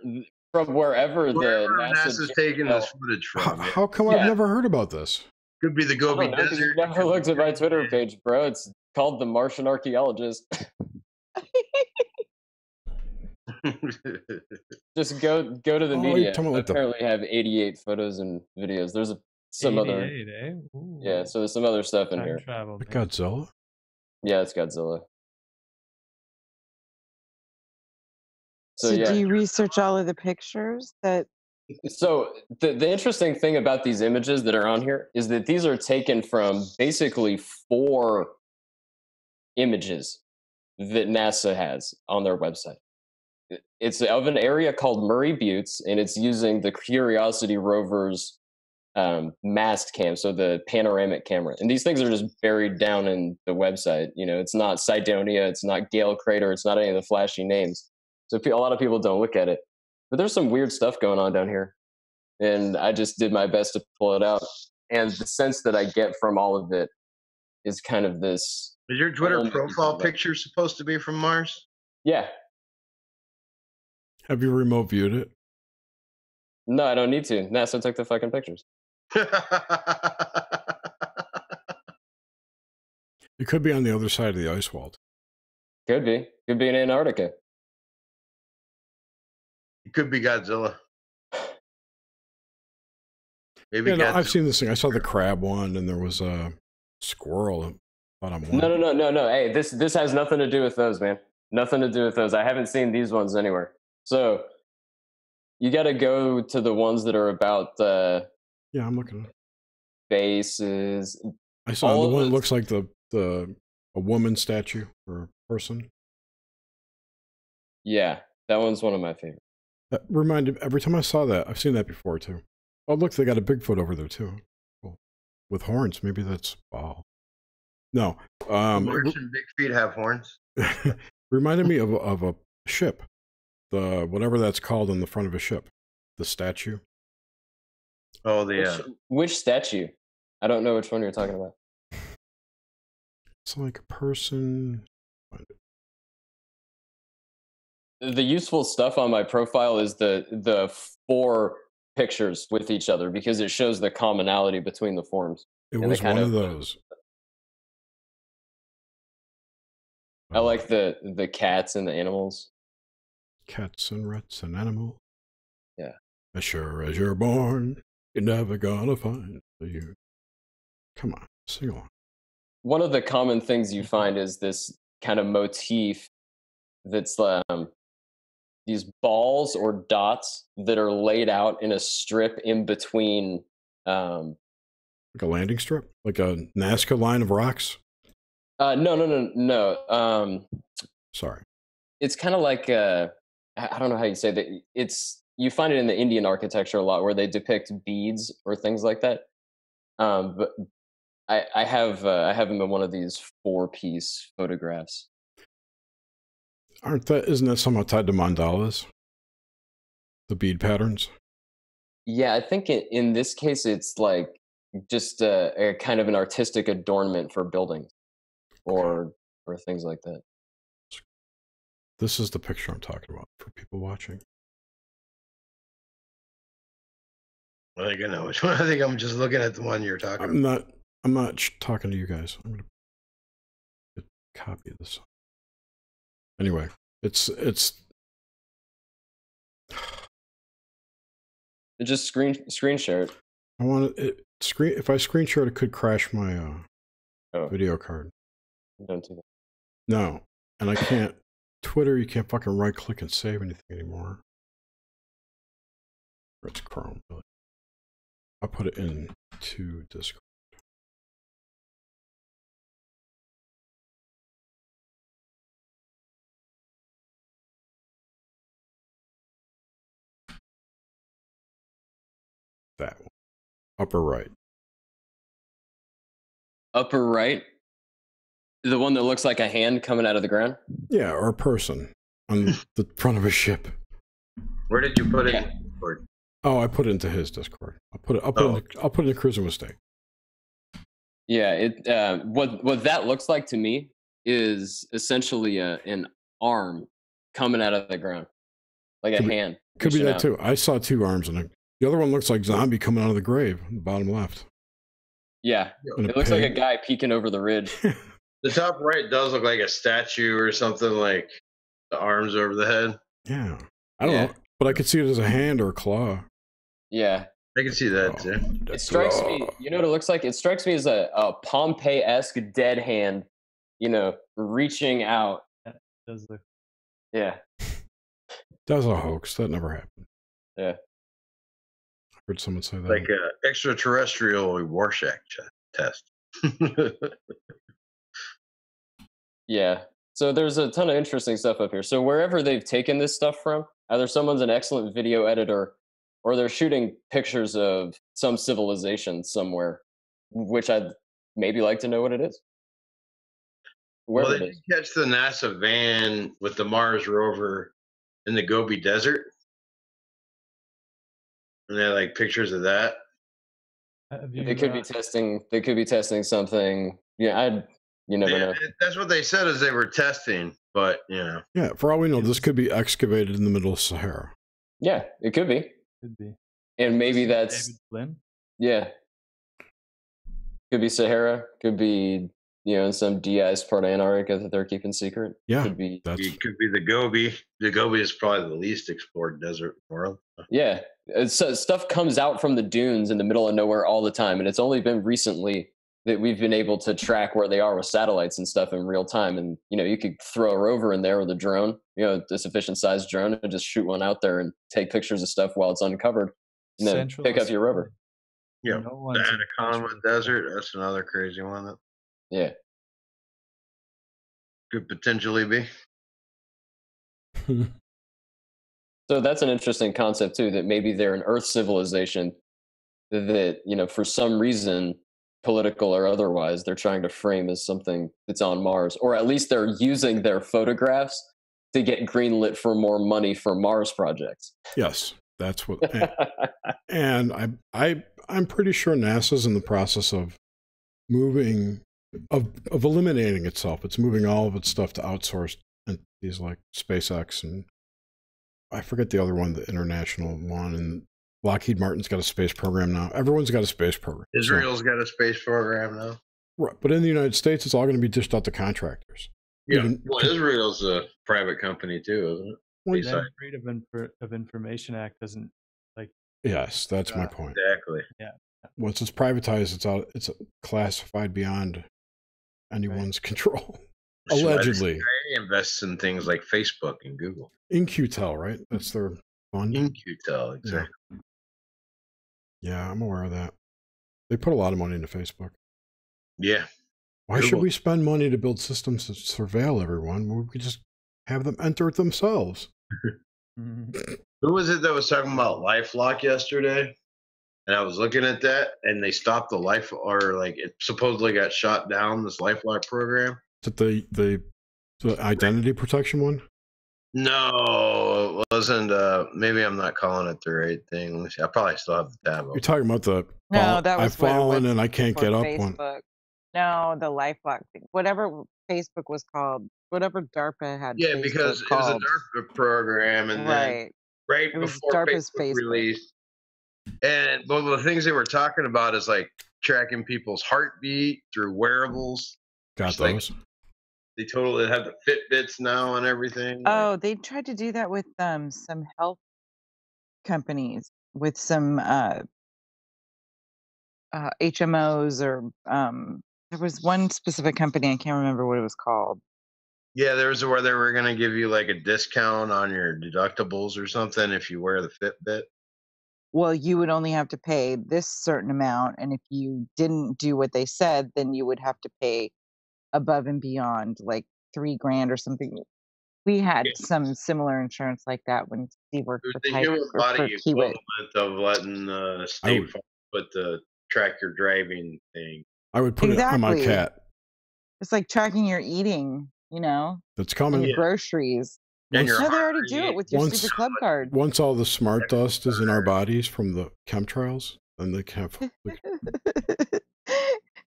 the NASA's taking this footage from. How come I've never heard about this? Could be the Gobi Desert. You've never looked at my Twitter page, bro. It's called The Martian Archaeologist. Just go to the media. I apparently have 88 photos and videos. There's some other. Yeah, so there's some other stuff in here. Godzilla? Yeah, it's Godzilla. So do you research all of the pictures that? So the interesting thing about these images that are on here is that these are taken from basically 4 images that NASA has on their website. It's of an area called Murray Buttes, and it's using the Curiosity rover's mast cam, so the panoramic camera. And these things are just buried down in the website. You know, it's not Cydonia, it's not Gale Crater, it's not any of the flashy names. So a lot of people don't look at it. But there's some weird stuff going on down here. And I just did my best to pull it out. And the sense that I get from all of it is kind of this. Is your Twitter profile picture supposed to be from Mars? Yeah. Have you remote viewed it? No, I don't need to. NASA took the fucking pictures. It could be on the other side of the ice wall. Could be. Could be in Antarctica. It could be Godzilla. Maybe yeah, no, Godzilla. I've seen this thing. I saw the crab one, and there was a squirrel. No. Hey, this has nothing to do with those, man. Nothing to do with those. I haven't seen these ones anywhere. So you got to go to the ones that are about. Yeah, I'm looking at bases. I saw the one that looks like a woman statue or a person. Yeah, that one's one of my favorites. That reminded every time I saw that, I've seen that before too. Oh, look, they got a Bigfoot over there too. Cool. With horns. Maybe that's No. Martian big feet have horns. Reminded me of a ship. The whatever that's called on the front of a ship. The statue. Oh, the which statue? I don't know which one you're talking about. It's like a person. The useful stuff on my profile is the 4 pictures with each other because it shows the commonality between the forms. It was one of those. I like the cats and the animals. Cats and rats and animals. Yeah. As sure as you're born, you're never gonna find you. Come on, sing along. One of the common things you find is this kind of motif that's these balls or dots that are laid out in a strip in between. Like a landing strip? Like a Nazca line of rocks? No. Sorry. It's kind of like, I don't know how you say that. You find it in the Indian architecture a lot where they depict beads or things like that. But I have them in one of these 4-piece photographs. Isn't that somehow tied to mandalas? The bead patterns? Yeah, I think in this case it's like just a kind of an artistic adornment for buildings or things like that. This is the picture I'm talking about for people watching. I think I know which one. I think I'm just looking at the one you're talking about. I'm not talking to you guys. I'm going to copy this. Anyway, it's just screen share it. I want it if I screen share it could crash my video card. Don't do that. No, and I can't Twitter, you can't fucking right click and save anything anymore. Or it's Chrome, really. I'll put it into Discord. That one. Upper right. Upper right? The one that looks like a hand coming out of the ground? Yeah, or a person on the front of a ship. Where did you put it? Oh, I put it into his Discord. I'll put it in the Cruising Mistake. Yeah, what that looks like to me is essentially an arm coming out of the ground, like a hand. Could be that out. too. I saw 2 arms, and the other one looks like zombie coming out of the grave, in the bottom left. Yeah, it looks like a guy peeking over the ridge. The top right does look like a statue or something, like the arms over the head. Yeah, I don't know, but I could see it as a hand or a claw. Yeah, I can see that too. It strikes me. You know what it looks like? It strikes me as a Pompeii-esque dead hand. You know, reaching out. That does look. Yeah. That was a hoax. That never happened. Yeah. I heard someone say that. Like an extraterrestrial Rorschach test. Yeah. So there's a ton of interesting stuff up here. So wherever they've taken this stuff from, either someone's an excellent video editor or they're shooting pictures of some civilization somewhere, which I'd maybe like to know what it is. Well, they did catch the NASA van with the Mars rover in the Gobi Desert. And they had like pictures of that. They could be testing. They could be testing something. Yeah, you never know. That's what they said as they were testing, but you know. Yeah, for all we know, this could be excavated in the middle of Sahara. Yeah, it could be. Could be. And maybe that's David Flynn. Yeah. Could be Sahara. Could be in some de-iced part of Antarctica that they're keeping secret. Yeah, could be. It could be the Gobi. The Gobi is probably the least explored desert in the world. Yeah, so stuff comes out from the dunes in the middle of nowhere all the time, and it's only been recently that we've been able to track where they are with satellites and stuff in real time. And you could throw a rover in there with a drone, a sufficient sized drone, and just shoot one out there and take pictures of stuff while it's uncovered, and then pick up your rover. Yeah, the Atacama Desert. That's another crazy one. Yeah, could potentially be. So that's an interesting concept too, that maybe they're an Earth civilization that, for some reason, political or otherwise, they're trying to frame as something that's on Mars, or at least they're using their photographs to get greenlit for more money for Mars projects. Yes, that's what. And I'm pretty sure NASA's in the process of moving, of eliminating itself. It's moving all of its stuff to outsourced entities like SpaceX, and I forget the other one, the international one, and Lockheed Martin's got a space program now. Everyone's got a space program. Israel's got a space program now. Right, but in the United States, it's all going to be dished out to contractors. Yeah, well, Israel's a private company too, isn't it? Well, the Freedom of Information Act doesn't like. Yes, that's my point. Exactly. Yeah. Once it's privatized, it's out. It's classified beyond anyone's control. Allegedly, CIA invests in things like Facebook and Google. In-Q-Tel, right? That's their fund. In-Q-Tel, exactly. Yeah, I'm aware of that. They put a lot of money into Facebook. Yeah. Why should we spend money to build systems to surveil everyone? We could just have them enter it themselves. Who was it that was talking about LifeLock yesterday? And I was looking at that, and they stopped the it supposedly got shot down, this LifeLock program. Is it the identity protection one? No, it wasn't. Maybe I'm not calling it the right thing. Let me see. I probably still have the tab open. You're talking about the that was I've fallen and I can't get up Facebook. one. No, the LifeLock thing. Whatever Facebook was called, whatever DARPA had. Yeah, Facebook because it called. was a DARPA program, and then right before DARPA's Facebook released. And one of the things they were talking about is like tracking people's heartbeat through wearables. Got those. They totally have the Fitbits now and everything. Oh, they tried to do that with some health companies, with some HMOs, or there was one specific company, I can't remember what it was called. Yeah, there was where they were going to give you like a discount on your deductibles or something if you wear the Fitbit. Well, you would only have to pay this certain amount, and if you didn't do what they said, then you would have to pay above and beyond, like $3,000 or something. We had some similar insurance like that when Steve worked for the human body equivalent of letting State Farm put the track your driving thing. I would put it on my cat. It's like tracking your eating, That's coming. Your groceries. And your No, they heart already do rate. it with your Once- stupid club card. Once all the smart dust is in our bodies from the chemtrails, then they can have.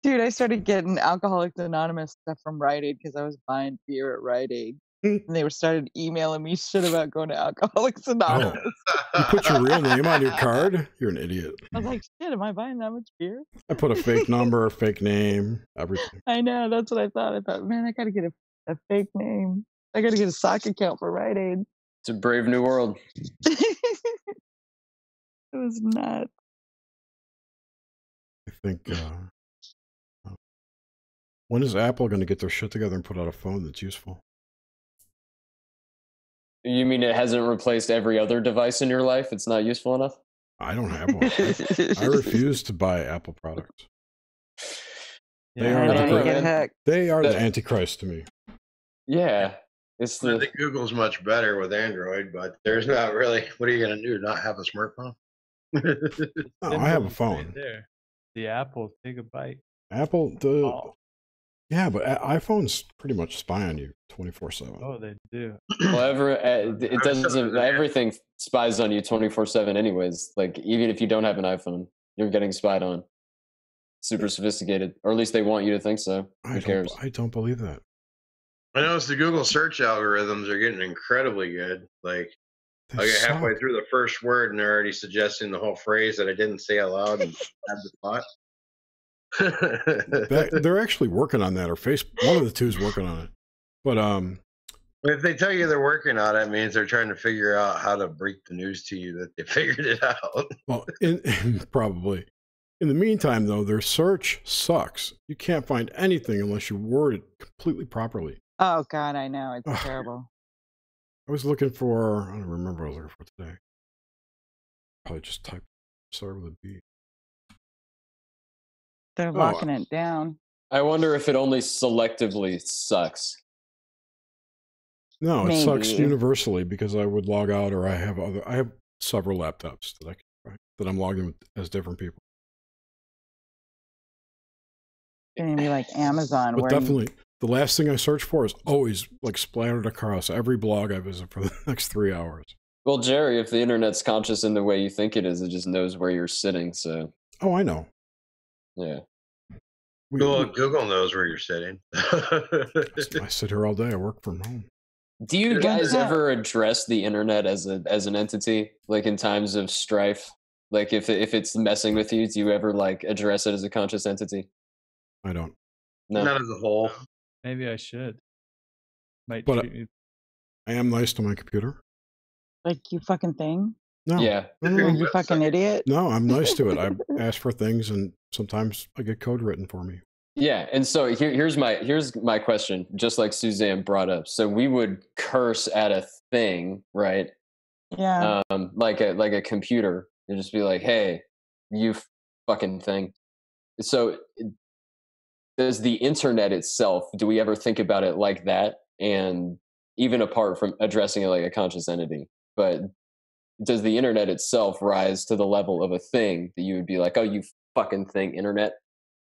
Dude, I started getting Alcoholics Anonymous stuff from Rite Aid because I was buying beer at Rite Aid. And they started emailing me shit about going to Alcoholics Anonymous. You put your real name on your card? You're an idiot. I was like, shit, am I buying that much beer? I put a fake number, a fake name, everything. I know, that's what I thought. I thought, man, I gotta get a fake name. I gotta get a sock account for Rite Aid. It's a brave new world. It was nuts. I think. When is Apple going to get their shit together and put out a phone that's useful? You mean it hasn't replaced every other device in your life? It's not useful enough? I don't have one. I refuse to buy Apple products. They Yeah, are I the don't great- get hacked. They are the Antichrist to me. Yeah. It's I the think Google's much better with Android, but there's not really. What are you going to do? Not have a smartphone? No, I have a Right phone. there. The Apple, take a bite. Apple, yeah, but iPhones pretty much spy on you 24/7. Oh, they do. well, it doesn't. Everything spies on you 24/7, anyways. Like even if you don't have an iPhone, you're getting spied on. Super sophisticated, or at least they want you to think so. Who cares? I don't believe that. I noticed the Google search algorithms are getting incredibly good. Like, I get halfway through the first word and they're already suggesting the whole phrase that I didn't say out loud and had the thought. They're actually working on that, or one of the two is working on it. But if they tell you they're working on it, it means they're trying to figure out how to break the news to you that they figured it out. well, probably. In the meantime, though, their search sucks. You can't find anything unless you word it completely properly. Oh God, I know, it's terrible. I was looking for, I don't remember what I was looking for today. Probably just type start with a B. They're locking it down. I wonder if it only selectively sucks. No, it sucks Maybe. universally because I would log out, or I have several laptops that I'm logged in with as different people. It's gonna be like Amazon, But where definitely, the last thing I search for is always like splattered across every blog I visit for the next 3 hours. Well, Jerry, if the internet's conscious in the way you think it is, it just knows where you're sitting. So, Oh, I know. yeah. Google knows where you're sitting. I sit here all day. I work from home. Do you guys ever address the internet as an entity, like in times of strife? Like if it's messing with you, do you ever like address it as a conscious entity? I don't. No. Not as a whole. Maybe I should. Might But treat me. I am nice to my computer. like you fucking thing. No. Yeah. No, You fucking idiot. no, I'm nice to it. I ask for things, and sometimes I get code written for me. Yeah, and so here's my question, just like Suzanne brought up. So we would curse at a thing, right? Yeah. Like a computer, and just be like, "Hey, you fucking thing." So does the internet itself? Do we ever think about it like that? And even apart from addressing it like a conscious entity, but does the internet itself rise to the level of a thing that you would be like, "Oh, you fucking thing, internet"?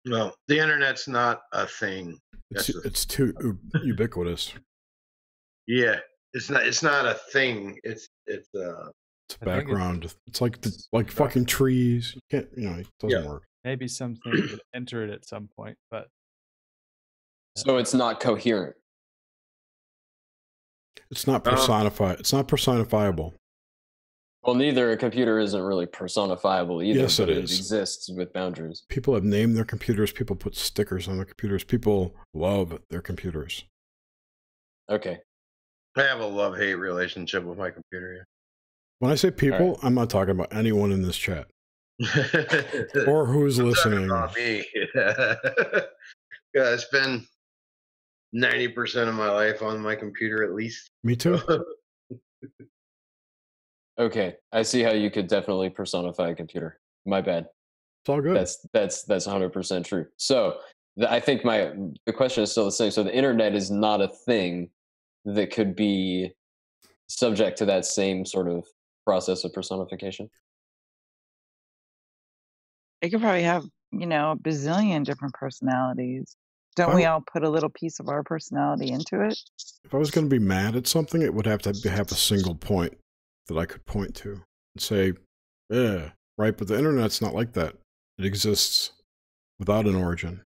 No, the internet's not a thing. It's too ubiquitous. Yeah, it's not a thing. It's It's a background. It's like fucking trees. You can't, it doesn't work. Maybe something could enter it at some point, but So it's not coherent. It's not personified. It's not personifiable. Well, neither a computer isn't really personifiable either. Yes, it but is. It exists with boundaries. People have named their computers. People put stickers on their computers. People love their computers. Okay. I have a love-hate relationship with my computer. When I say people, I'm not talking about anyone in this chat or who's listening. Not me. I spend 90% of my life on my computer at least. Me too. Okay. I see how you could definitely personify a computer. My bad. It's all good. That's 100% true. So I think the question is still the same. So the internet is not a thing that could be subject to that same sort of process of personification. It could probably have, a bazillion different personalities. Don't we all put a little piece of our personality into it? If I was going to be mad at something, it would have to have a single point that I could point to and say, yeah, right? But the internet's not like that. It exists without an origin.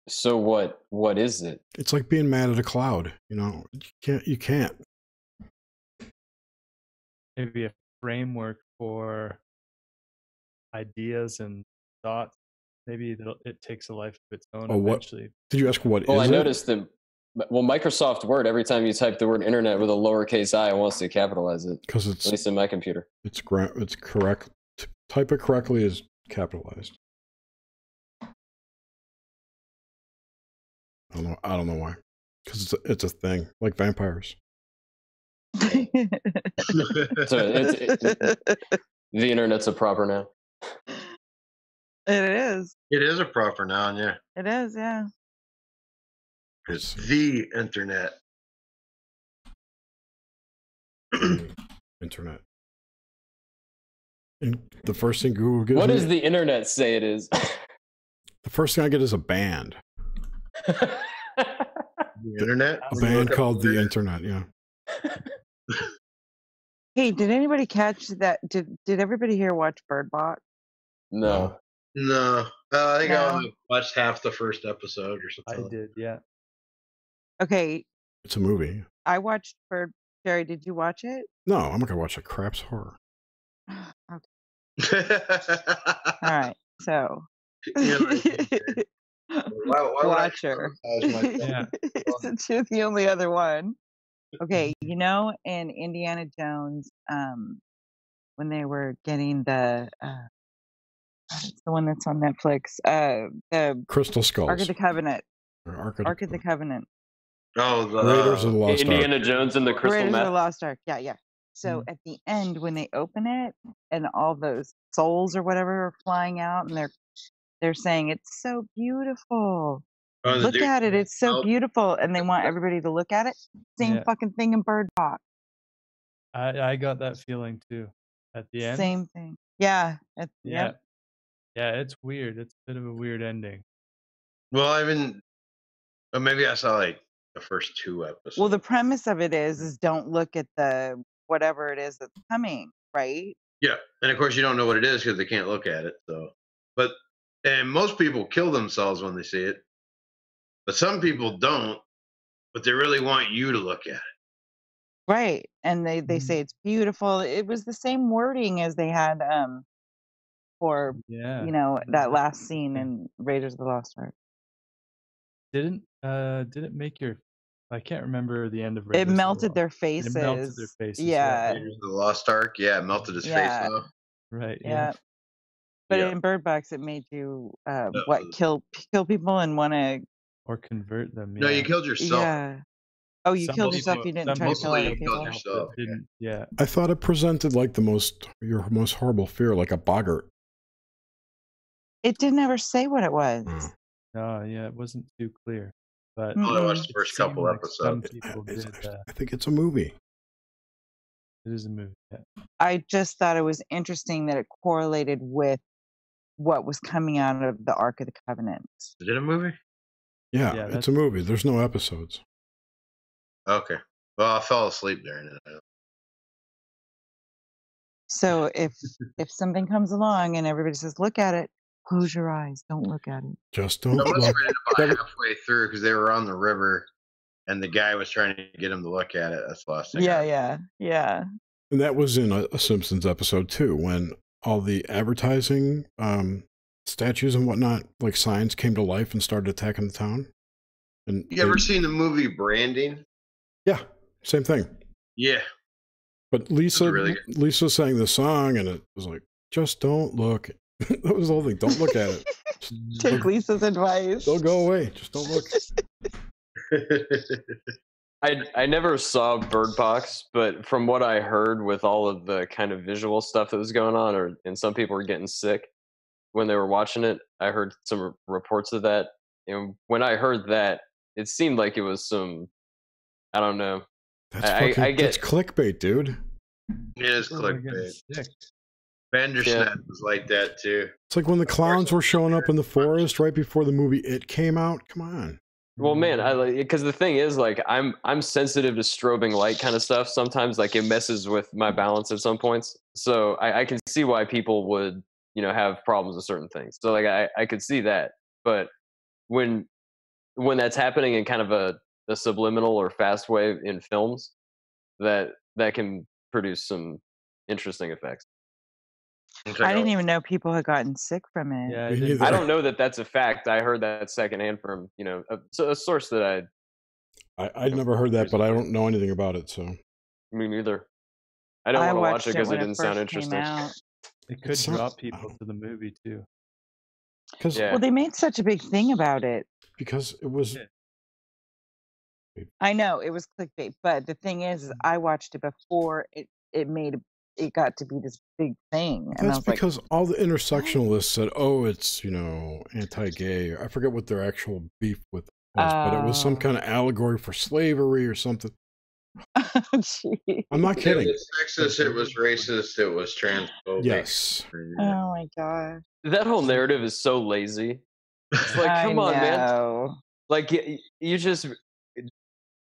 So what is it? It's like being mad at a cloud. You can't. Maybe a framework for ideas and thoughts. Maybe it takes a life of its own eventually. What? Did you ask what is it? Well, I noticed that. Well, Microsoft Word, every time you type the word internet with a lowercase I, it wants to capitalize it. Because it's, at least in my computer. It's correct. Type it correctly is capitalized. I don't know why. Because it's a thing, like vampires. So the internet's a proper noun. It is. It is a proper noun, yeah. It is, yeah. It's the internet. Internet. And the first thing Google gives What me, does the internet say it is? The first thing I get is a band. The internet? A band called The Internet, yeah. Hey, did anybody catch that? Did everybody here watch Bird Box? No. No. I think I No. only watched half the first episode or something. I did, yeah. Okay, It's a movie. I watched Bird. Jerry, did you watch it? No, I'm not going to watch a crap's horror. Okay. All right. So, Yeah, why would I Watcher. sabotage myself? Yeah. Since you're the only other one. Okay, in Indiana Jones, when they were getting the it's the one that's on Netflix, the Crystal Skulls. Ark of the Covenant. Ark of the Covenant. Oh, the Raiders of the Lost Indiana Ark. Jones and the Crystal Raiders of the Meth. Lost Ark. Yeah, yeah. So at the end, when they open it, and all those souls or whatever are flying out, and they're saying it's so beautiful. Oh, the Look dude- at it, it's so Oh. beautiful, and they want everybody to look at it. Same Yeah. fucking thing in Bird Box. I got that feeling too. At the end. Same thing. Yeah. Yeah. Yep. Yeah, it's weird. It's a bit of a weird ending. Well, maybe I saw like the first two episodes. Well, the premise of it is don't look at the whatever it is that's coming, right? Yeah, and of course you don't know what it is because they can't look at it. So, and most people kill themselves when they see it, but some people don't. But they really want you to look at it. Right. And they say it's beautiful. It was the same wording as they had for Yeah. that last scene in Raiders of the Lost Ark. Didn't it make your? I can't remember the end of. It Raiders of the melted Lost- their faces. It melted their faces. Yeah. Raiders of the Lost Ark, yeah, it melted his Yeah. face off. Right. Yeah. But Yeah. in Bird Box, it made you was- kill people and want to. Or convert them. No, you yeah. killed yourself. Yeah. Oh, you Some killed people- yourself. You didn't some try to people kill other you killed people. yourself. Didn't. Yeah. I thought it presented like your most horrible fear, like a boggart. It didn't ever say what it was. Mm. No. Yeah. It wasn't too clear. But I only watched it the first seemed couple like some episodes. people It's- did. I think it's a movie. It is a movie. Yeah. I just thought it was interesting that it correlated with what was coming out of the Ark of the Covenant. Is it a movie? Yeah, Yeah, it's that's- a movie. There's no episodes. Okay. Well, I fell asleep during it. So if something comes along and everybody says, "Look at it," close your eyes. Don't look at it. Just I don't must have look. read it about halfway through because they were on the river, and the guy was trying to get him to look at it. That's the last thing. Yeah. And that was in a Simpsons episode too, when all the advertising statues and whatnot, like signs, came to life and started attacking the town. And You ever seen the movie Branding? Yeah, same thing. Yeah. But Lisa really sang the song, and it was like, just don't look. That was the whole thing. Don't look at it. Just Take Lisa's advice. Don't go away. Just don't look. I never saw Bird Box, but from what I heard with all of the kind of visual stuff that was going on, and some people were getting sick when they were watching it, I heard some reports of that. And when I heard that, it seemed like it was some, I don't know. That's I get- that's clickbait, dude. It is People are getting clickbait. sick. Bandersnatch was like that too. It's like when the clowns were showing up in the forest right before the movie It came out. Come on. Well, man, I like because the thing is, like, I'm sensitive to strobing light kind of stuff. Sometimes, like, it messes with my balance at some points. So I can see why people would, have problems with certain things. So like, I could see that. But when that's happening in kind of a subliminal or fast way in films, that can produce some interesting effects. I didn't even know people had gotten sick from it. Yeah, I don't know that that's a fact. I heard that secondhand from a source that I'd never heard that, but I don't know anything about it. So me neither. I don't want to watch it because it didn't sound interesting. It could draw people to the movie too. Well, they made such a big thing about it. Because it was. I know it was clickbait, but the thing is, I watched it before it got to be this big thing. And That's because all the intersectionalists said, "Oh, it's anti-gay." I forget what their actual beef with it was, but it was some kind of allegory for slavery or something. I'm not kidding. It was sexist. It was racist. It was transphobic. Yes. Oh my god. That whole narrative is so lazy. It's like, come on, man. Like, you just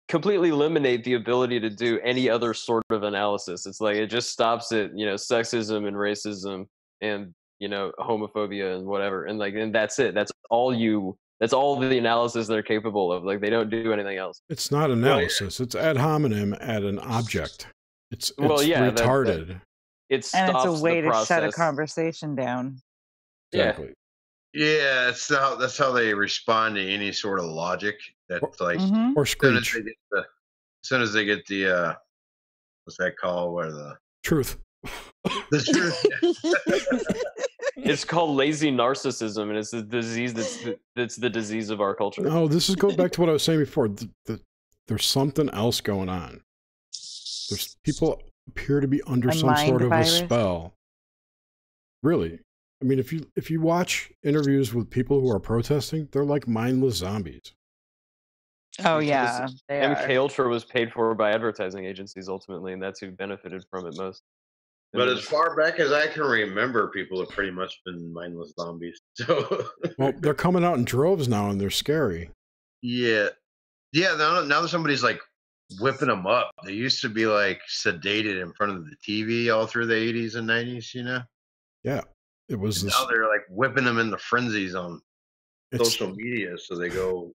completely eliminate the ability to do any other sort of analysis. It's like it just stops at sexism and racism and homophobia and whatever, and that's it. That's all the analysis they're capable of. Like, they don't do anything else. It's not analysis. It's ad hominem at an object. It's retarded. It's a way to shut a conversation down. Exactly. Yeah, that's how they respond to any sort of logic. That's like or screech. As soon as they get the what's that called? Where the truth. The truth. It's called lazy narcissism, and it's the disease that's the disease of our culture. No, goes back to what I was saying before. There's something else going on. There's people appear to be under some sort of a spell. Really. I mean, if you watch interviews with people who are protesting, they're like mindless zombies. Oh yeah, MK Ultra was paid for by advertising agencies ultimately, and that's who benefited from it most. But as far back as I can remember, people have pretty much been mindless zombies. So well, they're coming out in droves now, and they're scary. Yeah. Now somebody's like whipping them up. They used to be like sedated in front of the TV all through the 80s and 90s. Yeah. It was now they're like whipping them into frenzies on social media. So they go,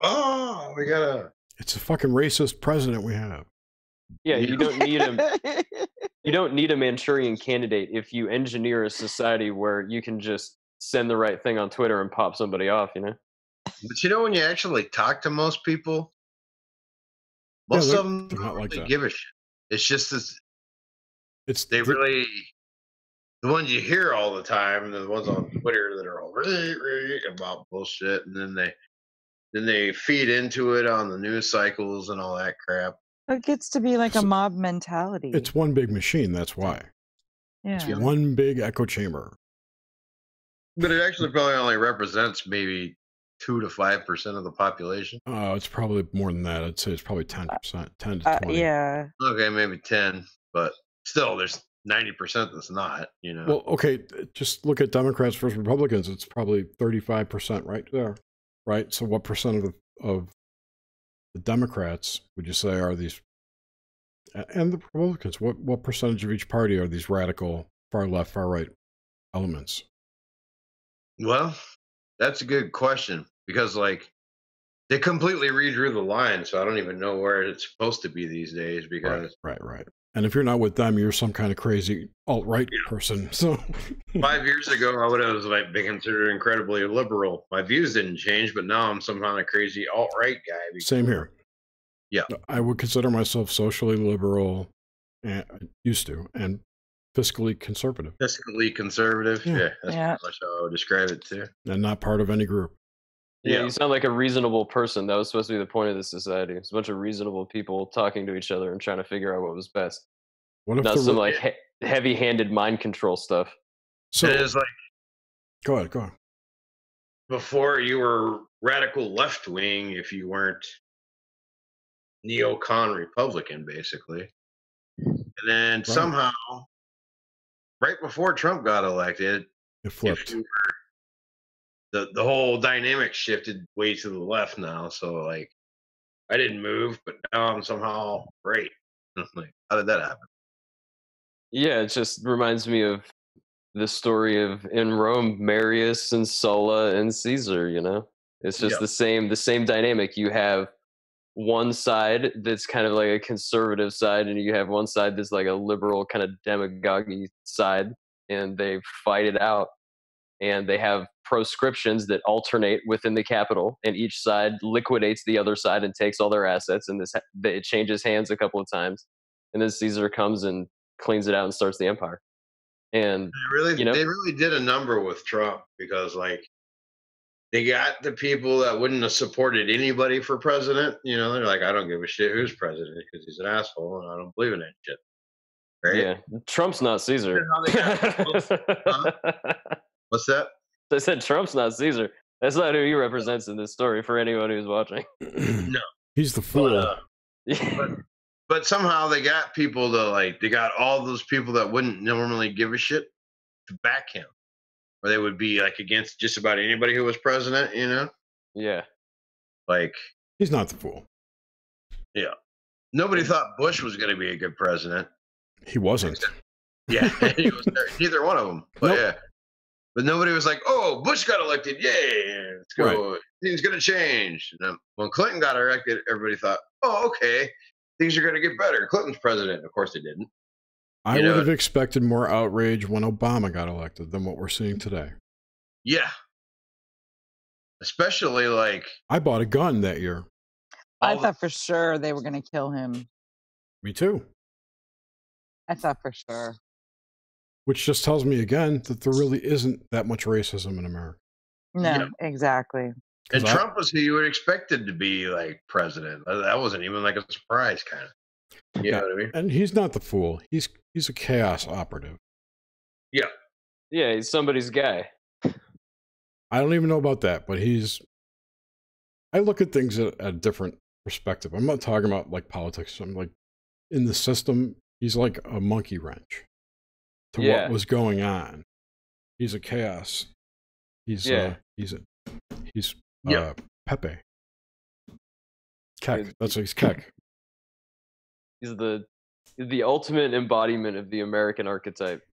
"Oh, we gotta." It's a fucking racist president we have. Yeah, you don't need him. You don't need a Manchurian candidate if you engineer a society where you can just send the right thing on Twitter and pop somebody off. But when you actually talk to most people, most of them don't really like that. give a shit. It's just this. They really. The ones you hear all the time, the ones on Twitter that are all about bullshit, and then they feed into it on the news cycles and all that crap. It gets to be like a mob mentality. It's one big machine. That's why. Yeah. It's one big echo chamber. But it actually probably only represents maybe 2 to 5% of the population. Oh, it's probably more than that. I'd say it's probably 10%, 10 to 20. Yeah. Okay, maybe 10, but still, there's 90% that's not. Well, okay, just look at Democrats versus Republicans. It's probably 35% right there, right? So, what percent of the Democrats would you say are these, and the Republicans? What percentage of each party are these radical far left, far right elements? Well, that's a good question because, they completely redrew the line, so I don't even know where it's supposed to be these days. Because right. And if you're not with them, you're some kind of crazy alt-right person. So 5 years ago, I would have been considered incredibly liberal. My views didn't change, but now I'm some kind of crazy alt-right guy. Same here. Yeah, I would consider myself socially liberal, and used to, and fiscally conservative. Fiscally conservative, yeah. That's pretty much how I would describe it too. And not part of any group. Yeah, you sound like a reasonable person. That was supposed to be the point of the society. It's a bunch of reasonable people talking to each other and trying to figure out what was best. What if not some heavy-handed mind control stuff? So it is go ahead. Before you were radical left wing, if you weren't neocon Republican, basically, and then somehow right before Trump got elected, It flipped. The whole dynamic shifted way to the left now. So like, I didn't move, but now I'm somehow great. Like, how did that happen? Yeah, it just reminds me of the story of in Rome, Marius and Sulla and Caesar. You know, it's just the same dynamic. You have one side that's kind of like a conservative side, and you have one side that's like a liberal kind of demagogy side, and they fight it out. And they have proscriptions that alternate within the capital, and each side liquidates the other side and takes all their assets, and it changes hands a couple of times, and then Caesar comes and cleans it out and starts the empire. And they really did a number with Trump, because like they got the people that wouldn't have supported anybody for president. You know, they're like, I don't give a shit who's president because he's an asshole and I don't believe in that shit. Right? Yeah, Trump's not Caesar. What's that? I said Trump's not Caesar. That's not who he represents in this story for anyone who's watching. No, he's the fool. But somehow they got people to like, they got all those people that wouldn't normally give a shit to back him, or they would be like against just about anybody who was president, you know? Yeah. Like, he's not the fool. Yeah. Nobody thought Bush was going to be a good president. He wasn't. Yeah, he was neither one of them. But yeah. But nobody was like, "Oh, Bush got elected! Yay! Let's go! Right. Things going to change." And when Clinton got elected, everybody thought, "Oh, okay, things are going to get better." Clinton's president. Of course, they didn't. I would have expected more outrage when Obama got elected than what we're seeing today. Yeah, especially like I bought a gun that year. I thought for sure they were going to kill him. Me too. I thought for sure. Which just tells me again that there really isn't that much racism in America. No, exactly. And Trump was who you would expected to be like president. That wasn't even like a surprise, kind of. You know what I mean? And he's not the fool. He's a chaos operative. Yeah. Yeah, he's somebody's guy. I don't even know about that, but I look at things at a different perspective. I'm not talking about like politics. I'm like, in the system, he's like a monkey wrench to what was going on. He's a chaos. He's Pepe. Keck. That's what he's Keck. He's the ultimate embodiment of the American archetype.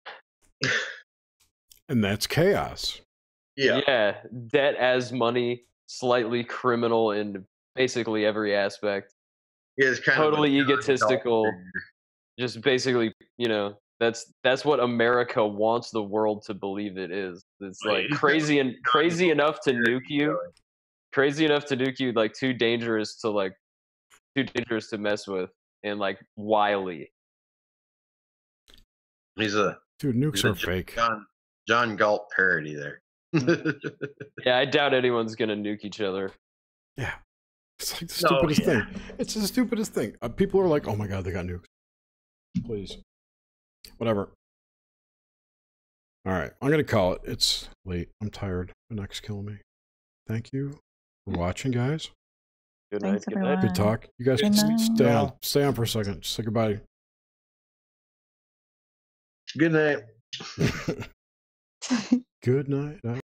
And that's chaos. Yeah. Yeah. Debt as money, slightly criminal in basically every aspect. Yeah, it's kind totally egotistical. Just basically, you know, that's what America wants the world to believe it is. It's like crazy enough to nuke you. Crazy enough to nuke you, like too dangerous to mess with, and like wily. He's a dude. Nukes are fake. John Galt parody there. Yeah, I doubt anyone's gonna nuke each other. Yeah, it's like the stupidest thing. It's the stupidest thing. People are like, "Oh my god, they got nukes." Please, whatever. All right, I'm gonna call it. It's late. I'm tired. My neck's killing me. Thank you for watching, guys. Good night. Good night. Good talk. You guys can stay on for a second. Just say goodbye. Good night. Good night.